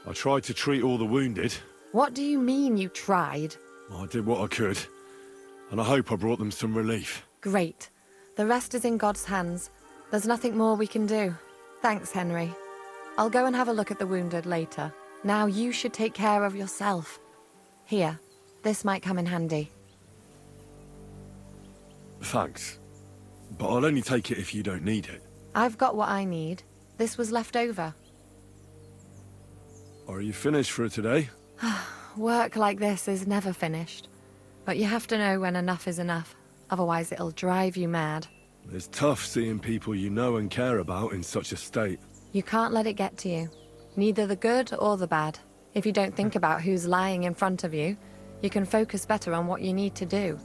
I tried to treat all the wounded. What do you mean you tried? I did what I could. And I hope I brought them some relief. Great. The rest is in God's hands. There's nothing more we can do. Thanks, Henry. I'll go and have a look at the wounded later. Now you should take care of yourself. Here, this might come in handy. Thanks. But I'll only take it if you don't need it. I've got what I need. This was left over. Are you finished for today? Work like this is never finished. But you have to know when enough is enough. Otherwise it'll drive you mad. It's tough seeing people you know and care about in such a state. You can't let it get to you. Neither the good or the bad. If you don't think about who's lying in front of you, you can focus better on what you need to do.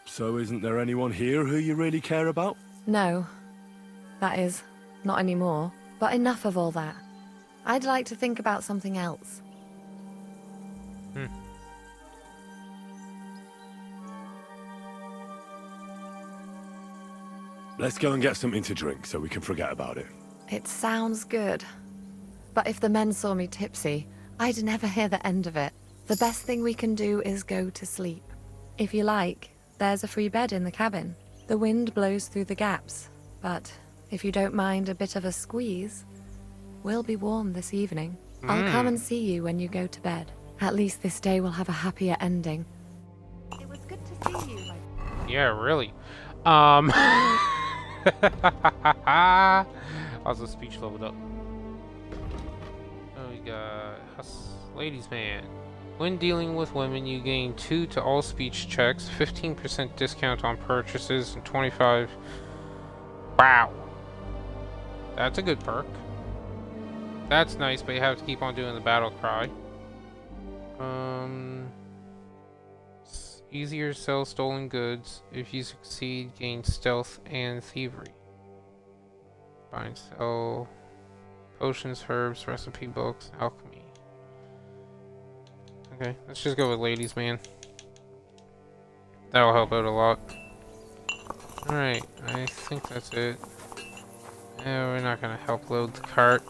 So isn't there anyone here who you really care about? No. That is, not anymore. But enough of all that. I'd like to think about something else. Let's go and get something to drink so we can forget about it. It sounds good. But if the men saw me tipsy, I'd never hear the end of it. The best thing we can do is go to sleep. If you like, there's a free bed in the cabin. The wind blows through the gaps, but if you don't mind a bit of a squeeze, we'll be warm this evening. I'll come and see you when you go to bed. At least this day will have a happier ending. It was good to see you. Yeah, really. Also, speech leveled up. Oh, we got ladies man. When dealing with women, you gain 2 to all speech checks, 15% discount on purchases, and 25. Wow, that's a good perk. That's nice, but you have to keep on doing the battle cry. Easier to sell stolen goods. If you succeed, gain stealth and thievery. Buy and sell potions, herbs, recipe books, alchemy. Okay, let's just go with ladies, man. That'll help out a lot. Alright, I think that's it. Yeah, we're not gonna help load the cart.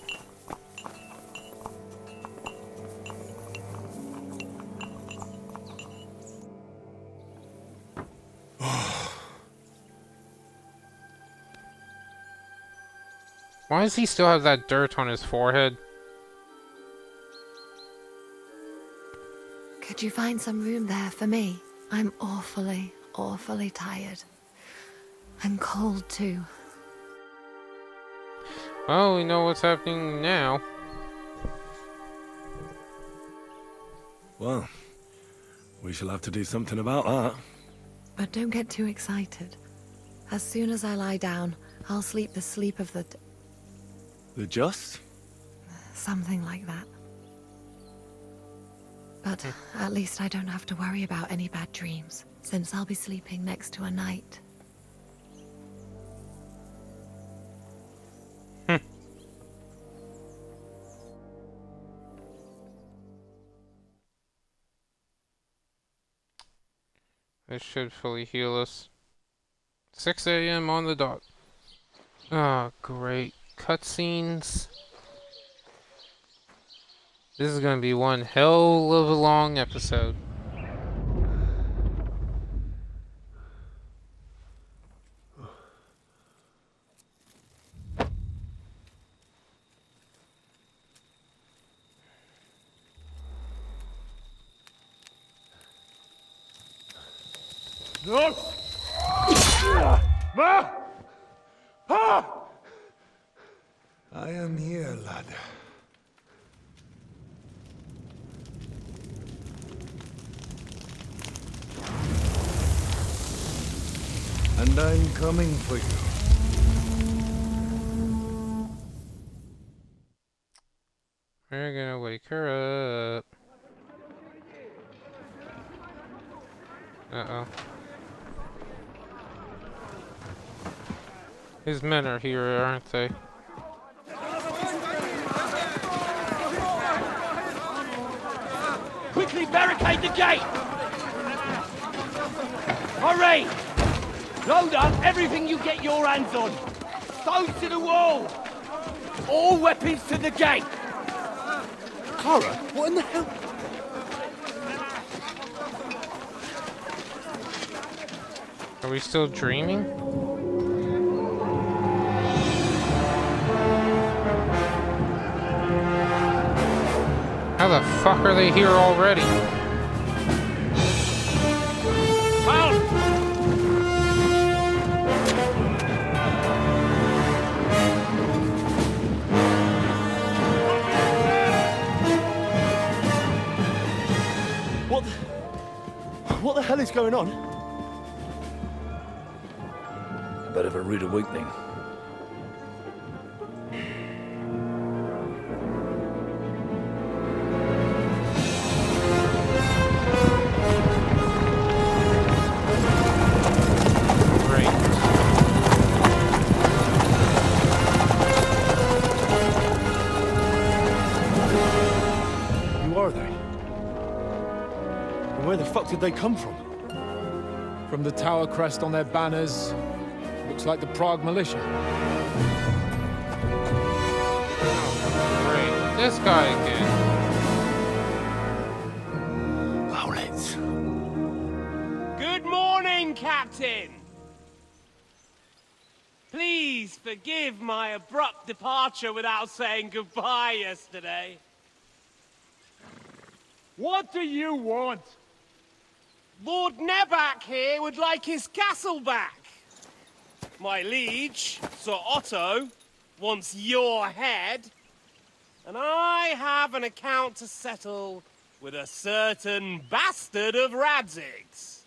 Why does he still have that dirt on his forehead? Could you find some room there for me? I'm awfully, awfully tired. I'm cold too. Well, we know what's happening now. Well, we shall have to do something about that. But don't get too excited. As soon as I lie down, I'll sleep the sleep of the... The just? Something like that. But at least I don't have to worry about any bad dreams, since I'll be sleeping next to a knight. This should fully heal us. 6 a.m. on the dot. Oh, great. Cutscenes. This is gonna be one hell of a long episode. No! Ma! Ah! I am here, lad. And I'm coming for you. We're gonna wake her up. Uh-oh. His men are here, aren't they? Quickly barricade the gate! Hurry! Load up everything you get your hands on. Stones to the wall! All weapons to the gate! Clara, what in the hell? Are we still dreaming? How the fuck are they here already? What the hell is going on? A bit of a rude awakening. Who are they? And where the fuck did they come from? From the tower crest on their banners. Looks like the Prague militia. Great. This guy again. Owlets. Good morning, Captain! Please forgive my abrupt departure without saying goodbye yesterday. What do you want? Lord Nebak here would like his castle back. My liege, Sir Otto, wants your head. And I have an account to settle with a certain bastard of Radzig's.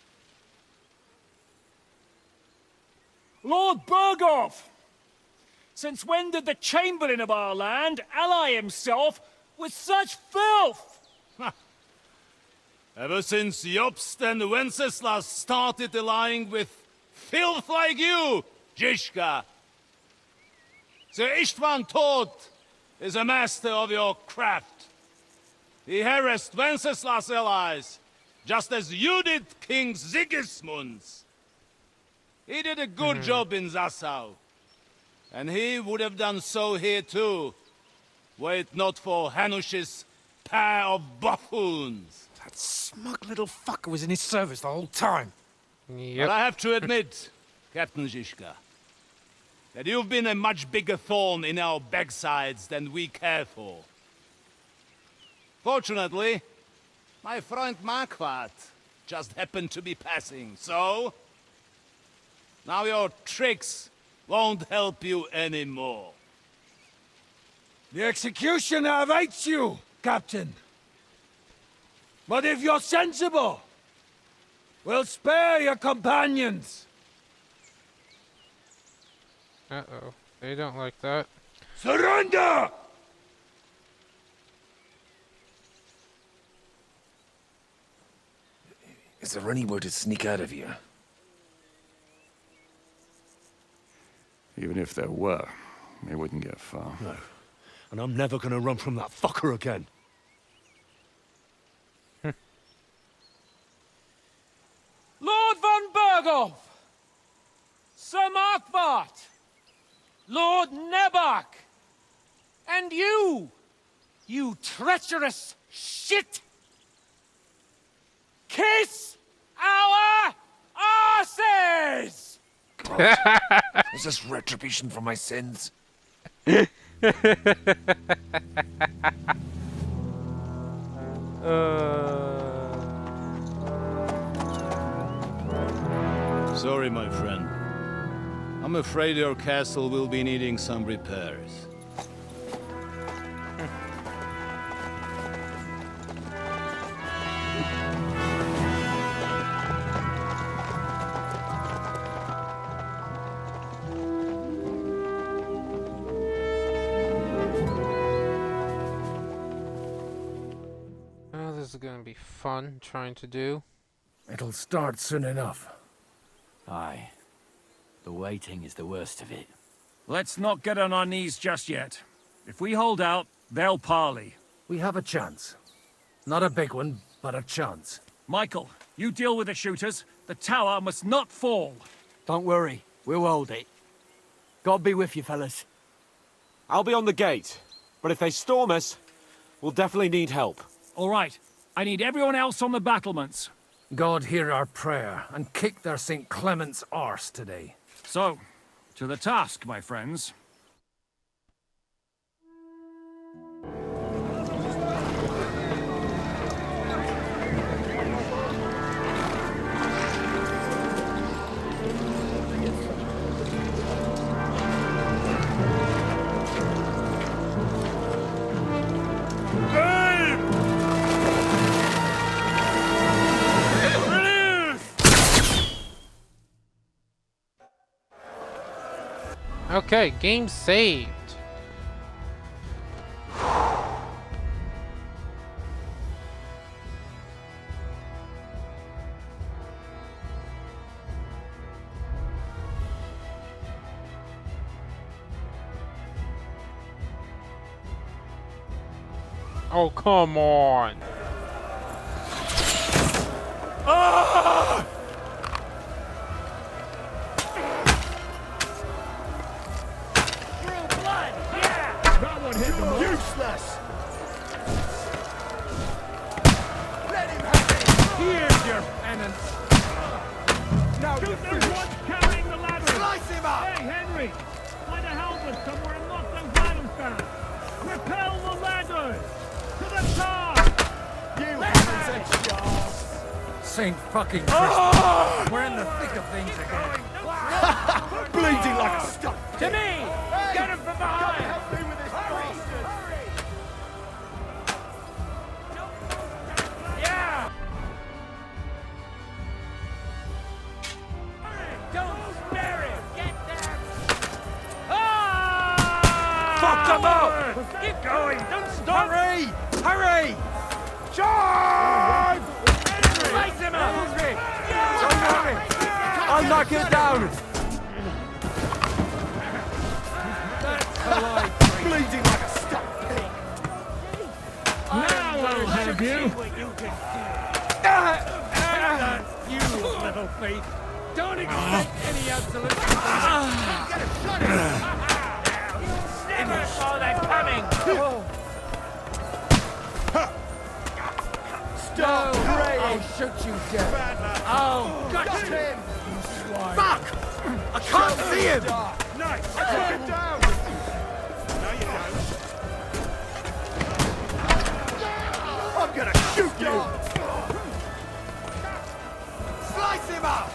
Lord Berghoff! Since when did the Chamberlain of our land ally himself with such filth? Ever since Jobst and Wenceslas started allying with filth like you, Zizka. Sir Istvan Tod is a master of your craft. He harassed Wenceslas' allies, just as you did King Sigismund's. He did a good job in Zassau, and he would have done so here too, were it not for Hanush's pair of buffoons. That smug little fucker was in his service the whole time. But I have to admit, Captain Zizka, that you've been a much bigger thorn in our backsides than we care for. Fortunately, my friend Marquardt just happened to be passing, so... now your tricks won't help you anymore. The executioner awaits you, Captain. But if you're sensible, we'll spare your companions. Uh-oh. They don't like that. Surrender! Is there any way to sneak out of here? Even if there were, they wouldn't get far. No. And I'm never gonna run from that fucker again. Lord von Berghoff! Sir Marquardt! Lord Nebach! And you! You treacherous shit! Kiss our asses! God, is this retribution for my sins? Sorry, my friend. I'm afraid your castle will be needing some repairs. Oh, this is gonna be fun trying to do. It'll start soon enough. Aye. The waiting is the worst of it. Let's not get on our knees just yet. If we hold out, they'll parley. We have a chance. Not a big one, but a chance. Michael, you deal with the shooters. The tower must not fall. Don't worry, we'll hold it. God be with you, fellas. I'll be on the gate, but if they storm us, we'll definitely need help. All right. I need everyone else on the battlements. God hear our prayer, and kick their St. Clement's arse today. So, to the task, my friends. Okay, game saved. Oh, come on. Ah! Useless! Let him have it! Here's your penance! Now Shoot you're those finished! ones carrying the ladder! Slice him up! Hey, Henry! Find a helmet somewhere and knock those ladders down! Repel the ladders! To the top! You have a chance! Saint fucking Christmas! We're in the thick of things again. Bleeding like a stuck. To me! Get him from behind! Help me with this bastard! Yeah! Don't spare him! Get them! Ah! Fuck them up! Keep going! Don't stop! Hurry! Hurry! Charge! I'll knock it down! Bleeding like a stuck pig! Now I'll have you! You little thief! Don't expect any absolute. Get a shot at him! Oh, they're coming! Stop praying! I'll shoot you dead! Oh, got him! You swine! Fuck! I can't see him! Nice! I took him down! No, you don't. I'm gonna shoot you! Slice him up!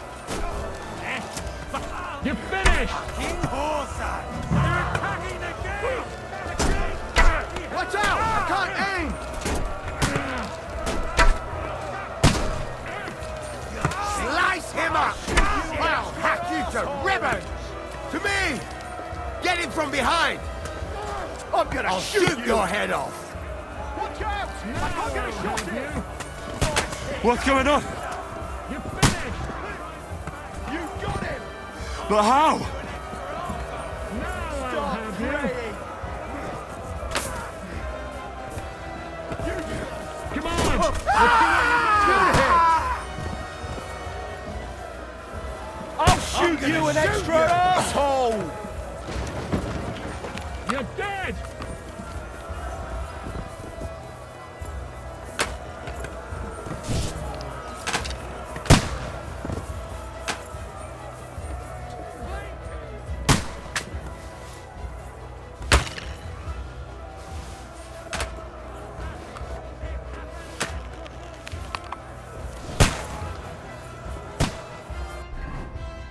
You're finished! King Horsa! They're attacking the gate! Watch out! I can't aim! Slice him up! I'll hack you to ribbons! To me! Get him from behind! I'm gonna shoot your head off! Watch out! I can't get a shot at you! What's going on? You're finished! You got him! But how? Now I'll have you! Come on! Let's see what you can do. I'll shoot you, an extra asshole! You're dead!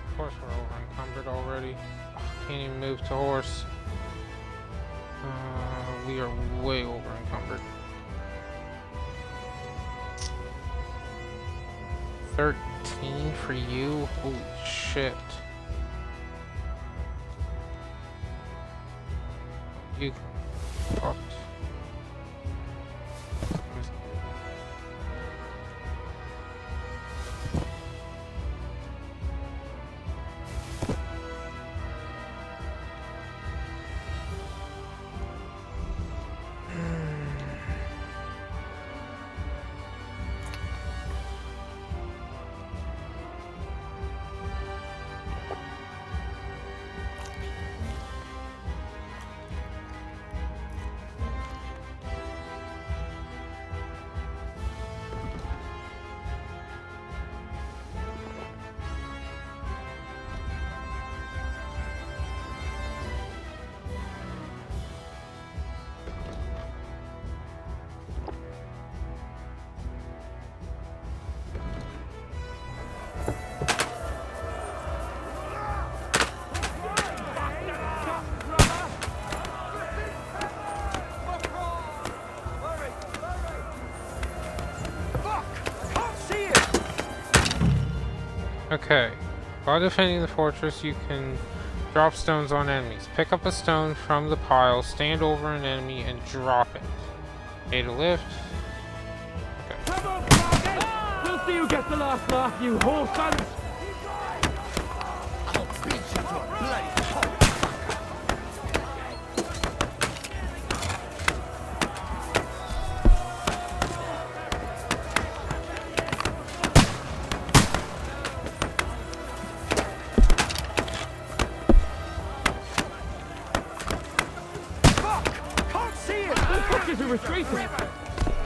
Of course we're over encumbered already. Can't even move to horse. We are way over encumbered. 13 for you? Holy shit. You fucked. Okay. While defending the fortress, you can drop stones on enemies. Pick up a stone from the pile, stand over an enemy, and drop it. A to lift. Okay. Come on, Target! We'll see who gets the last laugh, you whore sons! I'll beat you to a bloody pulp! Are retreating!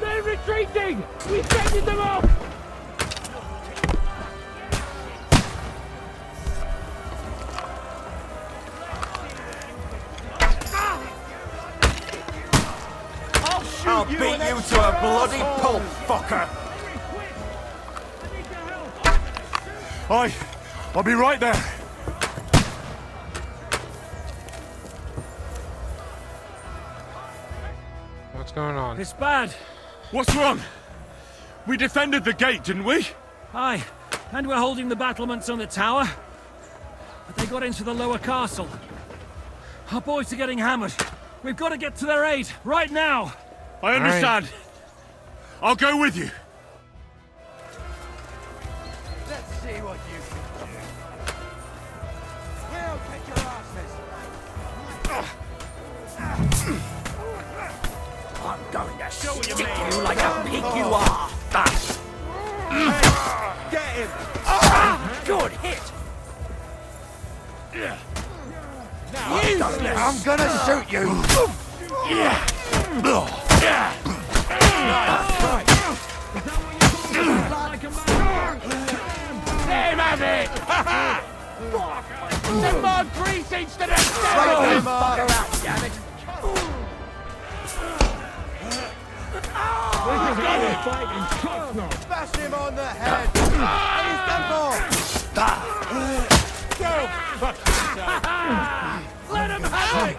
They're retreating! We fended them off! I'll beat you to a bloody pulp, fucker! I'll be right there. What's going on? It's bad. What's wrong? We defended the gate, didn't we? Aye, and we're holding the battlements on the tower. But they got into the lower castle. Our boys are getting hammered. We've got to get to their aid, right now! I understand. I'll go with you. Let's see what you can do. going to stick you like a pig you are. Get him! Good hit. Useless. I'm gonna shoot you! Let him have it! Send more grease to the Right, fucker out, damn it! Bash him on the head! He's done for! Let him have it!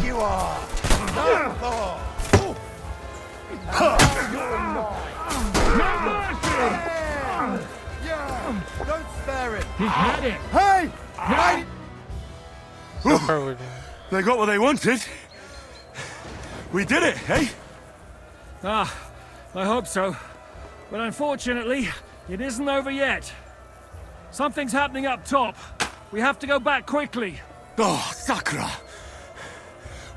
You are! Done for! Yeah! Don't spare him! He's had it! Hey! Hey! So far we're They got what they wanted. We did it, eh? Ah, I hope so. But unfortunately, it isn't over yet. Something's happening up top. We have to go back quickly. Oh, Sakura!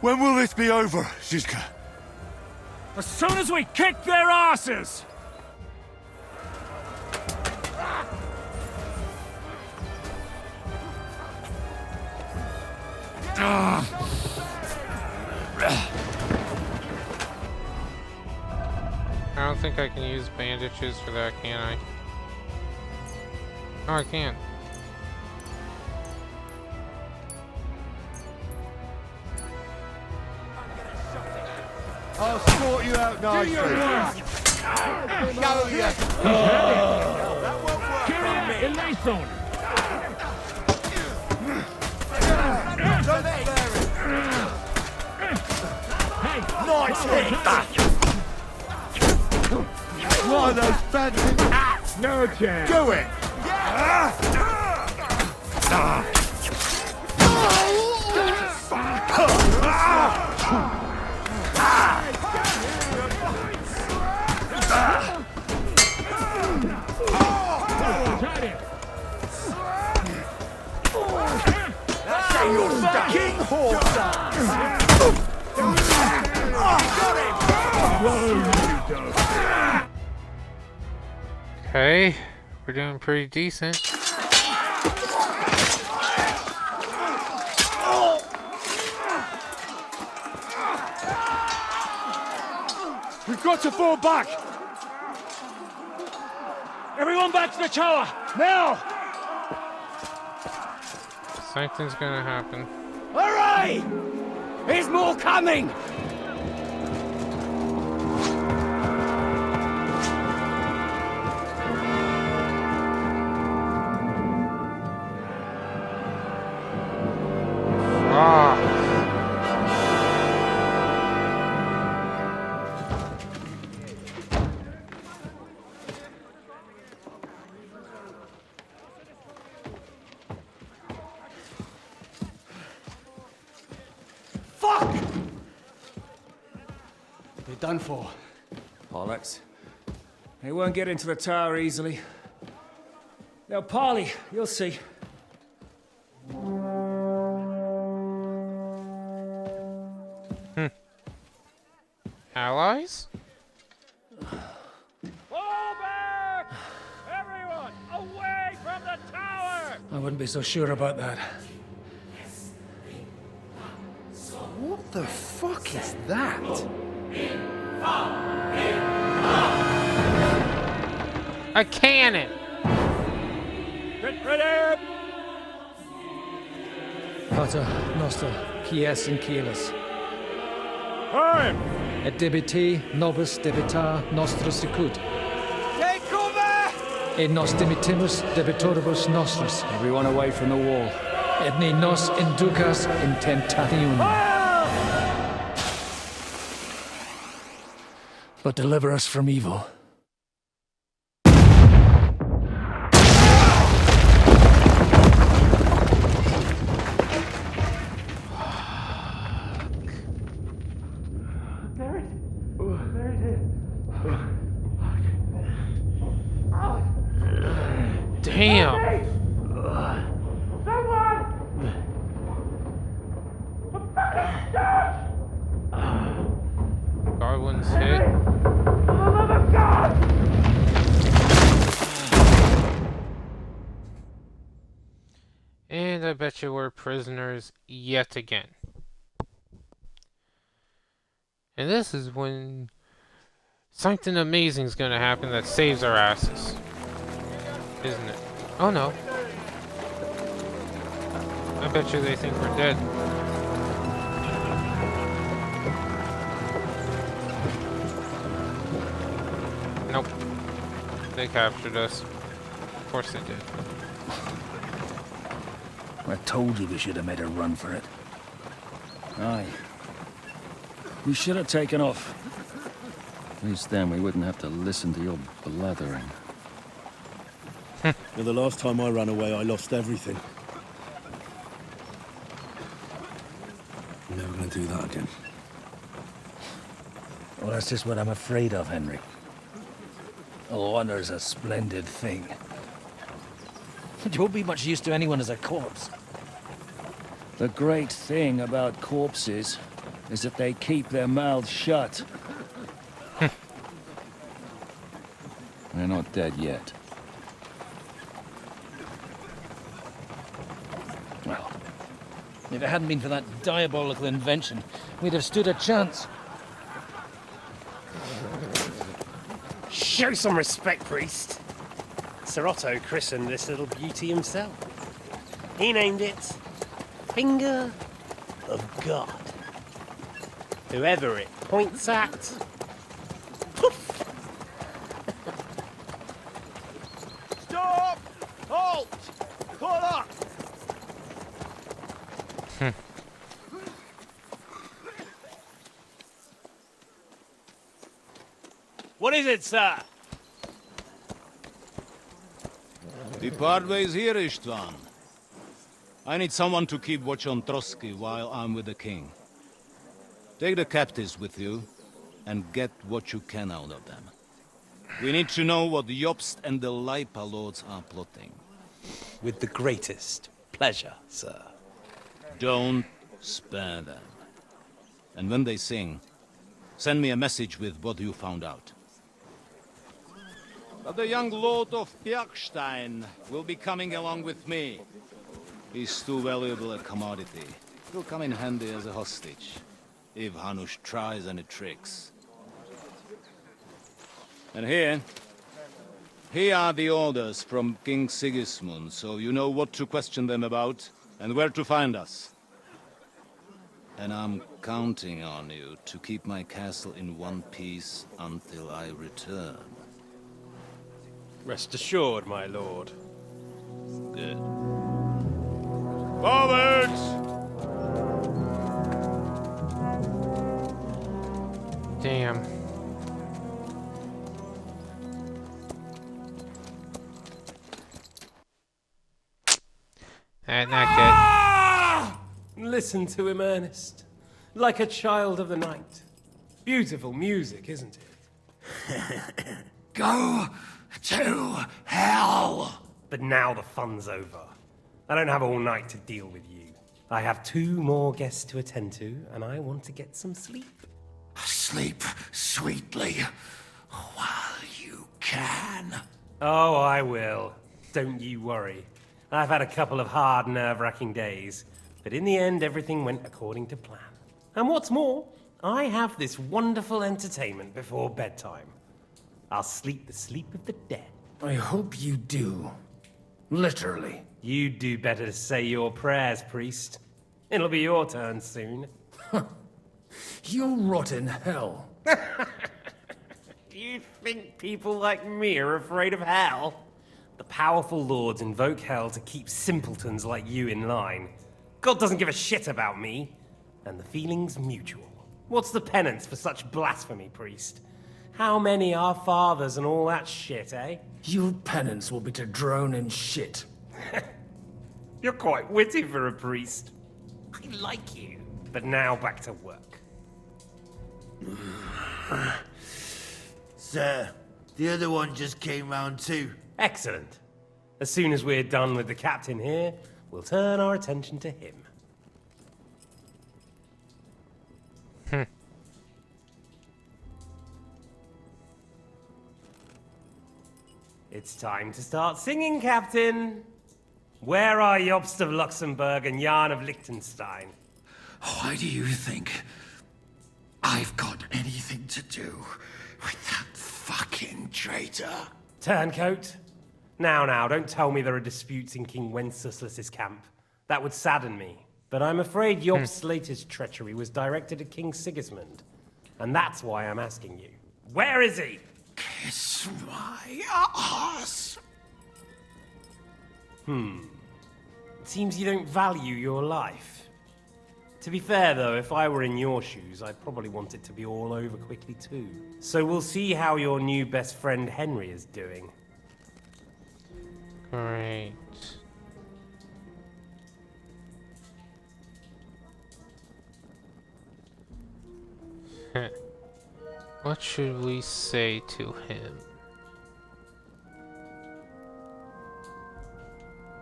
When will this be over, Zizka? As soon as we kick their asses! I don't think I can use bandages for that, can I? Oh, I can. I'll sort you out nicely. Do your work. Go, you! That won't work on me! Elation. Don't spare him! Hey, Nice hit! What are those fancy... no chance. Do it! Got him. Say you're stuck! King Horse! Okay, we're doing pretty decent. We've got to fall back! Everyone back to the tower! Now! Something's gonna happen. Hurry! There's more coming! Fuck! They're done for. Bollocks. They won't get into the tower easily. Now, parley, you'll see. Allies? Fall back! Everyone, away from the tower! I wouldn't be so sure about that. What the fuck is that? A cannon! Get ready! Pater Noster, Pies in Kielis. Time! Et debiti nobis debitar nostros sicut. Take cover! Et nos dimitimus debitoribus nostris. Everyone away from the wall. Et ne nos inducas in tentationem. But deliver us from evil. Damn! I bet you we're prisoners yet again. And this is when something amazing is going to happen that saves our asses. Isn't it? Oh no. I bet you they think we're dead. Nope. They captured us. Of course they did. I told you we should have made a run for it. Aye. We should have taken off. At least then we wouldn't have to listen to your blathering. Well, the last time I ran away, I lost everything. I'm never going to do that again. Well, that's just what I'm afraid of, Henry. Honor's a splendid thing. You won't be much use to anyone as a corpse. The great thing about corpses is that they keep their mouths shut. They're not dead yet. Well, if it hadn't been for that diabolical invention, we'd have stood a chance. Show some respect, priest. Sir Otto christened this little beauty himself. He named it Finger of God. Whoever it points at, poof! Stop! Halt! Pull up! What is it, sir? We part ways here, Istvan. I need someone to keep watch on Trotsky while I'm with the king. Take the captives with you, and get what you can out of them. We need to know what the Jobst and the Leipa lords are plotting. With the greatest pleasure, sir. Don't spare them. And when they sing, send me a message with what you found out. But the young lord of Bjergstein will be coming along with me. He's too valuable a commodity. He'll come in handy as a hostage, if Hanush tries any tricks. And here are the orders from King Sigismund, so you know what to question them about, and where to find us. And I'm counting on you to keep my castle in one piece until I return. Rest assured, my lord. Good. Forwards! Damn. Ah! Listen to him, Ernest. Like a child of the night. Beautiful music, isn't it? Go to hell! But now the fun's over. I don't have all night to deal with you. I have 2 more guests to attend to, and I want to get some sleep. Sleep sweetly while you can. Oh, I will. Don't you worry. I've had a couple of hard, nerve-wracking days, but in the end, everything went according to plan. And what's more, I have this wonderful entertainment before bedtime. I'll sleep the sleep of the dead. I hope you do. Literally. You'd do better to say your prayers, priest. It'll be your turn soon. You rot in hell. You think people like me are afraid of hell? The powerful lords invoke hell to keep simpletons like you in line. God doesn't give a shit about me. And the feeling's mutual. What's the penance for such blasphemy, priest? How many are fathers and all that shit, eh? Your penance will be to drown in shit. You're quite witty for a priest. I like you. But now back to work. Sir, the other one just came round too. Excellent. As soon as we're done with the captain here, we'll turn our attention to him. It's time to start singing, Captain. Where are Jobst of Luxembourg and Jan of Liechtenstein? Why do you think I've got anything to do with that fucking traitor? Turncoat? Now, don't tell me there are disputes in King Wenceslas's camp. That would sadden me. But I'm afraid Jobst's latest treachery was directed at King Sigismund. And that's why I'm asking you. Where is he? Kiss my ass. It seems you don't value your life. To be fair, though, if I were in your shoes, I'd probably want it to be all over quickly, too. So we'll see how your new best friend Henry is doing. Great. What should we say to him?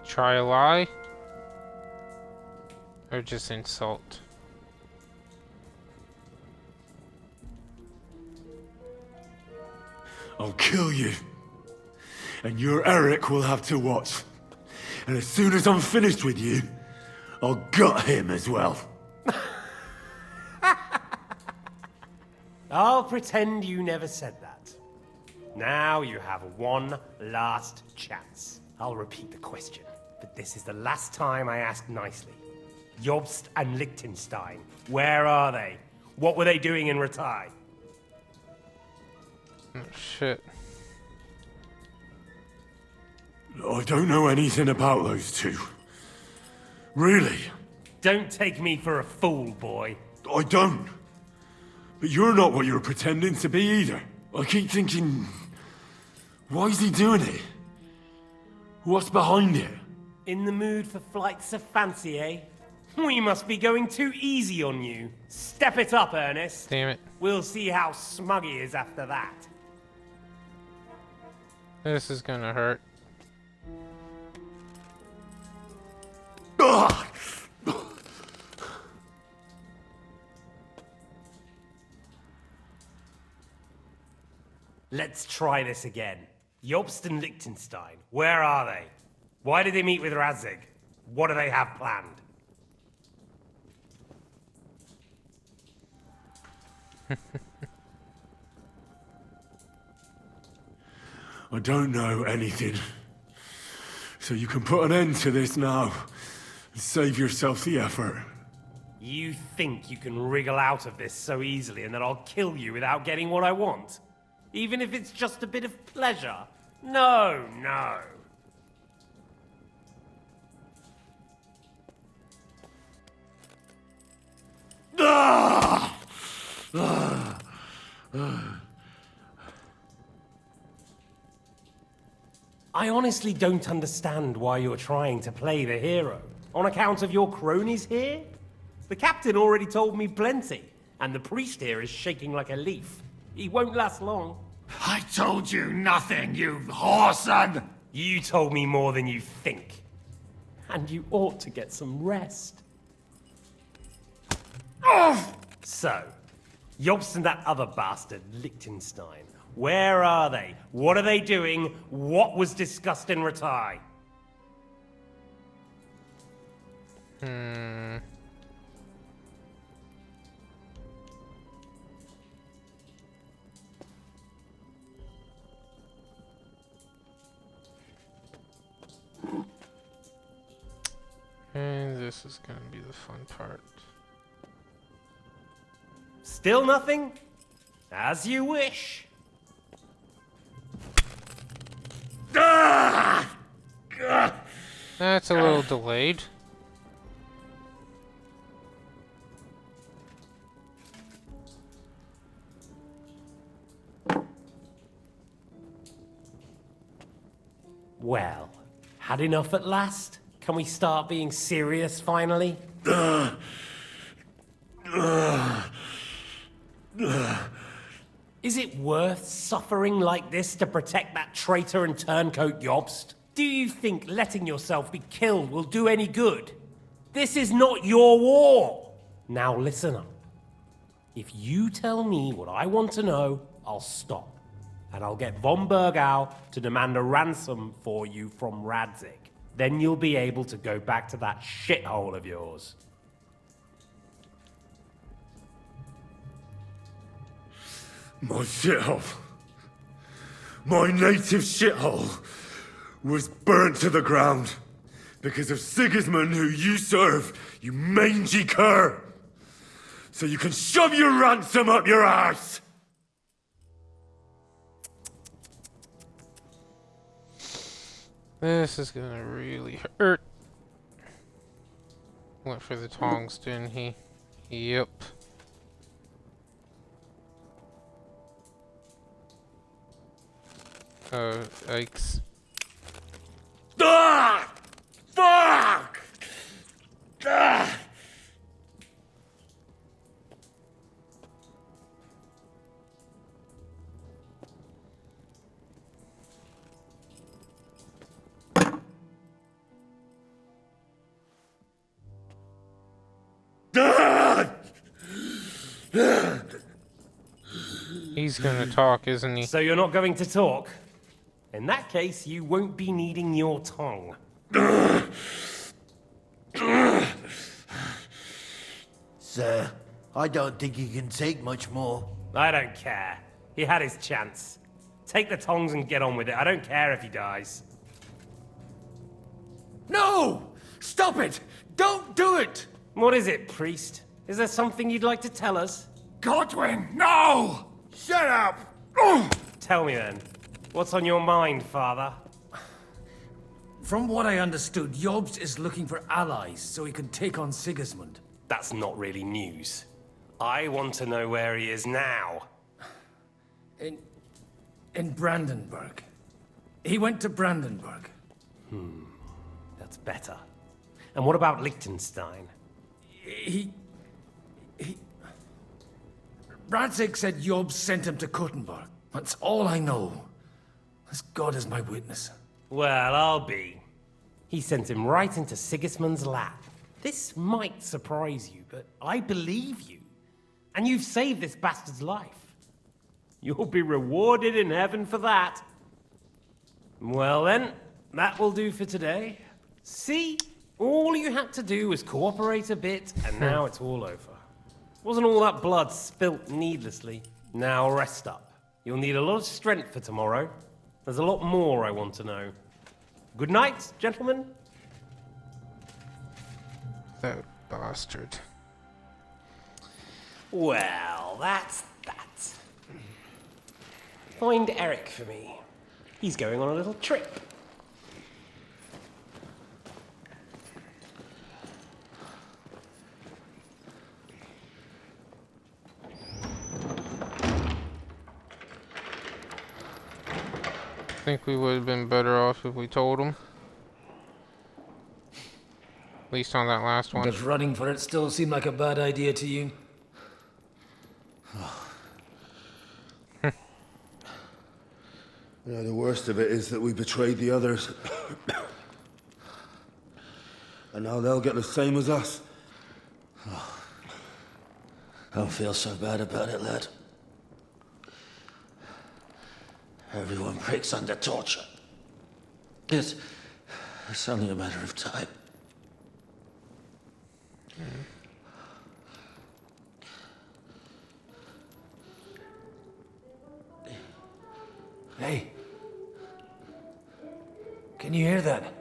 Try a lie? Or just insult? I'll kill you. And your Eric will have to watch. And as soon as I'm finished with you, I'll gut him as well. I'll pretend you never said that. Now you have one last chance. I'll repeat the question, but this is the last time I ask nicely. Jobst and Liechtenstein, where are they? What were they doing in Ratai? Oh, shit. I don't know anything about those two. Really? Don't take me for a fool, boy. I don't. But you're not what you're pretending to be either. I keep thinking, why is he doing it? What's behind it? In the mood for flights of fancy, eh? We must be going too easy on you. Step it up, Ernest. Damn it. We'll see how smug he is after that. This is gonna hurt. Let's try this again. Jobst and Liechtenstein, where are they? Why did they meet with Radzig? What do they have planned? I don't know anything. So you can put an end to this now. And save yourself the effort. You think you can wriggle out of this so easily and that I'll kill you without getting what I want? Even if it's just a bit of pleasure? No. I honestly don't understand why you're trying to play the hero. On account of your cronies here? The captain already told me plenty, and the priest here is shaking like a leaf. He won't last long. I told you nothing, you whoreson! You told me more than you think. And you ought to get some rest. So, Jobst and that other bastard, Liechtenstein. Where are they? What are they doing? What was discussed in Ratai? And this is gonna be the fun part. Still nothing? As you wish. That's a little delayed. Well, had enough at last? Can we start being serious finally? Is it worth suffering like this to protect that traitor and turncoat Jobst? Do you think letting yourself be killed will do any good? This is not your war! Now listen up. If you tell me what I want to know, I'll stop. And I'll get von Bergau to demand a ransom for you from Radzig. Then you'll be able to go back to that shithole of yours. My shithole. My native shithole was burnt to the ground because of Sigismund, who you serve, you mangy cur. So you can shove your ransom up your arse. This is gonna really hurt. Went for the tongs, didn't he? Yep. Yikes. Ah! Fuck! Ah! He's gonna talk, isn't he? So you're not going to talk? In that case, you won't be needing your tongue. Sir, I don't think he can take much more. I don't care. He had his chance. Take the tongs and get on with it. I don't care if he dies. No! Stop it! Don't do it! What is it, priest? Is there something you'd like to tell us? Godwin, no! Shut up! Tell me then. What's on your mind, father? From what I understood, Jobst is looking for allies so he can take on Sigismund. That's not really news. I want to know where he is now. In Brandenburg. He went to Brandenburg. That's better. And what about Liechtenstein? Radzig said Jobst sent him to Kuttenberg. That's all I know. As God is my witness. Well, I'll be. He sent him right into Sigismund's lap. This might surprise you, but I believe you. And you've saved this bastard's life. You'll be rewarded in heaven for that. Well then, that will do for today. See? All you had to do was cooperate a bit, and now it's all over. Wasn't all that blood spilt needlessly. Now rest up. You'll need a lot of strength for tomorrow. There's a lot more I want to know. Good night, gentlemen. That bastard. Well, that's that. Find Eric for me. He's going on a little trip. I think we would have been better off if we told him. At least on that last one. Does running for it still seem like a bad idea to you? The worst of it is that we betrayed the others. And now they'll get the same as us. Don't feel so bad about it, lad. Everyone breaks under torture. It's only a matter of time. Hey. Can you hear that?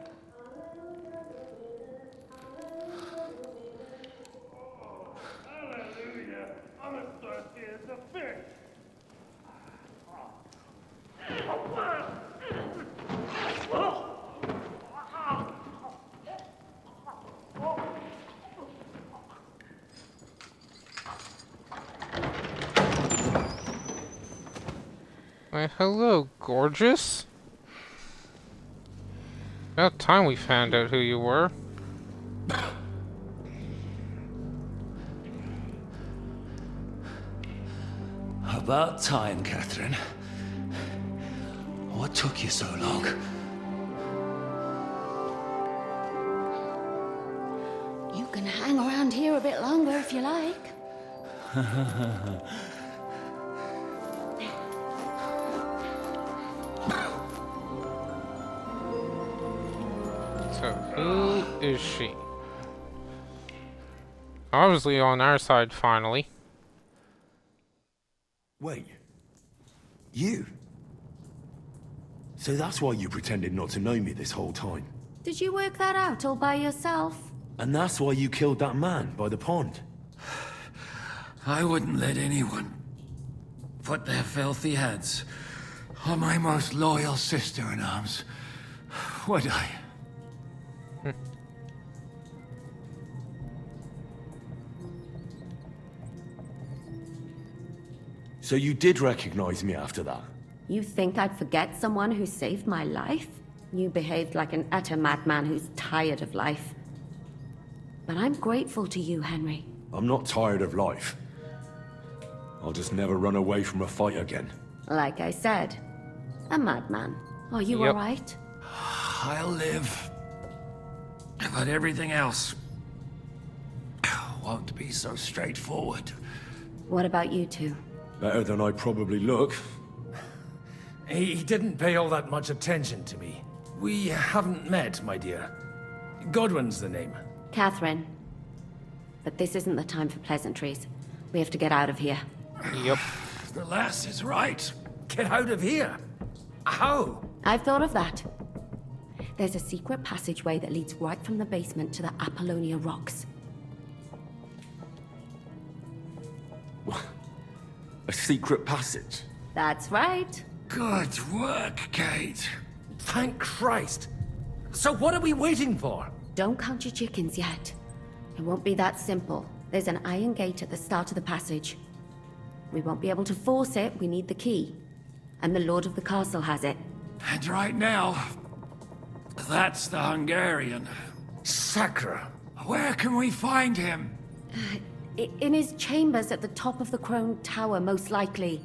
Why, hello, gorgeous. About time we found out who you were. About time, Catherine. What took you so long? You can hang around here a bit longer if you like. So, who is she? Obviously on our side, finally. Wait. You? So that's why you pretended not to know me this whole time. Did you work that out all by yourself? And that's why you killed that man by the pond. I wouldn't let anyone put their filthy hands on my most loyal sister-in-arms, would I? So you did recognize me after that? You think I'd forget someone who saved my life? You behaved like an utter madman who's tired of life. But I'm grateful to you, Henry. I'm not tired of life. I'll just never run away from a fight again. Like I said, a madman. Are you Yep. alright? I'll live. But everything else won't be so straightforward. What about you two? Better than I probably look. He didn't pay all that much attention to me. We haven't met, my dear. Godwin's the name. Catherine. But this isn't the time for pleasantries. We have to get out of here. Yep. The lass is right. Get out of here? How? I've thought of that. There's a secret passageway that leads right from the basement to the Apollonia Rocks. A secret passage? That's right. Good work, Kate. Thank Christ. So what are we waiting for? Don't count your chickens yet. It won't be that simple. There's an iron gate at the start of the passage. We won't be able to force it, we need the key. And the Lord of the Castle has it. And right now, that's the Hungarian. Sacra. Where can we find him? In his chambers at the top of the Crone Tower, most likely.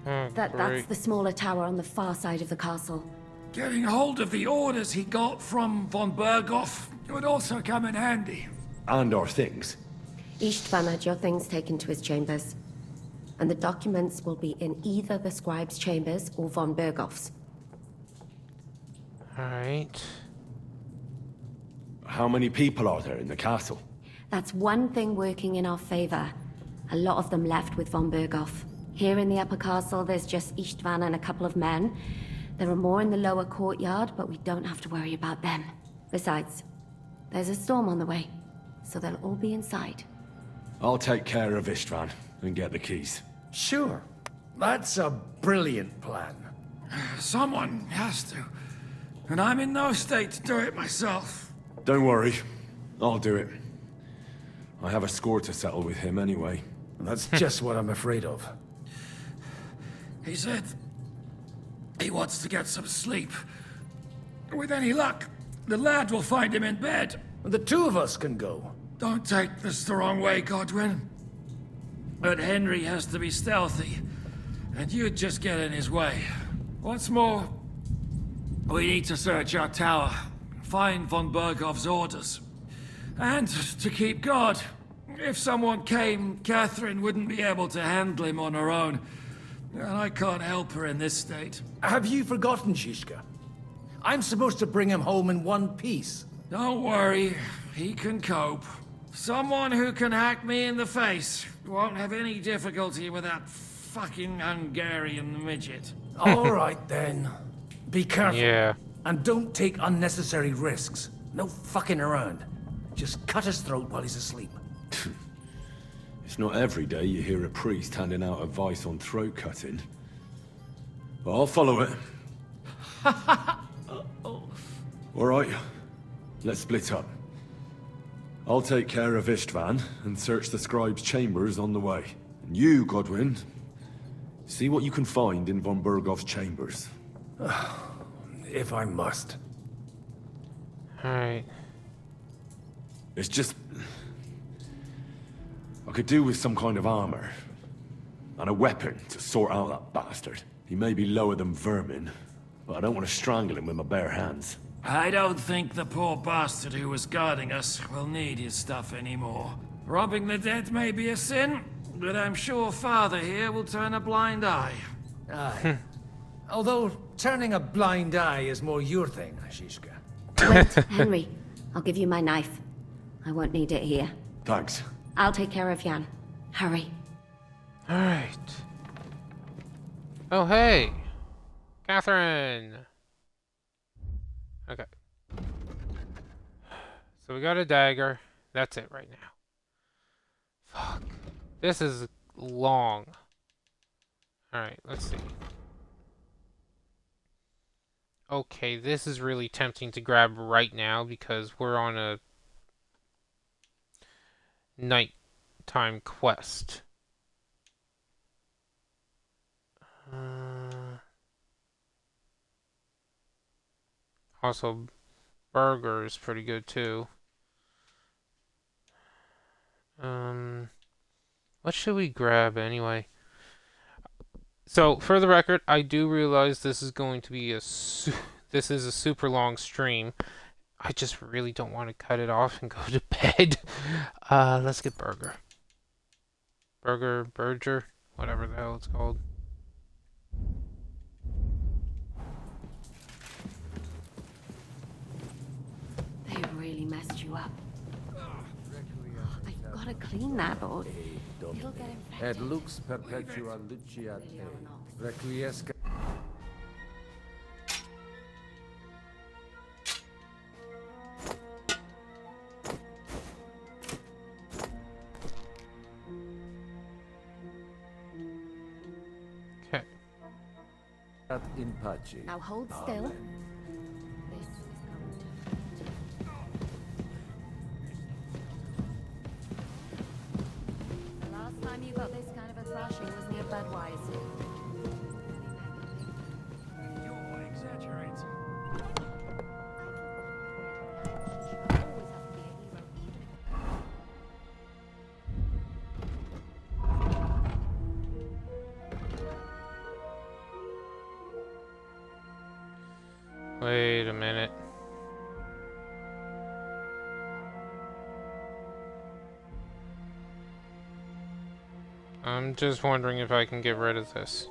That's the smaller tower on the far side of the castle. Getting hold of the orders he got from von Berghoff would also come in handy. And our things. Istvan had your things taken to his chambers. And the documents will be in either the scribe's chambers or von Berghoff's. Alright. How many people are there in the castle? That's one thing working in our favor. A lot of them left with von Berghoff. Here in the upper castle, there's just Istvan and a couple of men. There are more in the lower courtyard, but we don't have to worry about them. Besides, there's a storm on the way, so they'll all be inside. I'll take care of Istvan and get the keys. Sure. That's a brilliant plan. Someone has to. And I'm in no state to do it myself. Don't worry. I'll do it. I have a score to settle with him anyway. That's just what I'm afraid of. He said he wants to get some sleep. With any luck, the lad will find him in bed. The two of us can go. Don't take this the wrong way, Godwin. But Henry has to be stealthy, and you'd just get in his way. What's more, we need to search our tower, find von Berghoff's orders. And to keep guard. If someone came, Catherine wouldn't be able to handle him on her own. And I can't help her in this state. Have you forgotten, Zizka? I'm supposed to bring him home in one piece. Don't worry, he can cope. Someone who can hack me in the face won't have any difficulty with that fucking Hungarian midget. All right, then. Be careful. Yeah. And don't take unnecessary risks. No fucking around. Just cut his throat while he's asleep. It's not every day you hear a priest handing out advice on throat cutting. But I'll follow it. All right, let's split up. I'll take care of Istvan and search the scribe's chambers on the way. And you, Godwin, see what you can find in von Berghoff's chambers. If I must. Alright. It's just... I could do with some kind of armor. And a weapon to sort out that bastard. He may be lower than vermin, but I don't want to strangle him with my bare hands. I don't think the poor bastard who was guarding us will need his stuff anymore. Robbing the dead may be a sin, but I'm sure Father here will turn a blind eye. Aye. Although turning a blind eye is more your thing, Zizka. Wait, Henry. I'll give you my knife. I won't need it here. Thanks. I'll take care of Jan. Hurry. Alright. Oh, hey! Catherine! Okay. So we got a dagger. That's it right now. Fuck. This is long. Alright, let's see. Okay, this is really tempting to grab right now because we're on a nighttime quest. Also, burger is pretty good too. What should we grab anyway? So, for the record, I do realize this is going to be this is a super long stream. I just really don't want to cut it off and go to bed. Let's get burger. Burger, whatever the hell it's called. They really messed you up. I've got to clean that, or it'll get infected. Et lux perpetua luciat requiescat. Okay. In pace. Now hold still. The last time you got this kind of a thrashing was near Budweiser. You're exaggerating. Wait a minute. I'm just wondering if I can get rid of this.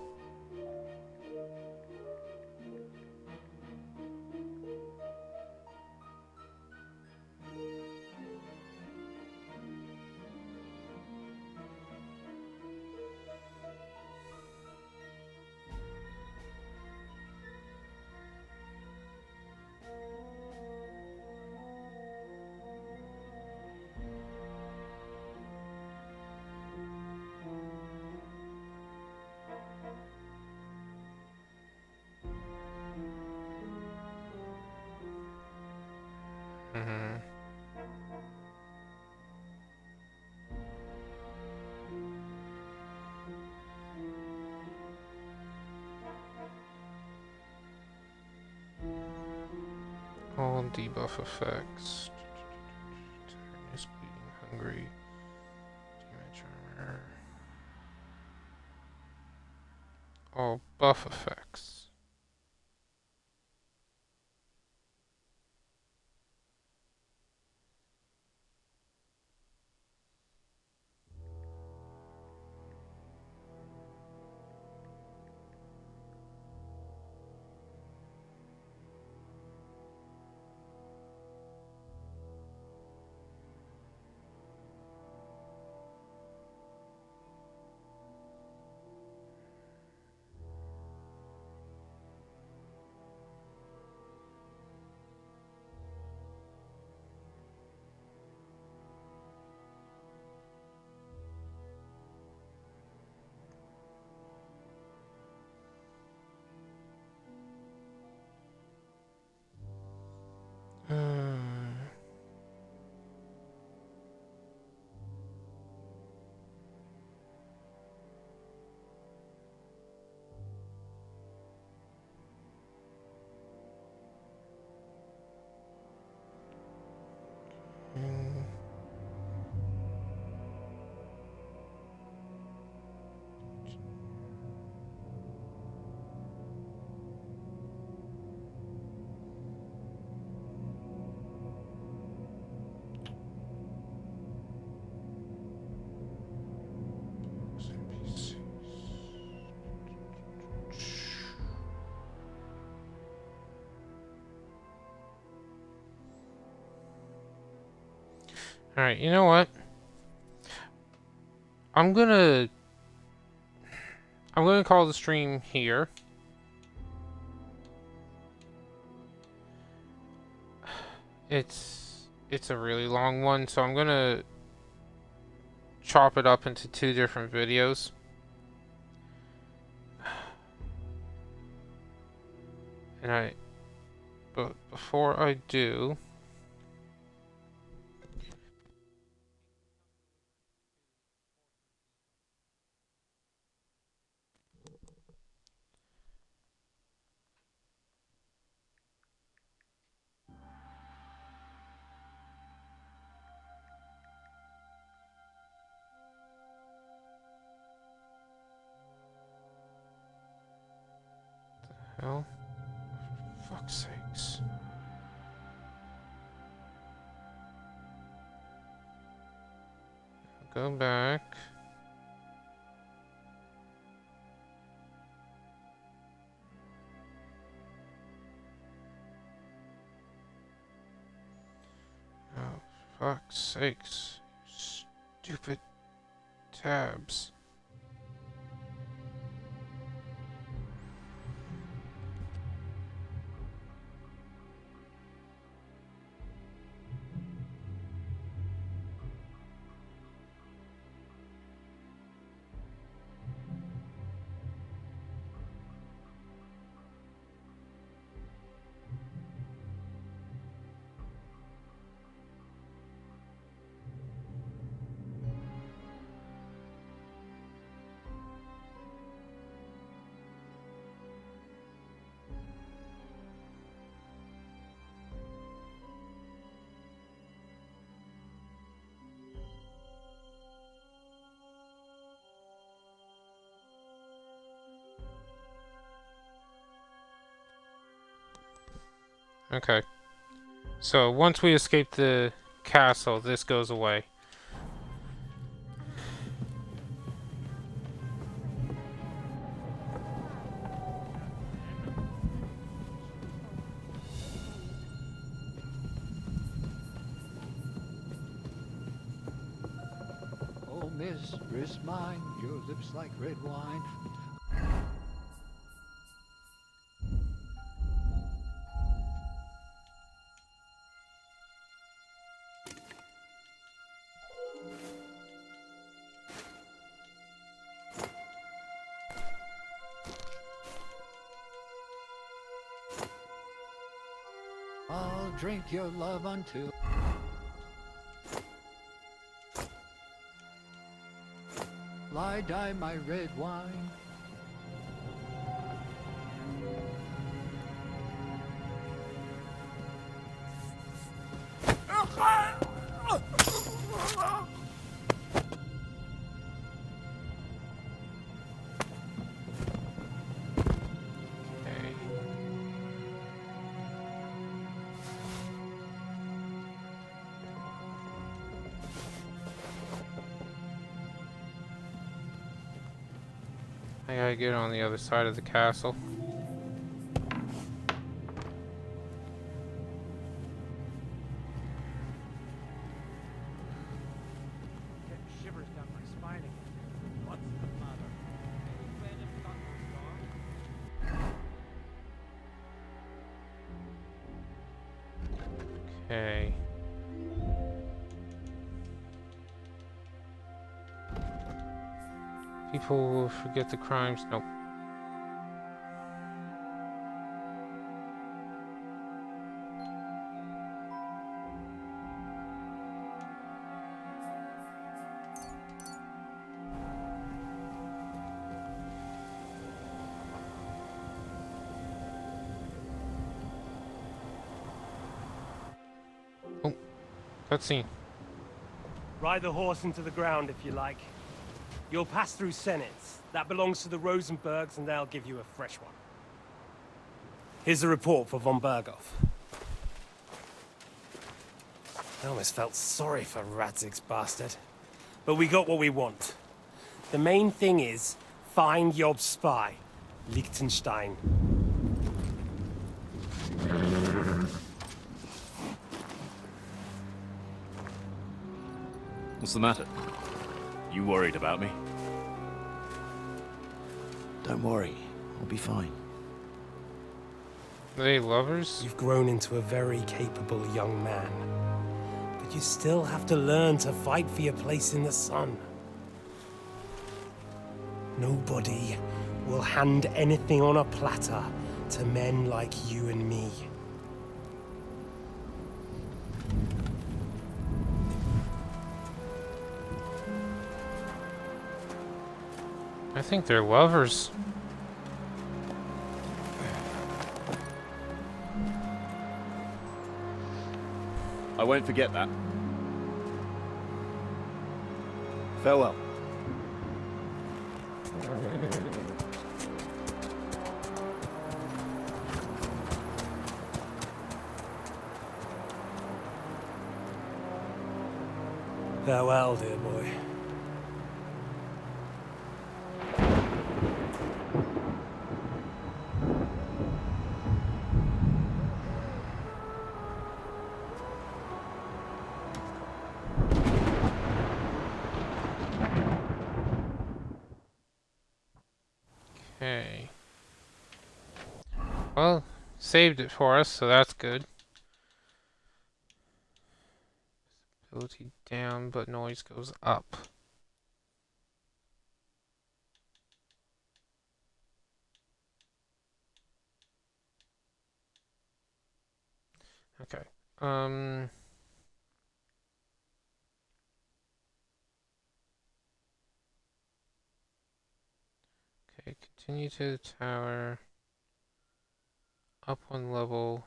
All debuff effects. Tiredness, bleeding, hungry, damage armor. All buff effects. Alright, you know what? I'm gonna call the stream here. It's a really long one, so I'm gonna chop it up into 2 different videos. But before I do, hell, fuck's sakes. Go back. Oh, fuck's sakes. Stupid tabs. Okay. So once we escape the castle, this goes away. Oh, mistress mine, your lips like red wine. I'll drink your love until lie die my red wine. I gotta get on the other side of the castle. Getting shivers down my spine again. What's the matter? Okay. People will forget the crimes. Nope. Oh, cutscene. Ride the horse into the ground if you like. You'll pass through Senates. That belongs to the Rosenbergs, and they'll give you a fresh one. Here's a report for von Berghoff. I almost felt sorry for Radzig's bastard. But we got what we want. The main thing is, find Job's spy, Liechtenstein. What's the matter? You worried about me? Don't worry, I'll be fine. Are they lovers? You've grown into a very capable young man. But you still have to learn to fight for your place in the sun. Nobody will hand anything on a platter to men like you and me. I think they're lovers. I won't forget that. Farewell. Farewell, dear boy. Okay. Well, saved it for us, so that's good. Visibility down, but noise goes up. Okay. Okay, continue to the tower. Up one level.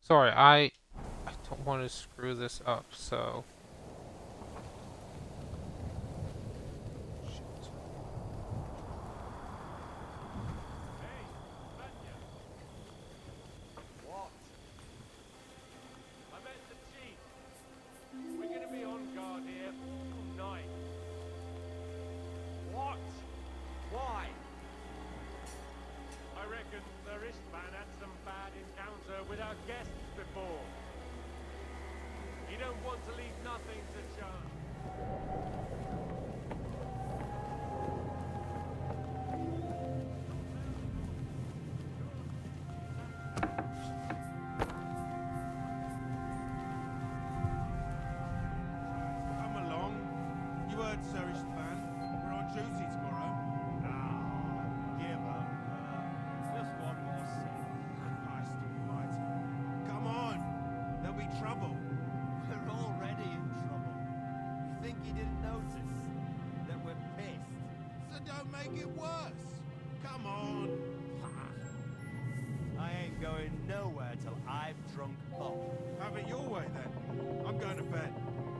Sorry, I don't want to screw this up, so... What? I met the chief. We're gonna be on guard here all night. What? Why? I reckon the wristman had some bad encounter with our guests before. You don't want to leave nothing to chance. Come along. You heard Sir Istvan. We're on duty tomorrow. Yeah, but just one more scene. Christ almighty. Come on. There'll be trouble. We're already in trouble. You think he didn't notice that we're pissed? So don't make it worse. Come on. I ain't going nowhere till I've drunk up. Have it your way then. I'm going to bed.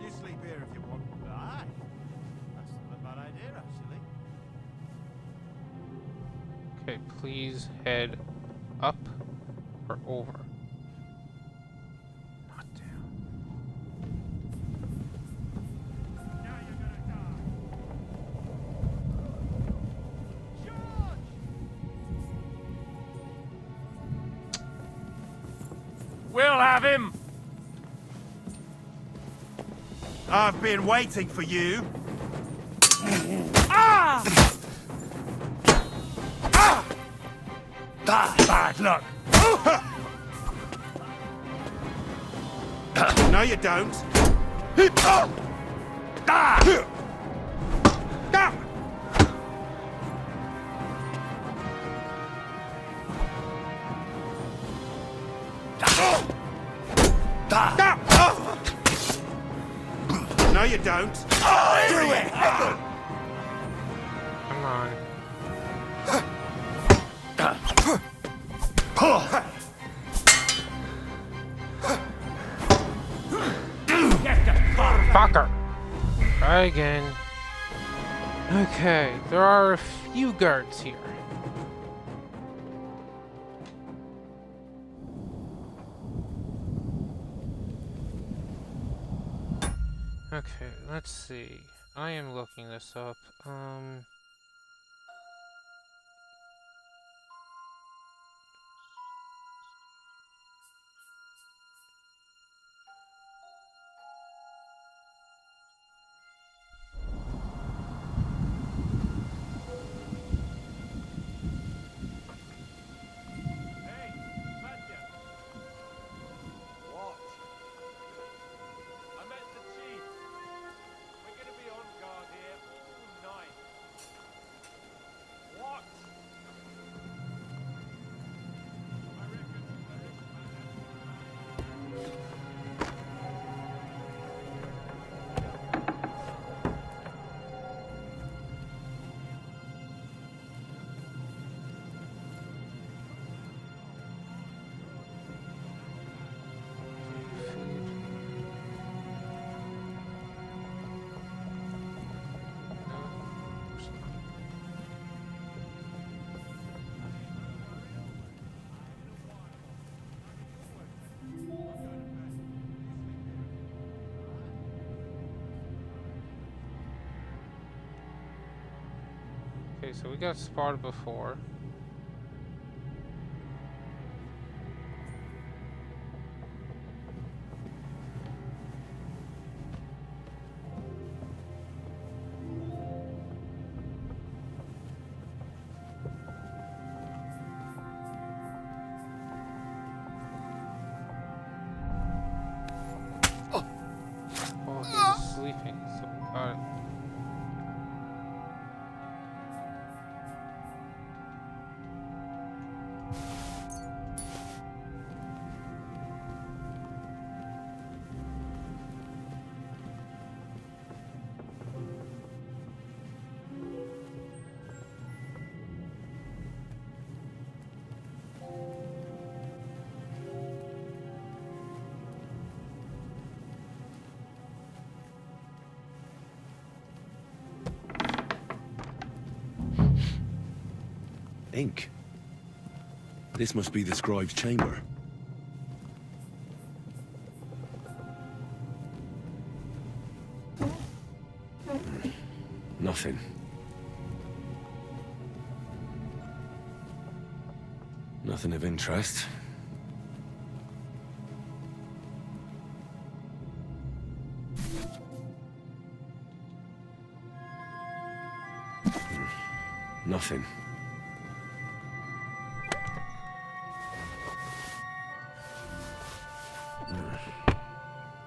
You sleep here if you want. Aye. That's not a bad idea, actually. Okay, please head up or over. Not down. We'll have him! I've been waiting for you. Ah! Ah! Bad luck. No, you don't. No, you don't. Do it! Come on. Fucker! Try again. Okay, there are a few guards here. Okay, let's see. I am looking this up. Okay, so we got spotted before. Oh, he's sleeping, so we got it. Ink. This must be the scribe's chamber. Nothing. Nothing of interest. Nothing.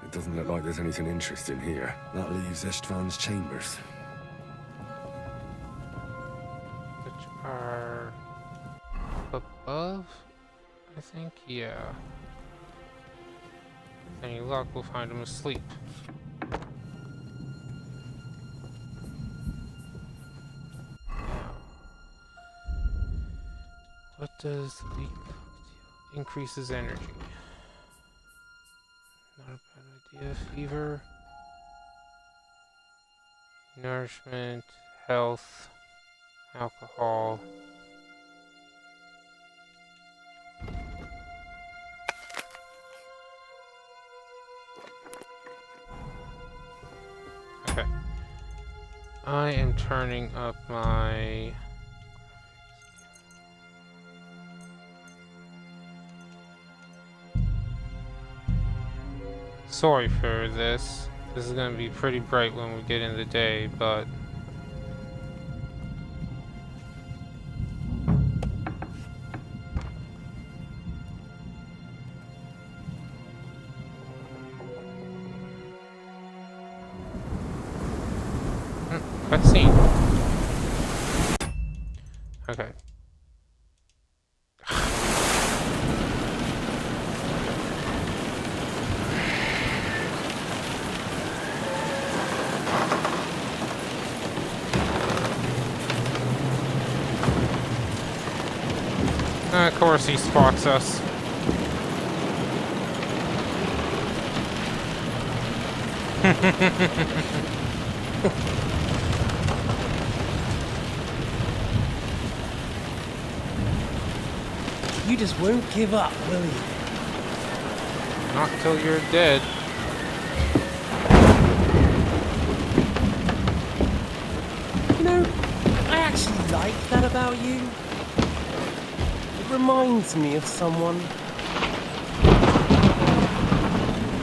It doesn't look like there's anything interesting here. That leaves Istvan's chambers. Which are above, I think, yeah. With any luck, we'll find him asleep. What does the weak do? Increases energy. Not a bad idea. Fever, nourishment, health, alcohol. Okay. I am turning up my... Sorry for this. This is going to be pretty bright when we get in the day, but... Cutscene. Okay. Of course he spots us. You just won't give up, will you? Not till you're dead. You know, I actually like that about you. It reminds me of someone.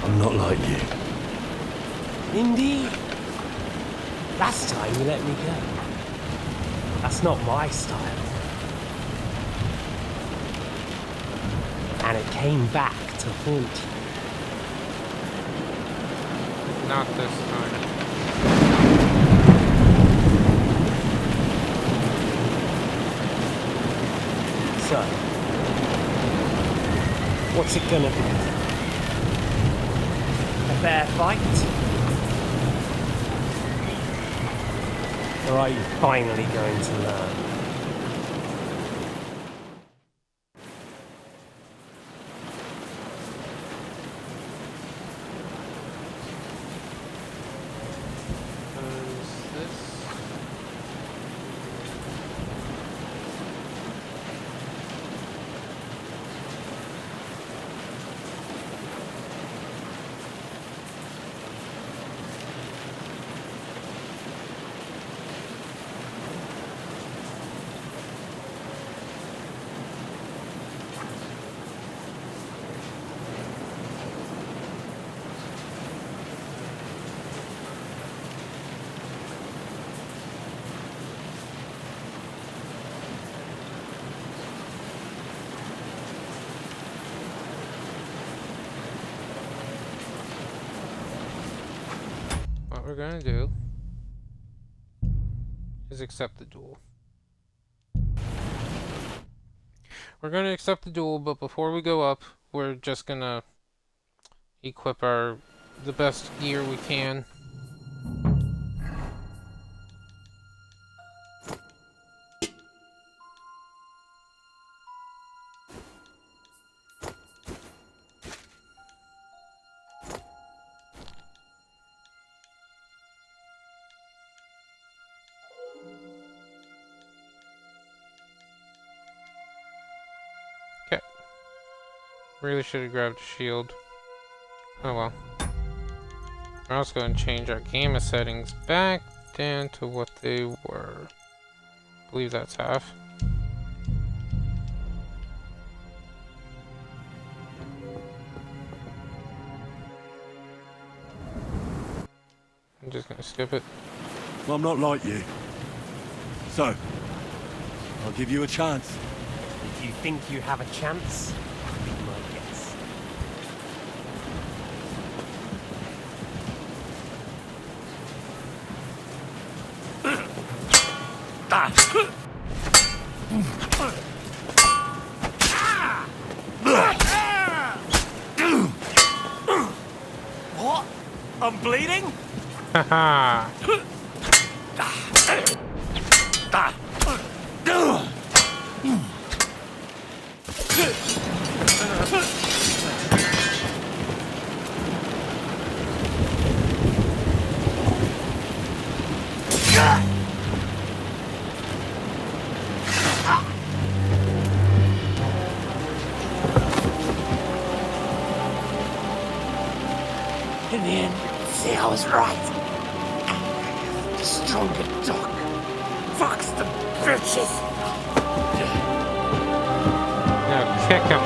I'm not like you. Indeed. Last time you let me go. That's not my style. And it came back to haunt you. Not this time. So, what's it gonna be? A fair fight? Or are you finally going to learn? we're gonna do is accept the duel. We're gonna accept the duel, but before we go up, we're just gonna equip the best gear we can. Really should have grabbed a shield. Oh well. We're also going to change our gamma settings back down to what they were. I believe that's half. I'm just going to skip it. I'm not like you. So, I'll give you a chance. If you think you have a chance, be my guess. What? I'm bleeding? Haha. In the end, see, I was right. The stronger dog. Fucks the bitches. Now kick him.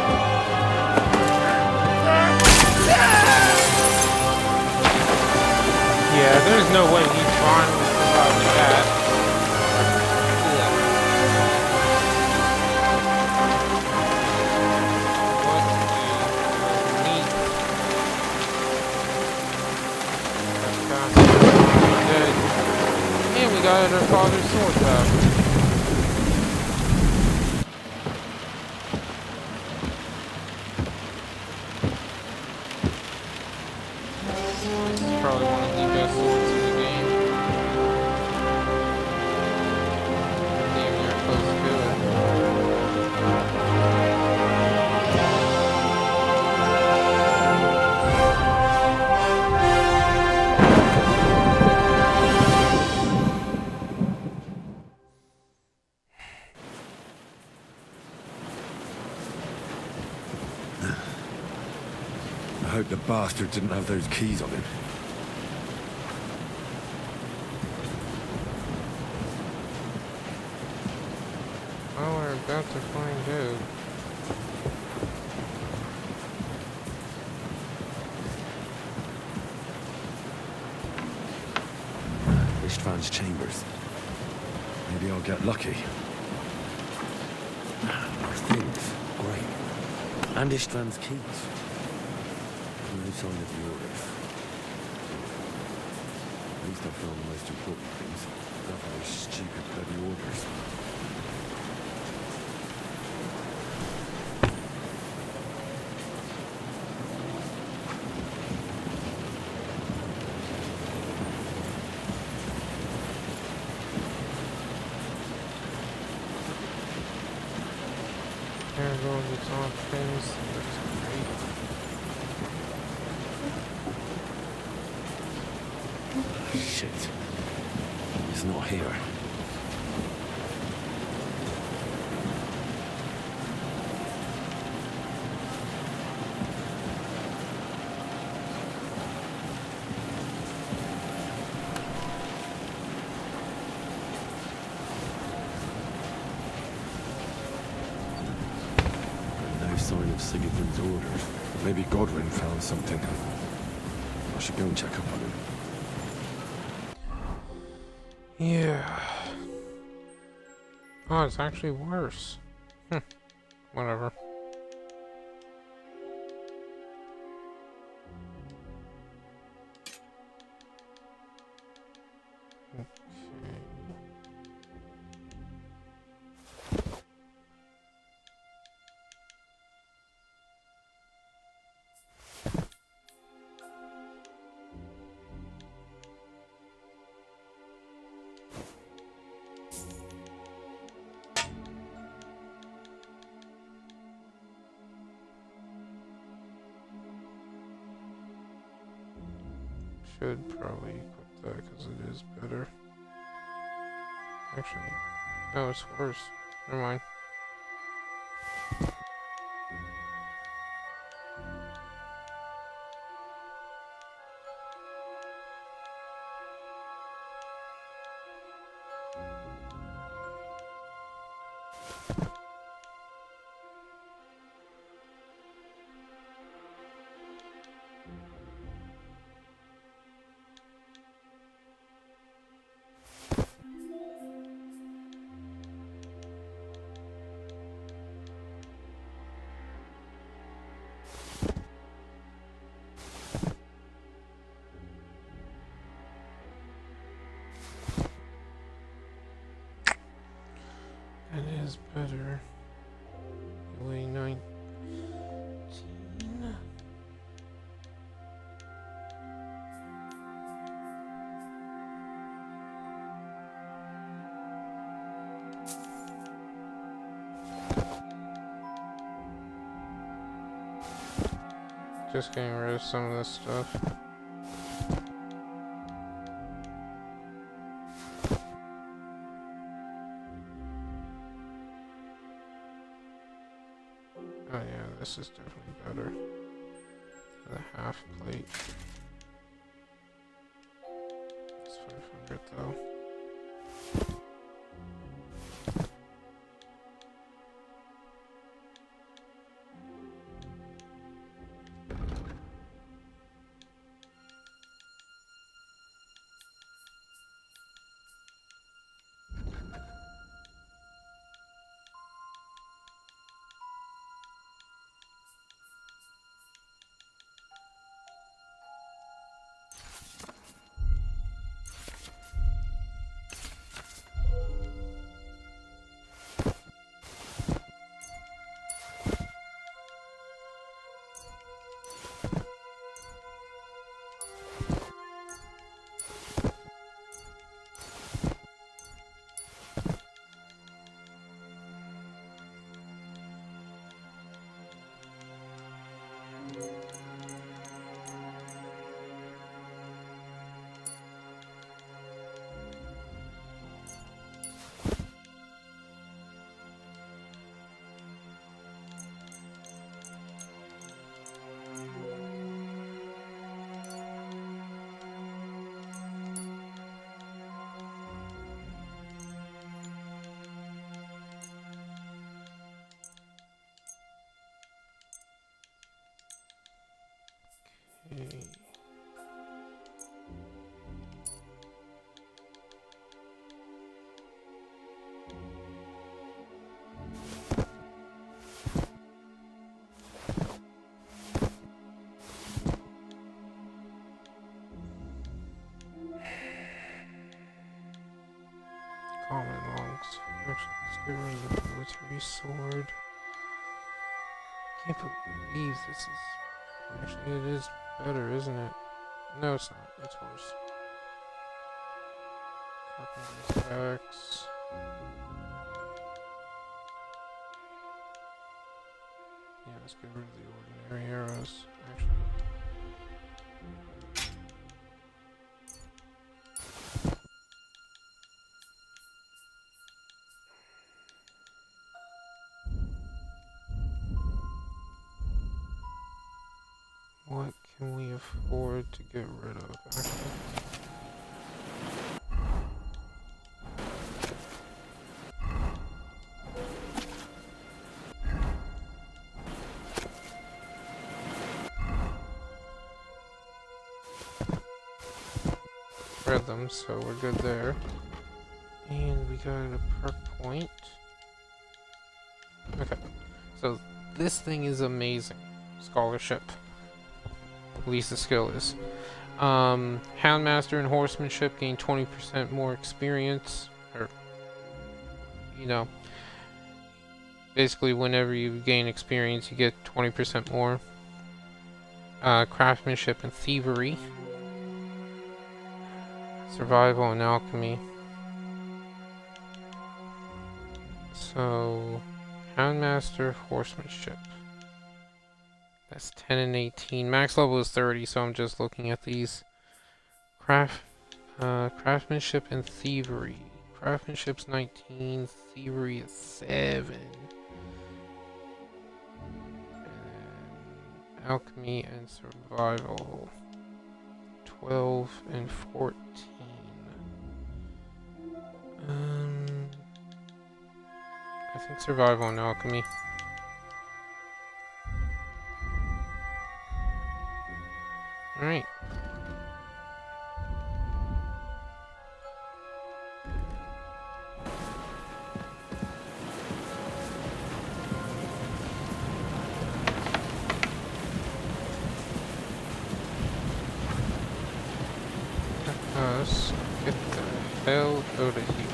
Yeah, there's no way he's fine with surviving that. And we got our father's sword back. This is probably one of the best swords in the game. Damn near close to it. I hope the bastard didn't have those keys on him. Well, we're about to find out. Ishtvan's chambers. Maybe I'll get lucky. Our things. Great. And Ishtvan's keys. No sign of the orders. At least I found the most important things. Not those stupid bloody orders. There goes its options. Looks great. Shit. He's not here. No sign of Sigurd's orders. Maybe Godwin found something. I should go and check up on him. Yeah. Oh, it's actually worse. Whatever. should probably equip that because it is better. Actually, no, it's worse. Never mind. It is better. Way 19. Just getting rid of some of this stuff. Oh yeah, this is definitely better. The half plate. It's 500 though. Okay. Common logs. Actually, let's get rid of the military sword. Can't believe this is... Actually, it is better, isn't it? No, it's not. It's worse. Carpenter's axe. Yeah, let's get rid of the ordinary arrows. Actually. What can we afford to get rid of? Actually. Read them, so we're good there. And we got a perk point. Okay, so this thing is amazing. Scholarship. At least the skill is. Houndmaster and Horsemanship gain 20% more experience. Or, you know, basically whenever you gain experience, you get 20% more. Craftsmanship and Thievery. Survival and Alchemy. So, Houndmaster, Horsemanship. That's 10 and 18. Max level is 30, so I'm just looking at these. Craftsmanship and thievery. Craftsmanship's 19, thievery is 7. And alchemy and survival 12 and 14. I think survival and alchemy. Alright. Let's get the hell out of here.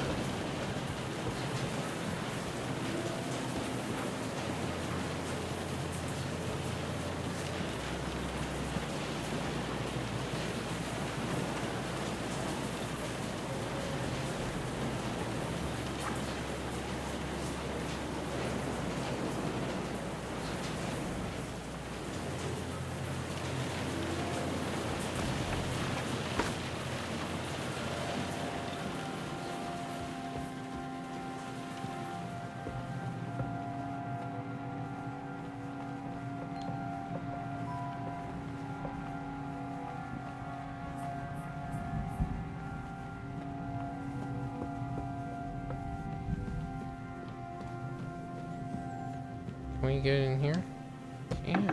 Can we get in here? Yeah.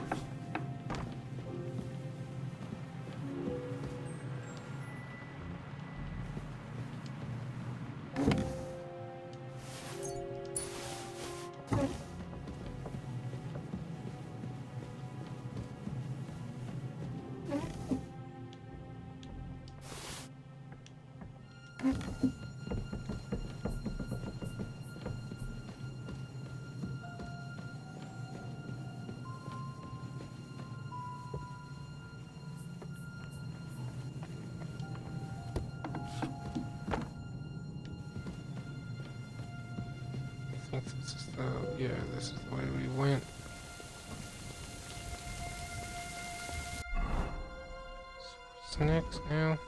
I think this is the, yeah, this is the way we went. So what's next now?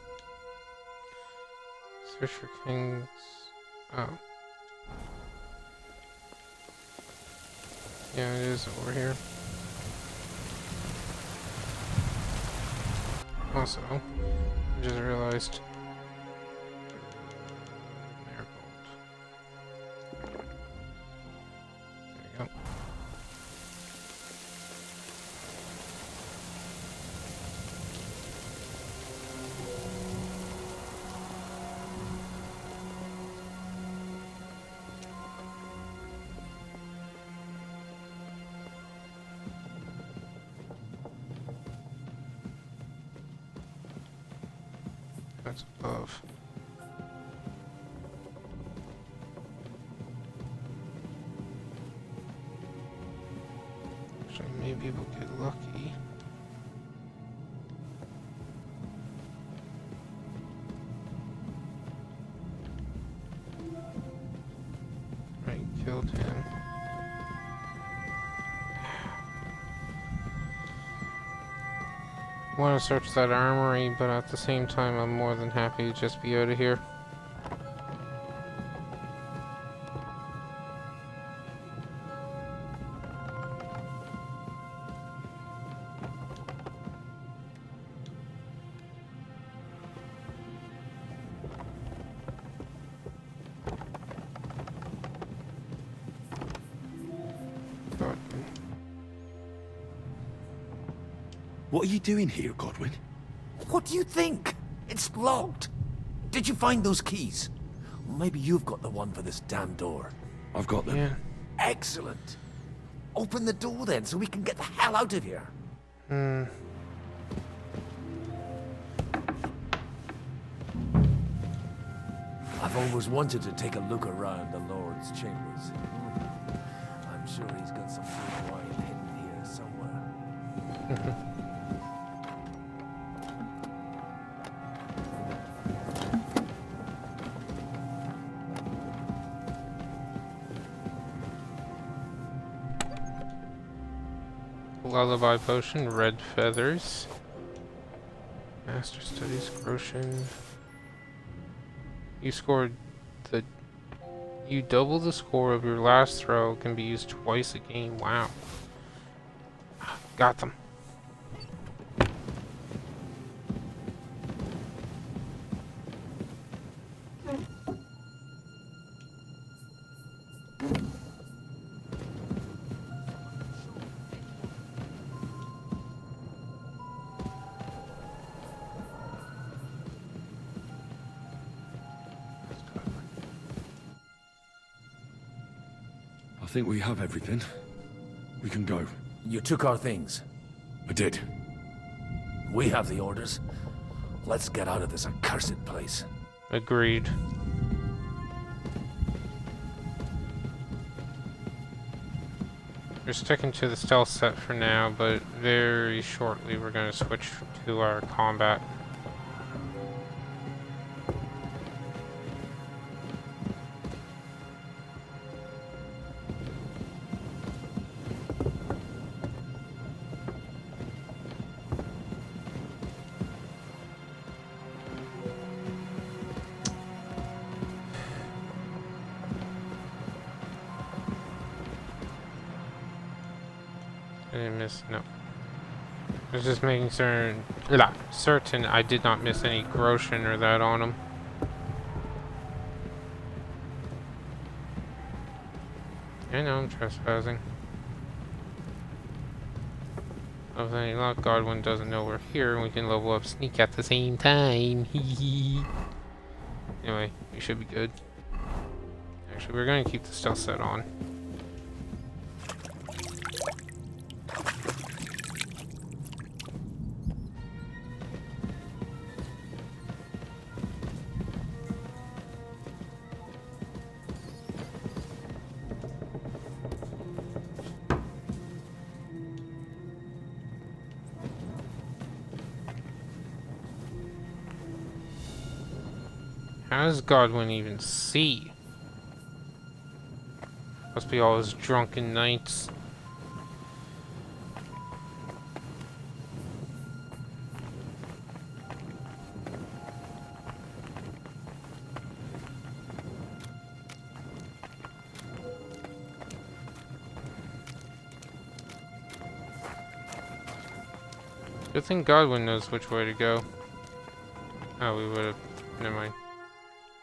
Search for kings. Oh. Yeah, it is over here. Also, I just realized. That's above. Actually, maybe we'll get lucky. Right, killed him. I want to search that armory, but at the same time, I'm more than happy to just be out of here. What are you doing here, Godwin? What do you think? It's locked. Did you find those keys? Well, maybe you've got the one for this damn door. I've got them. Yeah. Excellent. Open the door then, so we can get the hell out of here. I've always wanted to take a look around the Lord's chambers. I'm sure he's got some good wine hidden here somewhere. Lullaby potion, red feathers. Master Studies, Groshin. You scored the... You double the score of your last throw, can be used twice a game. Wow. Got them. I think we have everything. We can go. You took our things. I did. We have the orders. Let's get out of this accursed place. Agreed. We're sticking to the stealth set for now, but very shortly we're going to switch to our combat. I didn't miss, no. I was just making certain I did not miss any Groshin or that on him. I know I'm trespassing. Of any luck, Godwin doesn't know we're here and we can level up sneak at the same time. Anyway, we should be good. Actually, we're going to keep the stealth set on. How does Godwin even see? Must be all his drunken nights. Good thing Godwin knows which way to go. Oh, we would have. Never mind.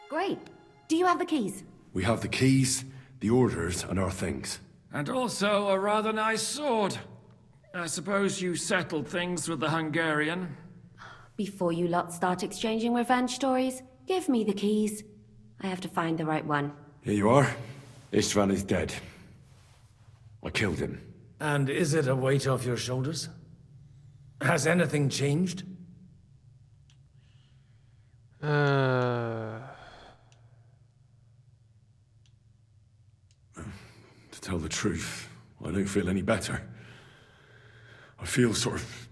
Great. Do you have the keys? We have the keys, the orders, and our things. And also a rather nice sword. I suppose you settled things with the Hungarian. Before you lot start exchanging revenge stories, give me the keys. I have to find the right one. Here you are. Istvan is dead. I killed him. And is it a weight off your shoulders? Has anything changed? To tell the truth, I don't feel any better. I feel sort of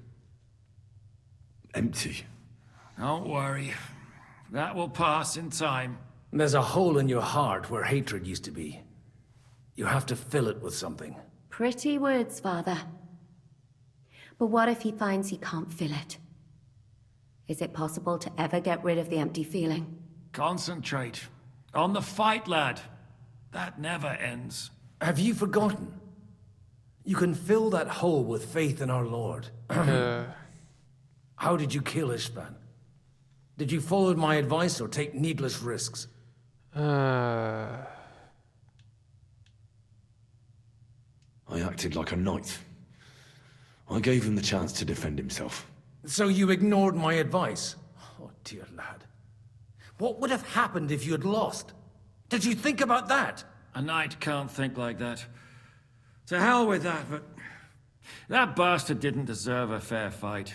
empty. Don't worry. That will pass in time. There's a hole in your heart where hatred used to be. You have to fill it with something. Pretty words, Father. But what if he finds he can't fill it? Is it possible to ever get rid of the empty feeling? Concentrate. On the fight, lad. That never ends. Have you forgotten? You can fill that hole with faith in our Lord. How did you kill Istvan? Did you follow my advice or take needless risks? I acted like a knight. I gave him the chance to defend himself. So you ignored my advice? Oh, dear lad. What would have happened if you had lost? Did you think about that? A knight can't think like that. To hell with that, but... That bastard didn't deserve a fair fight.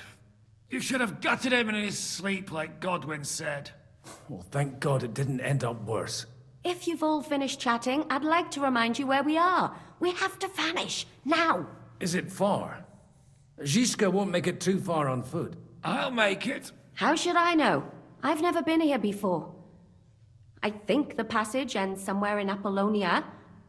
You should have gutted him in his sleep, like Godwin said. Well, thank God it didn't end up worse. If you've all finished chatting, I'd like to remind you where we are. We have to vanish, now! Is it far? Zizka won't make it too far on foot. I'll make it. How should I know? I've never been here before. I think the passage ends somewhere in Apollonia,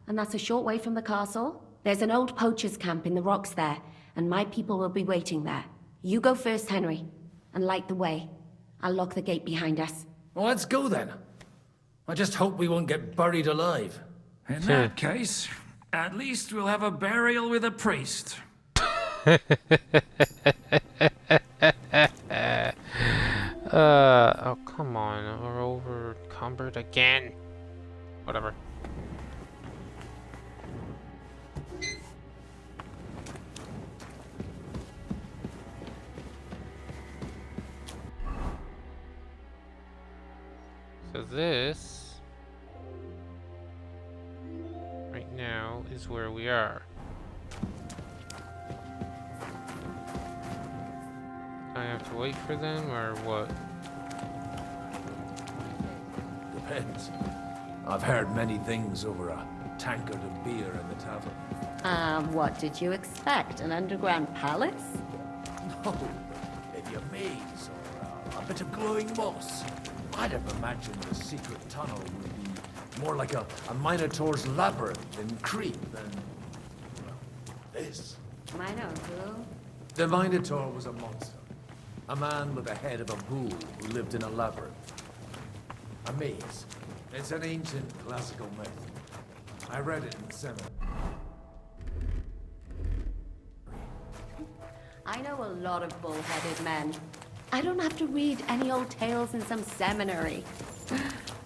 and that's a short way from the castle. There's an old poacher's camp in the rocks there, and my people will be waiting there. You go first, Henry. and light the way. I'll lock the gate behind us. Well, let's go then. I just hope we won't get buried alive. In that case, at least we'll have a burial with a priest. Oh, come on. We're over encumbered again. Whatever. So this, right now, is where we are. I have to wait for them, or what? Depends. I've heard many things over a tankard of beer in the tavern. What did you expect? An underground palace? No, maybe a maze or a bit of glowing moss. I'd have imagined the secret tunnel would be more like a Minotaur's labyrinth in Crete than, well, this. Minotaur? The Minotaur was a monster. A man with the head of a bull who lived in a labyrinth. A maze. It's an ancient classical myth. I read it in the seminary. I know a lot of bull-headed men. I don't have to read any old tales in some seminary.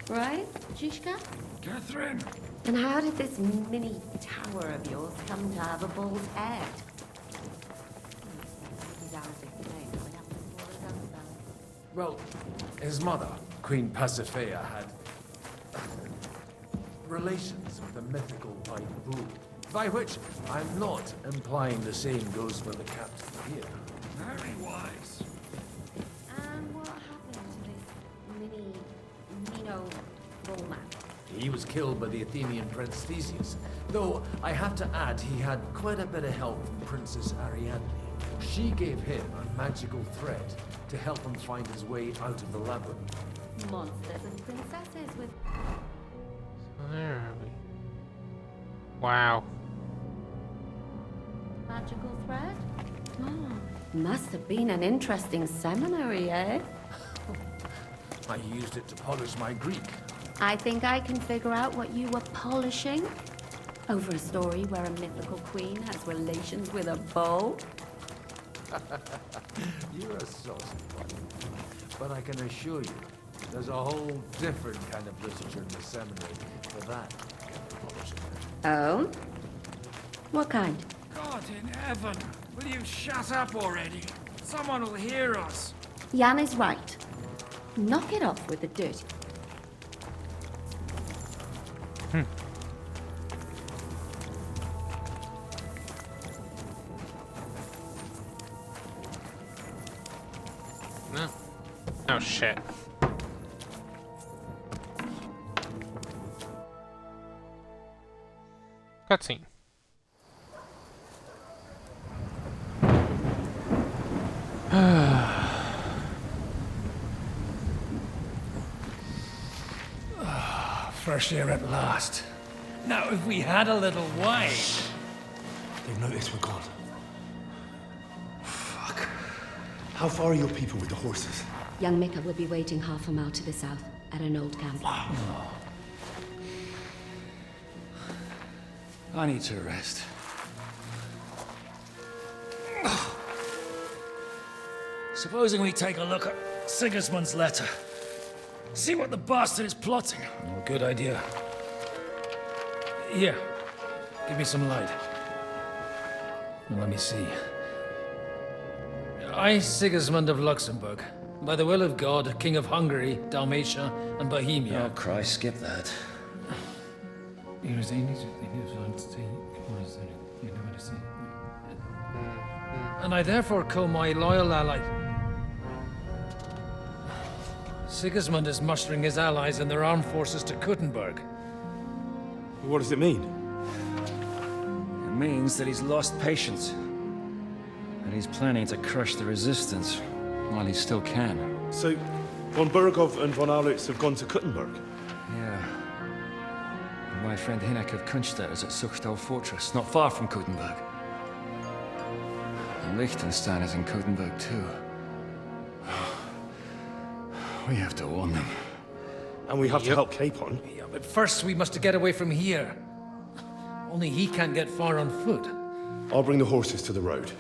Right, Zizka? Catherine! And how did this mini tower of yours come to have a bull's head? Well, his mother, Queen Pasiphae, had relations with a mythical white bull. By which, I'm not implying the same goes for the captain here. Very wise. And what happened to this Mino bullman? He was killed by the Athenian Prince Theseus, though I have to add he had quite a bit of help from Princess Ariadne. She gave him a magical thread to help him find his way out of the labyrinth. Monsters and princesses with... Where are we? Wow. magical thread? Oh, must have been an interesting seminary, eh? I used it to polish my Greek. I think I can figure out what you were polishing. Over a story where a mythical queen has relations with a bull? You're a saucy one. But I can assure you, there's a whole different kind of literature in the seminary for that kind of polishing. Oh? What kind? God in heaven, will you shut up already? Someone will hear us. Jan is right. Knock it off with the dirty. No. Oh shit. Cutscene. Fresh air at last. Now, if we had a little wine... They've noticed we're gone. Fuck. How far are your people with the horses? Young Mika will be waiting half a mile to the south, at an old camp. I need to rest. Supposing we take a look at Sigismund's letter. See what the bastard is plotting. Oh, good idea. Here, give me some light. Let me see. I, Sigismund of Luxembourg, by the will of God, King of Hungary, Dalmatia, and Bohemia. Oh, Christ, skip that. And I therefore call my loyal ally... Sigismund is mustering his allies and their armed forces to Kuttenberg. What does it mean? It means that he's lost patience. And he's planning to crush the resistance while he still can. So, von Burgov and von Aulitz have gone to Kuttenberg? Yeah. And my friend Hinek of Kunstadt is at Suchtal Fortress, not far from Kuttenberg. And Liechtenstein is in Kuttenberg too. We have to warn them. And we have to help Capon. Yeah, but first we must get away from here. Only he can't get far on foot. I'll bring the horses to the road.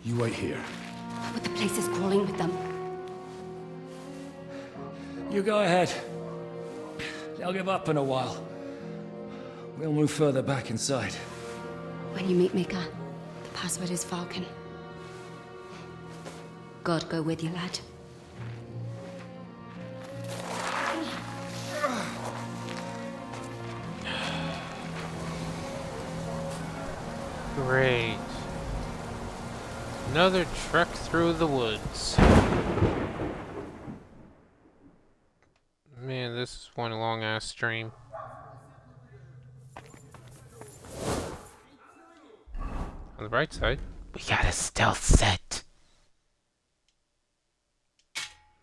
You wait here. But the place is crawling with them. You go ahead. They'll give up in a while. We'll move further back inside. When you meet Mika, the password is Falcon. God go with you, lad. Great. Another trek through the woods. Man, this is one long ass stream. On the bright side, we got a stealth set.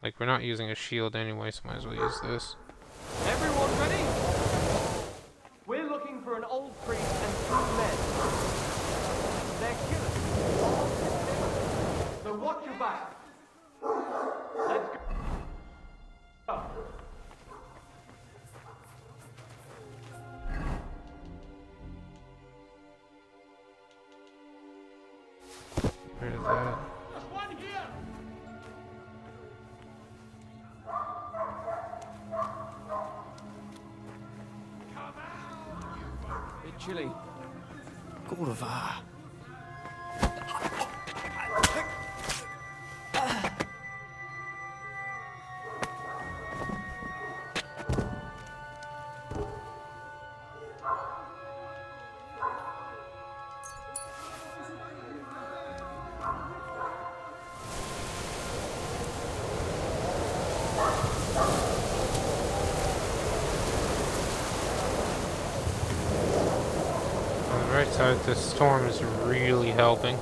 Like, we're not using a shield anyway, so might as well use this. Everyone ready? We're looking for an old priest and 2 men. They're killers. So watch your back. Let's go. Get rid of that. Bit chilly. Gorva. Right side, this storm is really helping.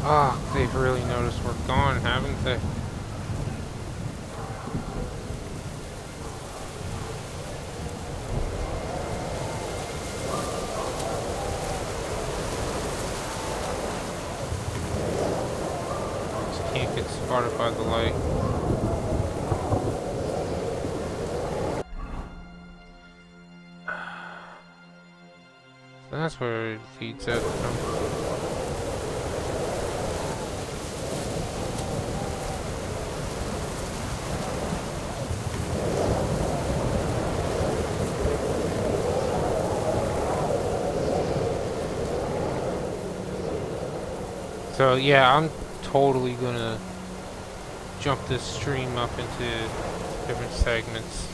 Ah, they've really noticed we're gone, haven't they? Can't get spotted by the light. So that's where it leads out from. So yeah, I'm totally gonna jump this stream up into different segments.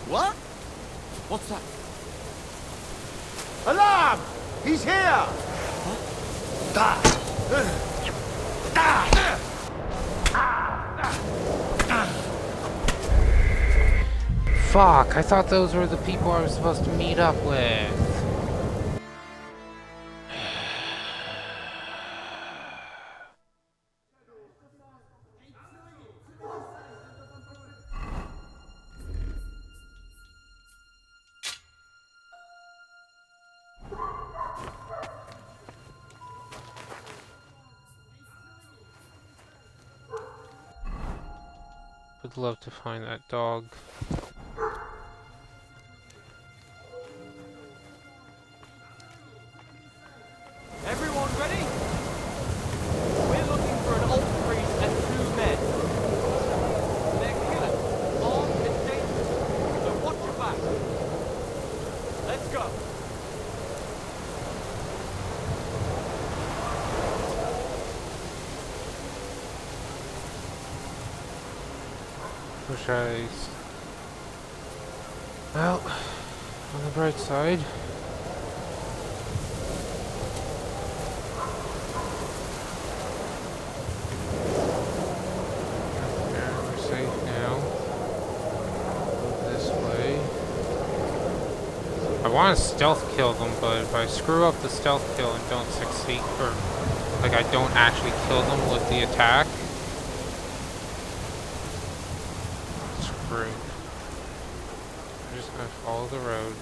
What? What's that? Alarm! He's here! Fuck, I thought those were the people I was supposed to meet up with. Would love to find that dog. Everyone ready? We're looking for an old priest and 2 men. They're killers, armed and dangerous. So watch your back. Let's go. Wish I... Well, on the bright side... Yeah, we're safe now. Move this way. I want to stealth kill them, but if I screw up the stealth kill and don't succeed, or like I don't actually kill them with the attack, bridge. I'm just gonna follow the road.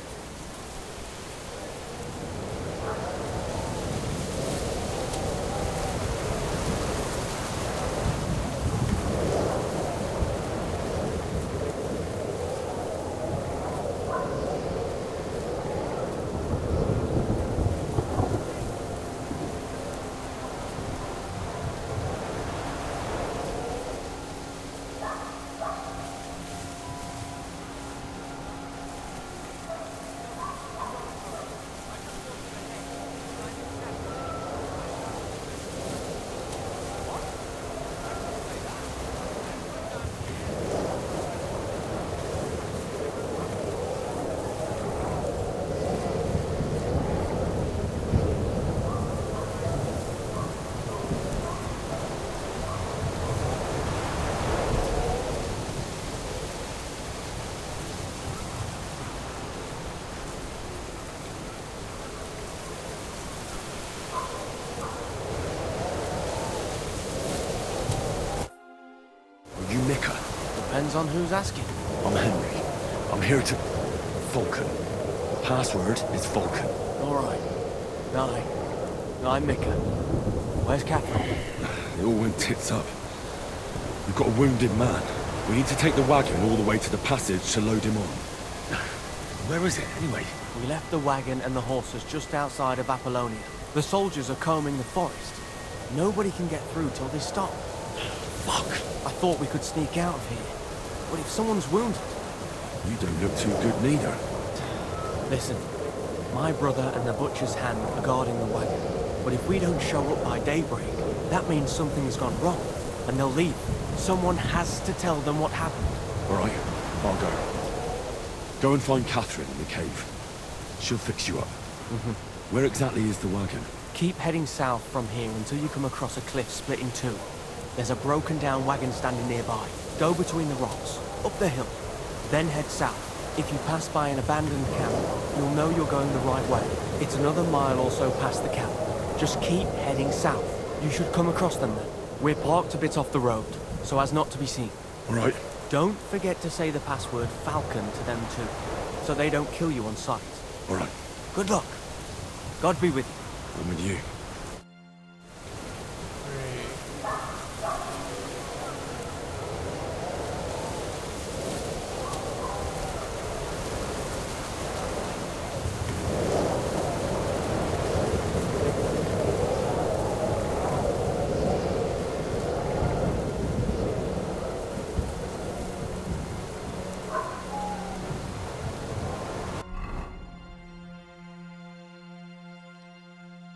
Depends on who's asking. I'm Henry. I'm here to... Vulcan. The password is Vulcan. Alright. I'm Mika. Where's Catherine? It all went tits up. We've got a wounded man. We need to take the wagon all the way to the passage to load him on. Where is it, anyway? We left the wagon and the horses just outside of Apollonia. The soldiers are combing the forest. Nobody can get through till they stop. Fuck! I thought we could sneak out of here. But if someone's wounded... You don't look too good neither. Listen, my brother and the butcher's hand are guarding the wagon. But if we don't show up by daybreak, that means something's gone wrong. And they'll leave. Someone has to tell them what happened. All right, I'll go. Go and find Catherine in the cave. She'll fix you up. Where exactly is the wagon? Keep heading south from here until you come across a cliff split in two. There's a broken down wagon standing nearby. Go between the rocks, up the hill, then head south. If you pass by an abandoned camp, you'll know you're going the right way. It's another mile or so past the camp. Just keep heading south. You should come across them then. We're parked a bit off the road, so as not to be seen. All right. Don't forget to say the password Falcon to them too, so they don't kill you on sight. All right. Good luck. God be with you. I'm with you.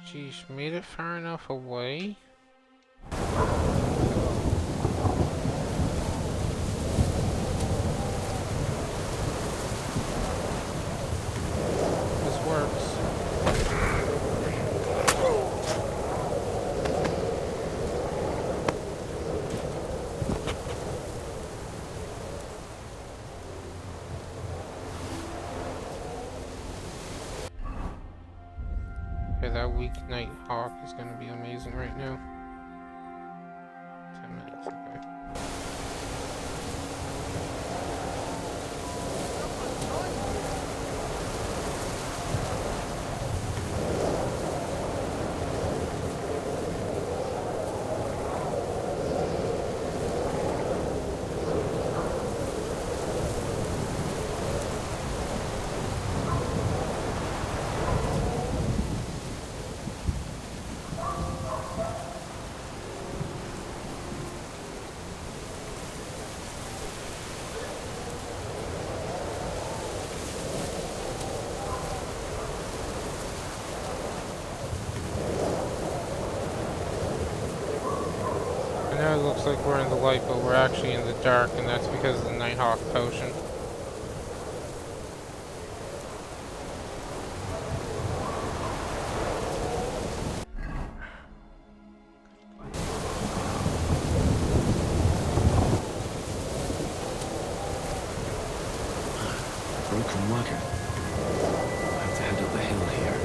She's made it far enough away. This works. That weak night hawk is going to be amazing right now. 10 minutes, okay. It looks like we're in the light, but we're actually in the dark, and that's because of the Nighthawk potion. Broken wagon. I have to head up the hill here.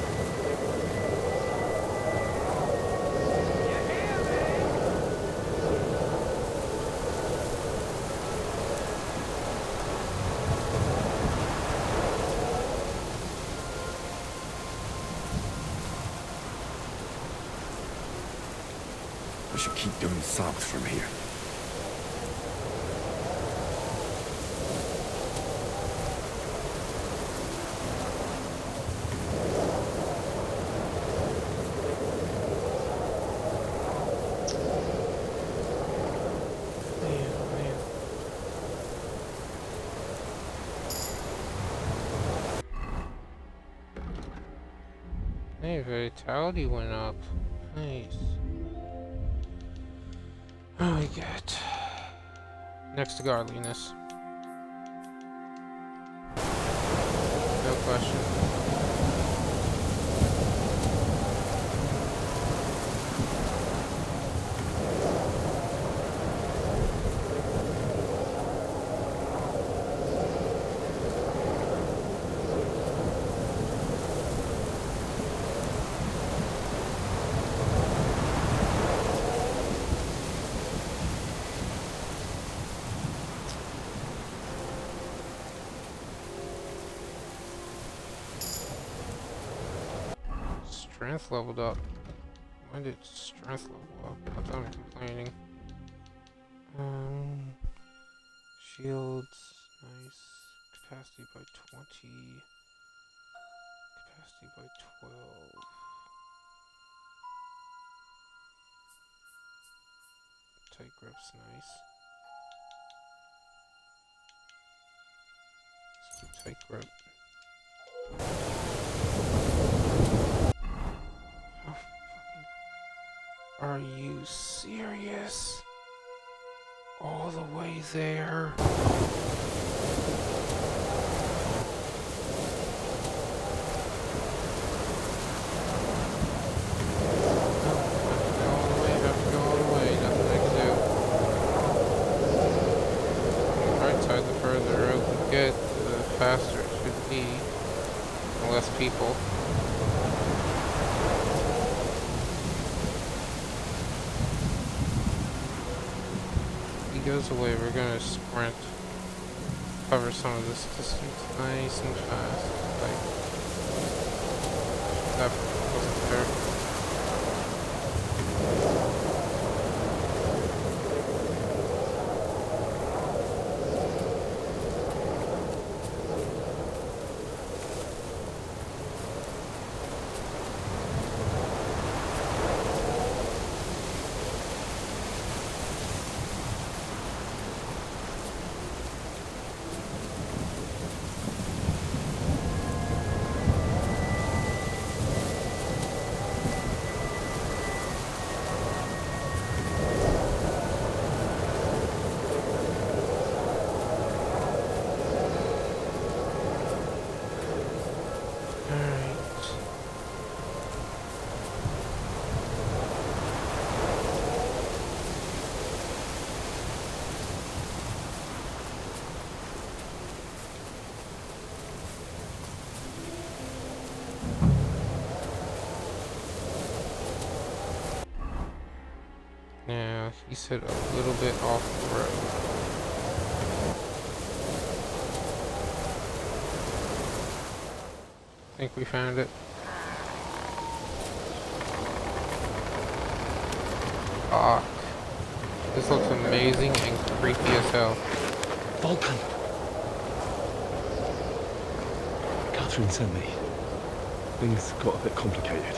We should keep going south from here. Hey, vitality went up. Nice. Oh, we get next to godliness. No question. Strength leveled up. When did strength level up? I thought I'm complaining. Shields, nice. Capacity by 20. Capacity by 12. Tight grip's nice. Let's do tight grip. Are you serious? All the way there? Faster it should be, and less people. If he goes away, we're gonna sprint, cover some of this distance nice and fast. Like, that wasn't fair. Now, he said a little bit off the road. I think we found it. Fuck. This looks amazing and creepy as hell. Vulcan! Catherine sent me. Things got a bit complicated.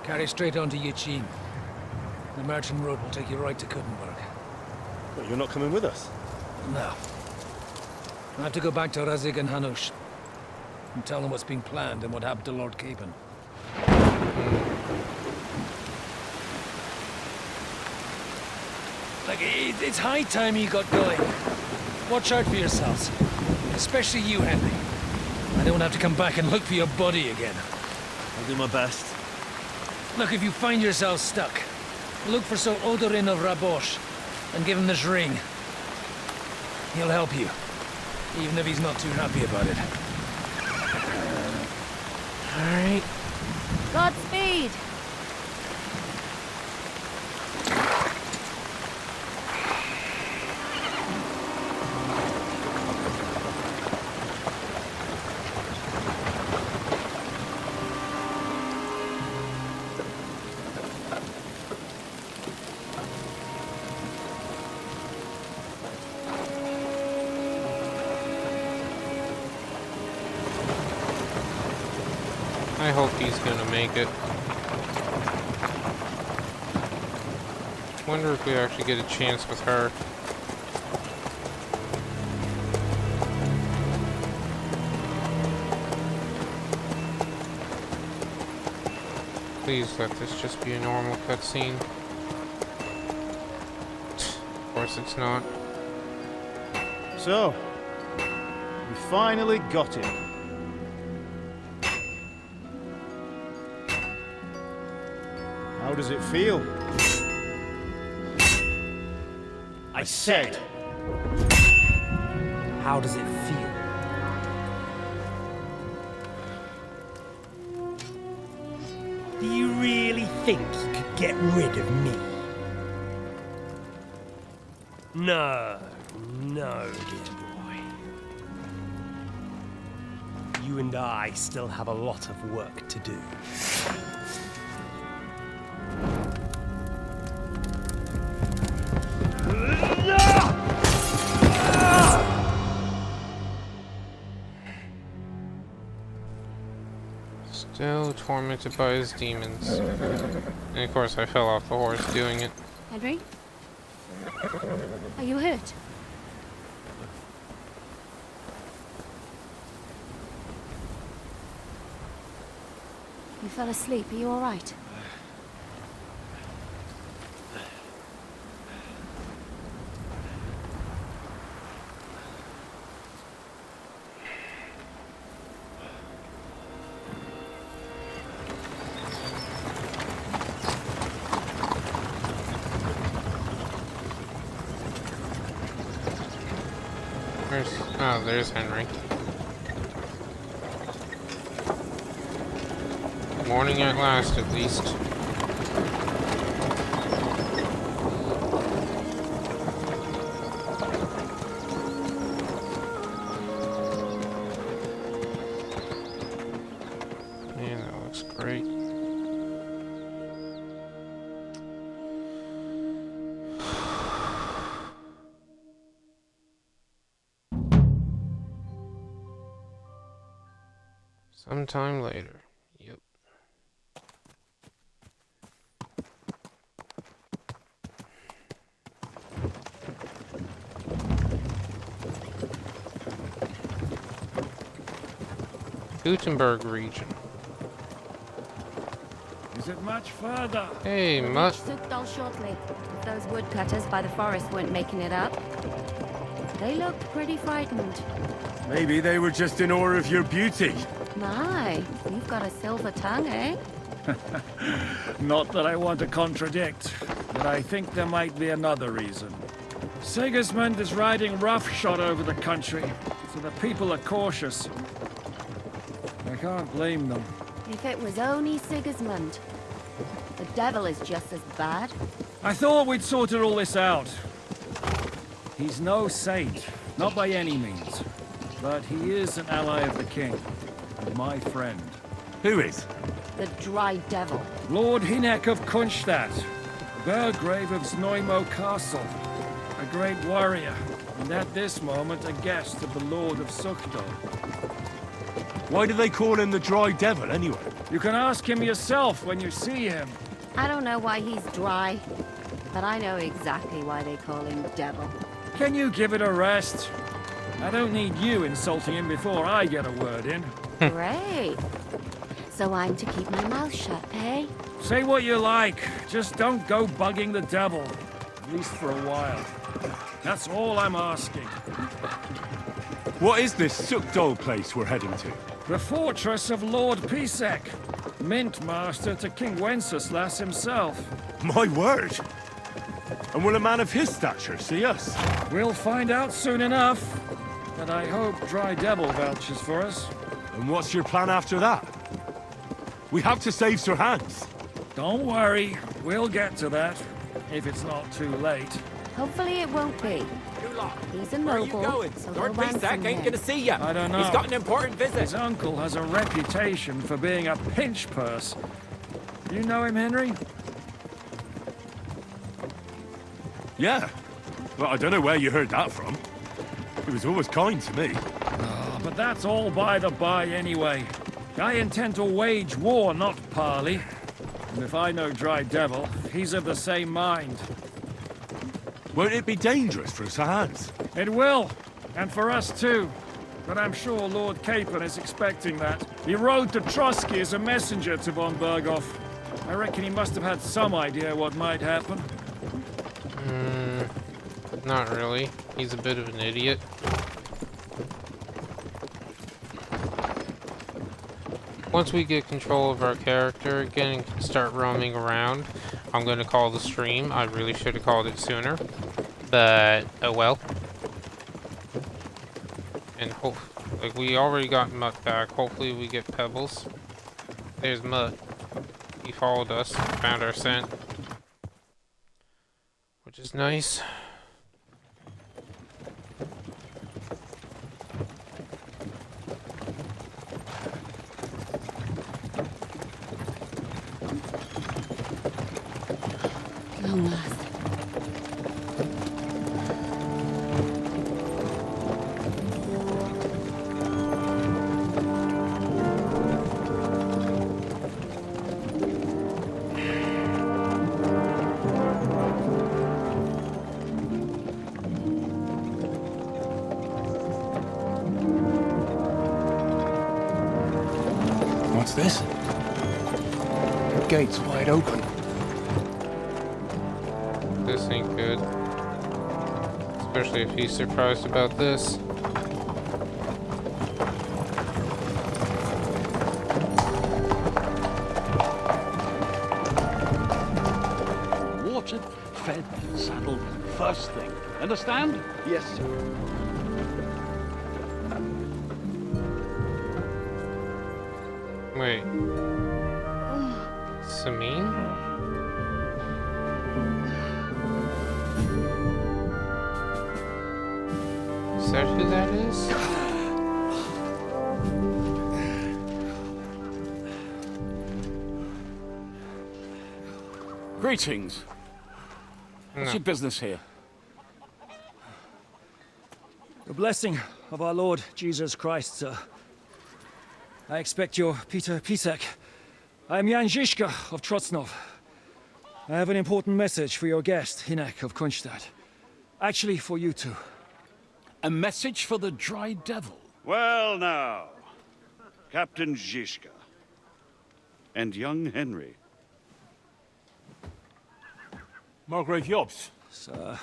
Carry straight on to Yichin. The merchant road will take you right to Kuttenberg. Well, you're not coming with us? No. I have to go back to Razig and Hanush and tell them what's been planned and what happened to Lord Capen. Like, it's high time you got going. Watch out for yourselves. Especially you, Henry. I don't have to come back and look for your body again. I'll do my best. Look, if you find yourselves stuck, look for Sir Odorin of Rabosh and give him this ring. He'll help you, even if he's not too happy about it. All right. Godspeed! I hope he's gonna make it. Wonder if we actually get a chance with her. Please let this just be a normal cutscene. Of course it's not. So, we finally got him. How does it feel? I said. How does it feel? Do you really think you could get rid of me? No, no, dear boy. You and I still have a lot of work to do. Still tormented by his demons. And of course I fell off the horse doing it. Henry? Are you hurt? You fell asleep. Are you all right? Oh, there's Henry. Morning at last, at least. Man, that looks great. Sometime later. Yep. Gutenberg region. Is it much further? Hey, We'll Mutt. reach Sukdal shortly. If those woodcutters by the forest weren't making it up. They looked pretty frightened. Maybe they were just in awe of your beauty. My, you've got a silver tongue, eh? Not that I want to contradict, but I think there might be another reason. Sigismund is riding roughshod over the country, so the people are cautious. I can't blame them. If it was only Sigismund. The devil is just as bad. I thought we'd sorted all this out. He's no saint, not by any means. But he is an ally of the king, and my friend. Who is? The dry devil. Lord Hinek of Kunstadt, Burgrave of Znojmo Castle, a great warrior, and at this moment a guest of the Lord of Sukdal. Why do they call him the Dry Devil, anyway? You can ask him yourself when you see him. I don't know why he's dry. but I know exactly why they call him Devil. Can you give it a rest? I don't need you insulting him before I get a word in. Great. So I'm to keep my mouth shut, eh? Say what you like, just don't go bugging the devil. At least for a while. That's all I'm asking. What is this Sookdol place we're heading to? The fortress of Lord Pisek, Mint Master to King Wenceslas himself. My word! And will a man of his stature see us? We'll find out soon enough. But I hope Dry Devil vouches for us. And what's your plan after that? We have to save Sir Hans. Don't worry, we'll get to that, if it's not too late. Hopefully it won't be. He's a noble, so Lord they'll ransom Pisek ain't him. gonna see you. I don't know. He's got an important visit. His uncle has a reputation for being a pinch purse. You know him, Henry? Yeah. Well, I don't know where you heard that from. He was always kind to me. Oh, but that's all by the by anyway. I intend to wage war, not parley. And if I know Dry Devil, he's of the same mind. Won't it be dangerous for Sir Hans? It will, and for us too. But I'm sure Lord Capon is expecting that. He rode to Trotsky as a messenger to von Berghoff. I reckon he must have had some idea what might happen. Not really. He's a bit of an idiot. Once we get control of our character again and can start roaming around, I'm going to call the stream. I really should have called it sooner. But, oh well. And hope, like, we already got Mutt back. Hopefully we get Pebbles. There's Mutt. He followed us, found our scent. Which is nice. Long last. What's this? The gate's wide open. This ain't good. Especially if he's surprised about this. Watered, fed, saddled, first thing. Understand? Yes, sir. Wait. Samin? Is that who that is? Greetings. What's your business here? The blessing of our Lord Jesus Christ, sir. I expect you're Peter Pisek. I am Jan Žižka of Trocnov. I have an important message for your guest, Hinek of Kunstadt. Actually, for you two. A message for the Dry Devil? Well now, Captain Žižka. And young Henry. Margrave Jobs. Sir.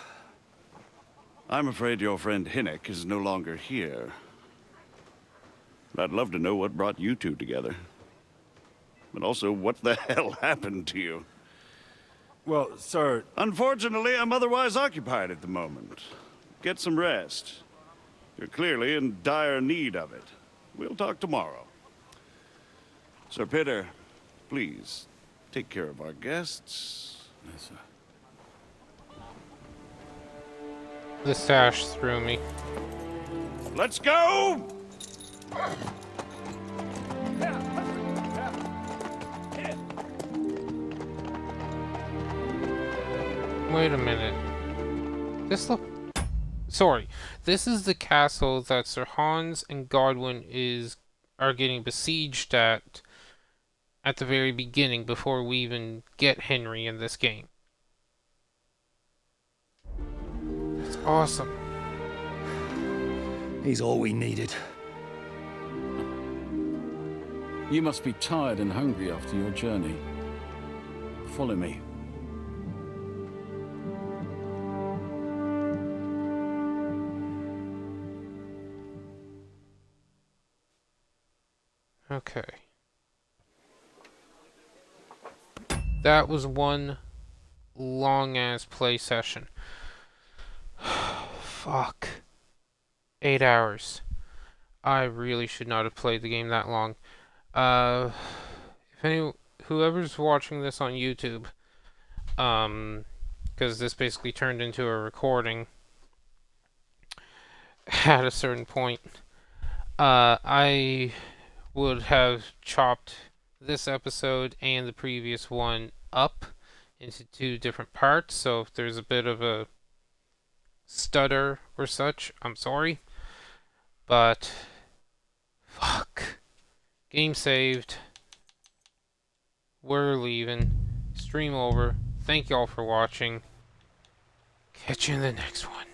I'm afraid your friend Hinek is no longer here. I'd love to know what brought you two together. But also, what the hell happened to you? Well, sir... Unfortunately, I'm otherwise occupied at the moment. Get some rest. You're clearly in dire need of it. We'll talk tomorrow. Sir Peter, please, take care of our guests. Yes, sir. The sash threw me. Let's go! Wait a minute. This look... Sorry. This is the castle that Sir Hans and Godwin are getting besieged at the very beginning before we even get Henry in this game. Awesome. He's all we needed. You must be tired and hungry after your journey. Follow me. Okay. That was one long-ass play session. Fuck. 8 hours. I really should not have played the game that long. Whoever's watching this on YouTube, because this basically turned into a recording at a certain point, I would have chopped this episode and the previous one up into 2 different parts, so if there's a bit of a stutter or such, I'm sorry. But fuck. Game saved. We're leaving. Stream over. Thank y'all for watching. Catch you in the next one.